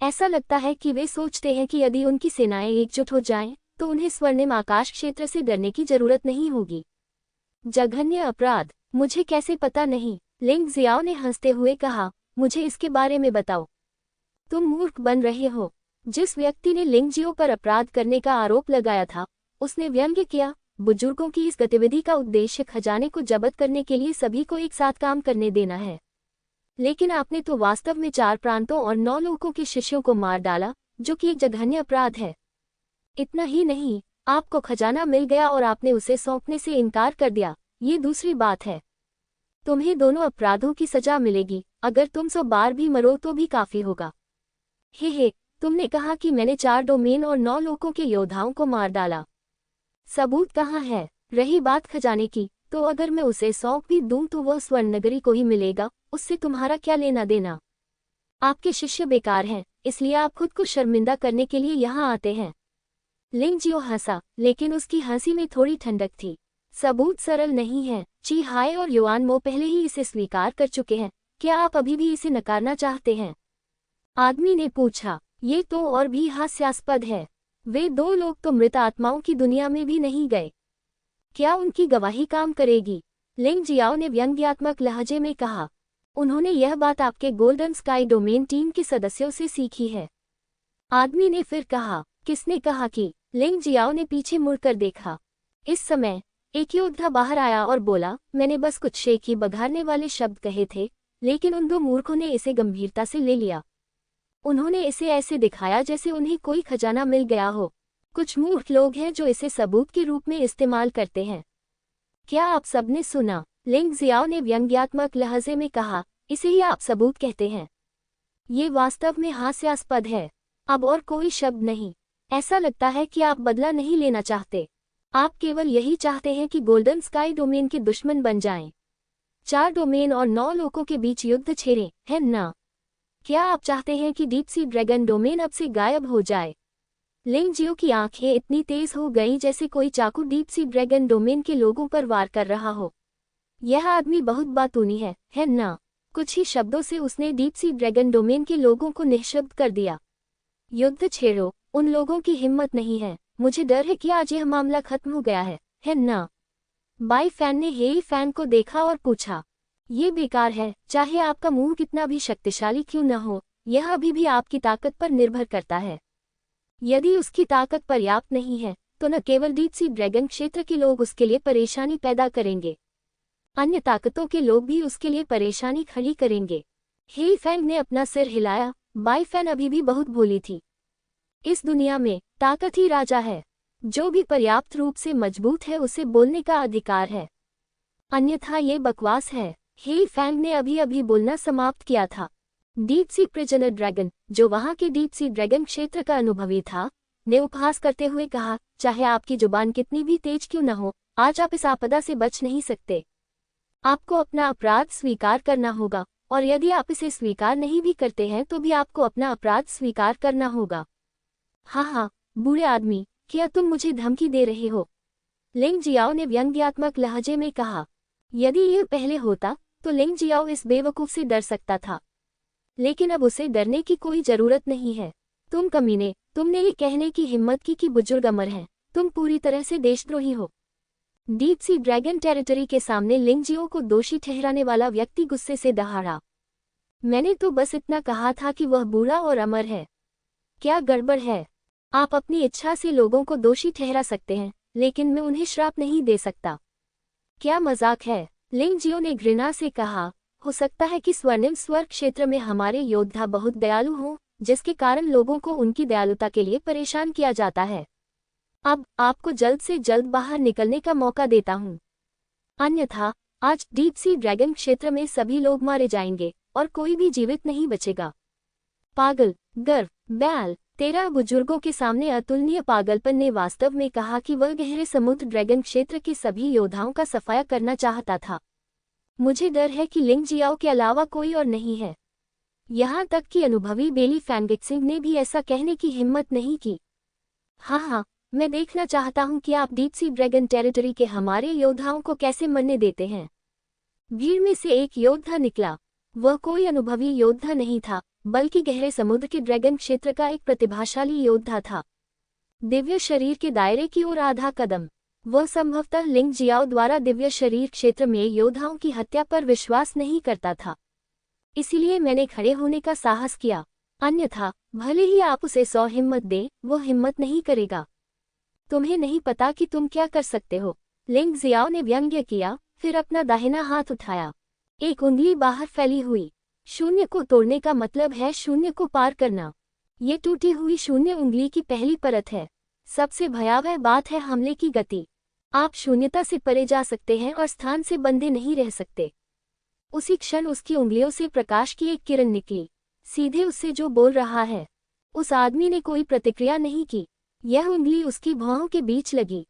ऐसा लगता है कि वे सोचते हैं कि यदि उनकी सेनाएं एकजुट हो जाएं, तो उन्हें स्वर्णिम आकाश क्षेत्र से डरने की जरूरत नहीं होगी। जघन्य अपराध, मुझे कैसे पता नहीं? लिंग जियाओ ने हंसते हुए कहा, मुझे इसके बारे में बताओ। तुम मूर्ख बन रहे हो। जिस व्यक्ति ने लिंग जियो पर अपराध करने का आरोप लगाया था, उसने व्यंग्य किया, बुजुर्गों की इस गतिविधि का उद्देश्य खजाने को जब्त करने के लिए सभी को एक साथ काम करने देना है। लेकिन आपने तो वास्तव में 4 प्रांतों और 9 लोगों के शिष्यों को मार डाला, जो कि एक जघन्य अपराध है। इतना ही नहीं, आपको खजाना मिल गया और आपने उसे सौंपने से इनकार कर दिया, ये दूसरी बात है। तुम्हें दोनों अपराधों की सजा मिलेगी। अगर तुम 100 बार भी मरो तो भी काफी होगा। हे, तुमने कहा कि मैंने 4 डोमेन और 9 लोगों के योद्धाओं को मार डाला। सबूत कहाँ है? रही बात खजाने की, तो अगर मैं उसे सौंप भी दूं तो वह स्वर्ण नगरी को ही मिलेगा, उससे तुम्हारा क्या लेना देना? आपके शिष्य बेकार हैं, इसलिए आप खुद को शर्मिंदा करने के लिए यहाँ आते हैं। लिंग जियो हंसा, लेकिन उसकी हंसी में थोड़ी ठंडक थी। सबूत सरल नहीं है। ची हाय और युआन मो पहले ही इसे स्वीकार कर चुके हैं, क्या आप अभी भी इसे नकारना चाहते हैं? आदमी ने पूछा। ये तो और भी हास्यास्पद है। वे 2 लोग तो मृत आत्माओं की दुनिया में भी नहीं गए। क्या उनकी गवाही काम करेगी? लिंग जियाओ ने व्यंग्यात्मक लहजे में कहा। उन्होंने यह बात आपके गोल्डन स्काई डोमेन टीम के सदस्यों से सीखी है। आदमी ने फिर कहा। किसने कहा कि? लिंग जियाओ ने पीछे मुड़कर देखा। इस समय एक योद्धा बाहर आया और बोला, मैंने बस कुछ शेखी बघारने वाले शब्द कहे थे, लेकिन उन 2 मूर्खों ने इसे गंभीरता से ले लिया। उन्होंने इसे ऐसे दिखाया जैसे उन्हें कोई खजाना मिल गया हो। कुछ मूर्ख लोग हैं जो इसे सबूत के रूप में इस्तेमाल करते हैं। क्या आप सबने सुना? लिंग जियाओ ने व्यंग्यात्मक लहजे में कहा, इसे ही आप सबूत कहते हैं। ये वास्तव में हास्यास्पद है। अब और कोई शब्द नहीं। ऐसा लगता है कि आप बदला नहीं लेना चाहते। आप केवल यही चाहते हैं कि गोल्डन स्काई डोमेन के दुश्मन बन जाएं। 4 डोमेन और 9 लोगों के बीच युद्ध छेड़े, है ना? क्या आप चाहते हैं कि डीप सी ड्रैगन डोमेन अब से गायब हो जाए? लिंग जियो की आंखें इतनी तेज हो गईं जैसे कोई चाकू डीप सी ड्रैगन डोमेन के लोगों पर वार कर रहा हो। यह आदमी बहुत बातूनी है ना? कुछ ही शब्दों से उसने डीप सी ड्रैगन डोमेन के लोगों को निःशब्द कर दिया। युद्ध छेड़ो, उन लोगों की हिम्मत नहीं है। मुझे डर है कि आज यह मामला खत्म हो गया है ना? बाई फैन ने हेई फैन को देखा और पूछा। ये बेकार है, चाहे आपका मुंह कितना भी शक्तिशाली क्यों न हो, यह अभी भी आपकी ताकत पर निर्भर करता है। यदि उसकी ताकत पर्याप्त नहीं है, तो न केवल डीप सी ड्रैगन क्षेत्र के लोग उसके लिए परेशानी पैदा करेंगे, अन्य ताकतों के लोग भी उसके लिए परेशानी खड़ी करेंगे। हेई फैंग ने अपना सिर हिलाया। बाई फैन अभी भी बहुत भोली थी। इस दुनिया में ताकत ही राजा है। जो भी पर्याप्त रूप से मजबूत है उसे बोलने का अधिकार है, अन्यथा ये बकवास है। हेई फैंग ने अभी अभी बोलना समाप्त किया था। डीप सी प्रिजनर ड्रैगन, जो वहां के डीप सी ड्रैगन क्षेत्र का अनुभवी था, ने उपहास करते हुए कहा, चाहे आपकी जुबान कितनी भी तेज क्यों न हो, आज आप इस आपदा से बच नहीं सकते। आपको अपना अपराध स्वीकार करना होगा, और यदि आप इसे स्वीकार नहीं भी करते हैं तो भी आपको अपना अपराध स्वीकार करना होगा। हाँ, बूढ़े आदमी, क्या तुम मुझे धमकी दे रहे हो? लिंग जियाओ ने व्यंग्यात्मक लहजे में कहा। यदि यह पहले होता तो लिंग जियाओ इस बेवकूफ से डर सकता था, लेकिन अब उसे डरने की कोई जरूरत नहीं है। तुम कमीने, तुमने ये कहने की हिम्मत की कि बुजुर्ग अमर हैं। तुम पूरी तरह से देशद्रोही हो। डीप सी ड्रैगन टेरिटरी के सामने लिंग जियो को दोषी ठहराने वाला व्यक्ति गुस्से से दहाड़ा। मैंने तो बस इतना कहा था कि वह बूढ़ा और अमर है। क्या गड़बड़ है? आप अपनी इच्छा से लोगों को दोषी ठहरा सकते हैं, लेकिन मैं उन्हें श्राप नहीं दे सकता। क्या मजाक है? लिंग जियो ने घृणा से कहा। हो सकता है कि स्वर्णिम स्वर्ग क्षेत्र में हमारे योद्धा बहुत दयालु हों, जिसके कारण लोगों को उनकी दयालुता के लिए परेशान किया जाता है। अब आपको जल्द से जल्द बाहर निकलने का मौका देता हूँ, अन्यथा आज डीप सी ड्रैगन क्षेत्र में सभी लोग मारे जाएंगे और कोई भी जीवित नहीं बचेगा। पागल, गर्व, बैल, 13 बुजुर्गों के सामने अतुलनीय पागलपन ने वास्तव में कहा कि वह गहरे समुद्र ड्रैगन क्षेत्र के सभी योद्धाओं का सफाया करना चाहता था। मुझे डर है कि लिंग जियाओ के अलावा कोई और नहीं है। यहाँ तक कि अनुभवी बेली फैंगिक्सिंग ने भी ऐसा कहने की हिम्मत नहीं की। हाँ, मैं देखना चाहता हूँ कि आप डीप सी ड्रैगन टेरिटरी के हमारे योद्धाओं को कैसे मरने देते हैं। भीड़ में से एक योद्धा निकला। वह कोई अनुभवी योद्धा नहीं था, बल्कि गहरे समुद्र के ड्रैगन क्षेत्र का एक प्रतिभाशाली योद्धा था। दिव्य शरीर के दायरे की ओर आधा कदम। वह संभवतः लिंग जियाओ द्वारा दिव्य शरीर क्षेत्र में योद्धाओं की हत्या पर विश्वास नहीं करता था, इसीलिए मैंने खड़े होने का साहस किया। अन्यथा भले ही आप उसे 100 हिम्मत दे, वो हिम्मत नहीं करेगा। तुम्हें नहीं पता कि तुम क्या कर सकते हो। लिंग जियाओ ने व्यंग्य किया, फिर अपना दाहिना हाथ उठाया। एक उंगली बाहर फैली हुई। शून्य को तोड़ने का मतलब है शून्य को पार करना। ये टूटी हुई शून्य उंगली की पहली परत है। सबसे भयावह बात है हमले की गति। आप शून्यता से परे जा सकते हैं और स्थान से बंधे नहीं रह सकते। उसी क्षण उसकी उंगलियों से प्रकाश की एक किरण निकली, सीधे उससे जो बोल रहा है। उस आदमी ने कोई प्रतिक्रिया नहीं की। यह उंगली उसकी भौहों के बीच लगी,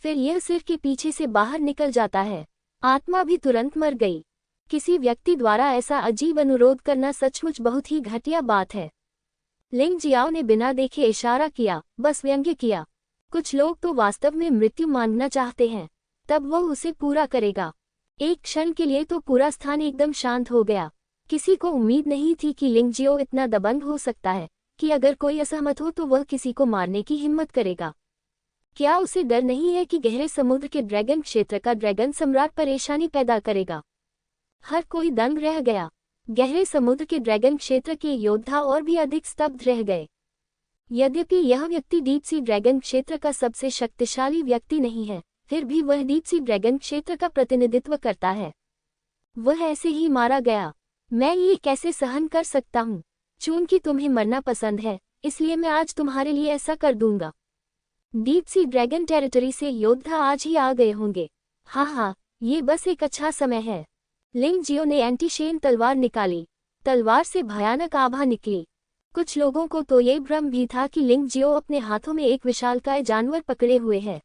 फिर यह सिर के पीछे से बाहर निकल जाता है। आत्मा भी तुरंत मर गई। किसी व्यक्ति द्वारा ऐसा अजीब अनुरोध करना सचमुच बहुत ही घटिया बात है। लिंग जियाओ ने बिना देखे इशारा किया, बस व्यंग्य किया। कुछ लोग तो वास्तव में मृत्यु मांगना चाहते हैं, तब वह उसे पूरा करेगा। एक क्षण के लिए तो पूरा स्थान एकदम शांत हो गया। किसी को उम्मीद नहीं थी कि लिंग जियो इतना दबंग हो सकता है। कि अगर कोई असहमत हो तो वह किसी को मारने की हिम्मत करेगा। क्या उसे डर नहीं है कि गहरे समुद्र के ड्रैगन क्षेत्र का ड्रैगन सम्राट परेशानी पैदा करेगा? हर कोई दंग रह गया। गहरे समुद्र के ड्रैगन क्षेत्र के योद्धा और भी अधिक स्तब्ध रह गए। यद्यपि यह व्यक्ति डीप सी ड्रैगन क्षेत्र का सबसे शक्तिशाली व्यक्ति नहीं है, फिर भी वह डीप सी ड्रैगन क्षेत्र का प्रतिनिधित्व करता है। वह ऐसे ही मारा गया। मैं ये कैसे सहन कर सकता हूँ? चूंकि तुम्हें मरना पसंद है, इसलिए मैं आज तुम्हारे लिए ऐसा कर दूंगा। डीप सी ड्रैगन टेरिटरी से योद्धा आज ही आ गए होंगे। हाँ, ये बस एक अच्छा समय है। लिंग जियो ने एंटी-शेन तलवार निकाली। तलवार से भयानक आभा निकली। कुछ लोगों को तो ये भ्रम भी था कि लिंग जियो अपने हाथों में एक विशालकाय जानवर पकड़े हुए है।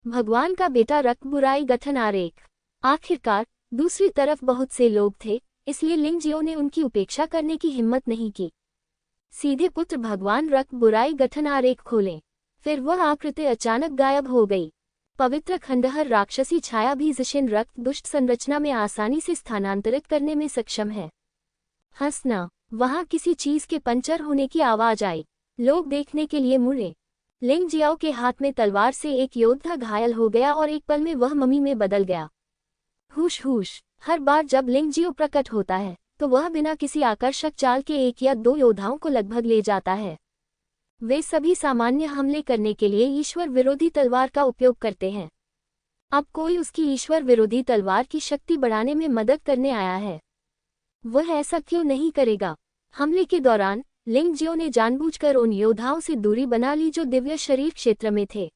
भगवान का बेटा रक्त बुराई गठन आरेख। आखिरकार दूसरी तरफ बहुत से लोग थे, इसलिए लिंग जियो ने उनकी उपेक्षा करने की हिम्मत नहीं की। सीधे पुत्र भगवान रक्त बुराई गठन आरेख खोलें। फिर वह आकृति अचानक गायब हो गई। पवित्र खंडहर राक्षसी छाया भी जिशिन रक्त दुष्ट संरचना में आसानी से स्थानांतरित करने में सक्षम है। हंसना। वहां किसी चीज के पंचर होने की आवाज आई। लोग देखने के लिए मुड़े। लिंग जियाओ के हाथ में तलवार से एक योद्धा घायल हो गया और एक पल में वह मम्मी में बदल गया। हुश। हर बार जब लिंग जियो प्रकट होता है तो वह बिना किसी आकर्षक चाल के एक या दो योद्धाओं को लगभग ले जाता है। वे सभी सामान्य हमले करने के लिए ईश्वर विरोधी तलवार का उपयोग करते हैं। अब कोई उसकी ईश्वर विरोधी तलवार की शक्ति बढ़ाने में मदद करने आया है। वह ऐसा क्यों नहीं करेगा? हमले के दौरान लिंग जियो ने जानबूझकर उन योद्धाओं से दूरी बना ली जो दिव्य शरीर क्षेत्र में थे।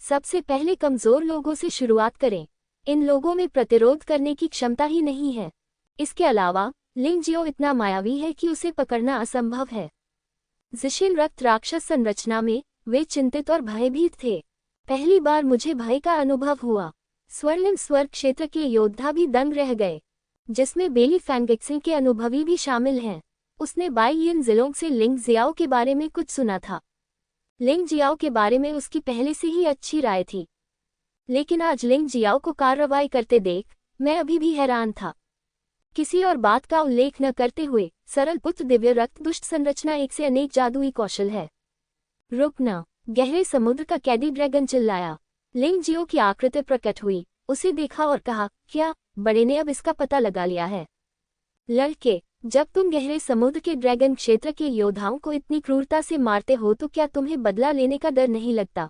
सबसे पहले कमजोर लोगों से शुरुआत करें। इन लोगों में प्रतिरोध करने की क्षमता ही नहीं है। इसके अलावा लिंग जियो इतना मायावी है कि उसे पकड़ना असंभव है। जिशिन रक्त राक्षस संरचना में वे चिंतित और भयभीत थे। पहली बार मुझे भय का अनुभव हुआ। स्वर्णिम स्वर्ग क्षेत्र के योद्धा भी दंग रह गए, जिसमें बेली फैंगिक्सिंग के अनुभवी भी शामिल हैं। उसने बाइयन जिलों से लिंग जियाओ के बारे में कुछ सुना था। लिंग जियाओ के बारे में उसकी पहले से ही अच्छी राय थी, लेकिन आज लिंग जियाओ को कार्रवाई करते देख मैं अभी भी हैरान था। किसी और बात का उल्लेख न करते हुए सरल पुत्र दिव्य रक्त दुष्ट संरचना एक से अनेक जादुई कौशल है। रुकना। गहरे समुद्र का कैदी ड्रैगन चिल्लाया। लिंग जियो की आकृति प्रकट हुई। उसे देखा और कहा, क्या बड़े ने अब इसका पता लगा लिया है? लड़के, जब तुम गहरे समुद्र के ड्रैगन क्षेत्र के योद्धाओं को इतनी क्रूरता से मारते हो तो क्या तुम्हें बदला लेने का डर नहीं लगता?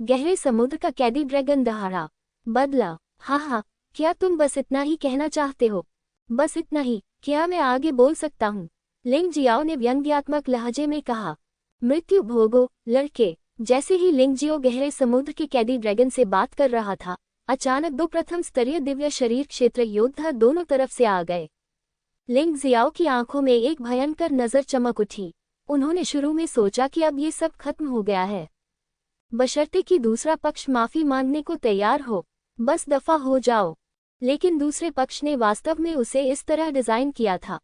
गहरे समुद्र का कैदी ड्रैगन दहाड़ा। बदला? हाँ, क्या तुम बस इतना ही कहना चाहते हो? बस इतना ही? क्या मैं आगे बोल सकता हूँ? लिंग जियाओ ने व्यंग्यात्मक लहजे में कहा। मृत्यु भोगो लड़के। जैसे ही लिंग जियो गहरे समुद्र के कैदी ड्रैगन से बात कर रहा था, अचानक दो प्रथम स्तरीय दिव्य शरीर क्षेत्र योद्धा दोनों तरफ से आ गए। लिंग जियाओ की आंखों में एक भयंकर नजर चमक उठी। उन्होंने शुरू में सोचा कि अब ये सब खत्म हो गया है, बशर्ते कि दूसरा पक्ष माफी मांगने को तैयार हो। बस दफा हो जाओ। लेकिन दूसरे पक्ष ने वास्तव में उसे इस तरह डिजाइन किया था,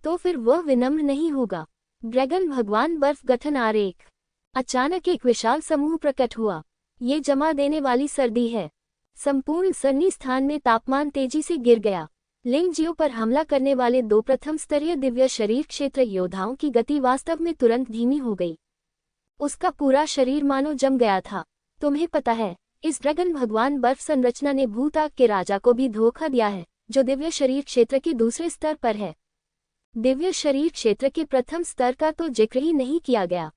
तो फिर वह विनम्र नहीं होगा। ड्रैगन भगवान बर्फ गठन आरेख। अचानक एक विशाल समूह प्रकट हुआ। ये जमा देने वाली सर्दी है। संपूर्ण सन्नी स्थान में तापमान तेजी से गिर गया। लिंग जियो पर हमला करने वाले दो प्रथम स्तरीय दिव्य शरीर क्षेत्र योद्धाओं की गति वास्तव में तुरंत धीमी हो गई। उसका पूरा शरीर मानो जम गया था। तुम्हें पता है, इस ड्रैगन भगवान बर्फ संरचना ने भूताग के राजा को भी धोखा दिया है, जो दिव्य शरीर क्षेत्र के दूसरे स्तर पर है। दिव्य शरीर क्षेत्र के प्रथम स्तर का तो जिक्र ही नहीं किया गया।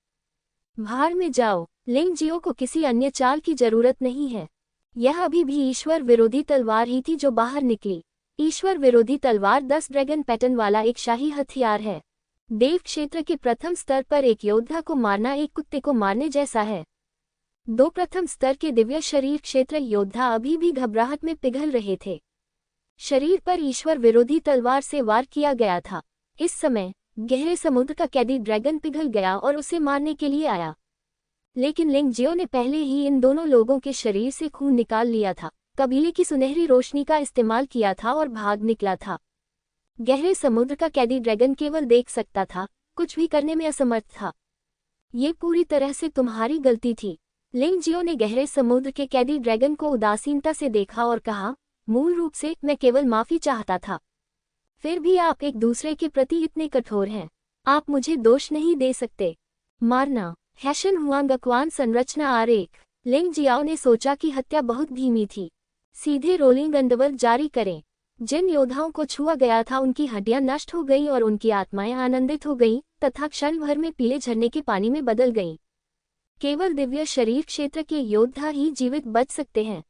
भाड़ में जाओ। लिंग जियो को किसी अन्य चाल की जरूरत नहीं है। यह अभी भी ईश्वर विरोधी तलवार ही थी जो बाहर निकली। ईश्वर विरोधी तलवार 10 ड्रैगन पैटर्न वाला एक शाही हथियार है। देव क्षेत्र के प्रथम स्तर पर एक योद्धा को मारना एक कुत्ते को मारने जैसा है। दो प्रथम स्तर के दिव्य शरीर क्षेत्र योद्धा अभी भी घबराहट में पिघल रहे थे। शरीर पर ईश्वर विरोधी तलवार से वार किया गया था। इस समय गहरे समुद्र का कैदी ड्रैगन पिघल गया और उसे मारने के लिए आया, लेकिन लिंग जियो ने पहले ही इन दोनों लोगों के शरीर से खून निकाल लिया था, कबीले की सुनहरी रोशनी का इस्तेमाल किया था और भाग निकला था। गहरे समुद्र का कैदी ड्रैगन केवल देख सकता था, कुछ भी करने में असमर्थ था। ये पूरी तरह से तुम्हारी गलती थी। लिंग जियो ने गहरे समुद्र के कैदी ड्रैगन को उदासीनता से देखा और कहा, मूल रूप से मैं केवल माफी चाहता था। फिर भी आप एक दूसरे के प्रति इतने कठोर हैं। आप मुझे दोष नहीं दे सकते। मारना। हैशन हुआंगक्वान संरचना आरेख। लिंग जियाओ ने सोचा कि हत्या बहुत धीमी थी। सीधे रोलिंग अंडरवर्ल्ड जारी करें। जिन योद्धाओं को छुआ गया था उनकी हड्डियां नष्ट हो गईं और उनकी आत्माएं आनंदित हो गईं तथा क्षण भर में पीले झरने के पानी में बदल गईं। केवल दिव्य शरीर क्षेत्र के योद्धा ही जीवित बच सकते हैं,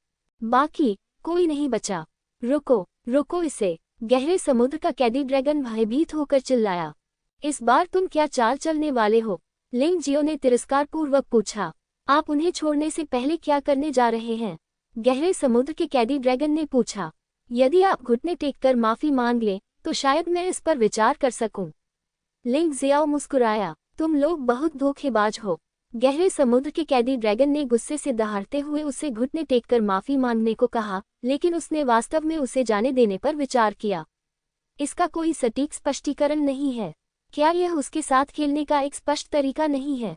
बाकी कोई नहीं बचा। रुको, रुको इसे। गहरे समुद्र का कैदी ड्रैगन भयभीत होकर चिल्लाया। इस बार तुम क्या चाल चलने वाले हो? लिंग जियो ने तिरस्कारपूर्वक पूछा। आप उन्हें छोड़ने से पहले क्या करने जा रहे हैं? गहरे समुद्र के कैदी ड्रैगन ने पूछा। यदि आप घुटने टेककर माफी मांग लें तो शायद मैं इस पर विचार कर सकूं। लिंग जियाओ मुस्कुराया। तुम लोग बहुत धोखेबाज हो। गहरे समुद्र के कैदी ड्रैगन ने गुस्से से दहाड़ते हुए उसे घुटने टेककर माफी मांगने को कहा, लेकिन उसने वास्तव में उसे जाने देने पर विचार किया। इसका कोई सटीक स्पष्टीकरण नहीं है। क्या यह उसके साथ खेलने का एक स्पष्ट तरीका नहीं है?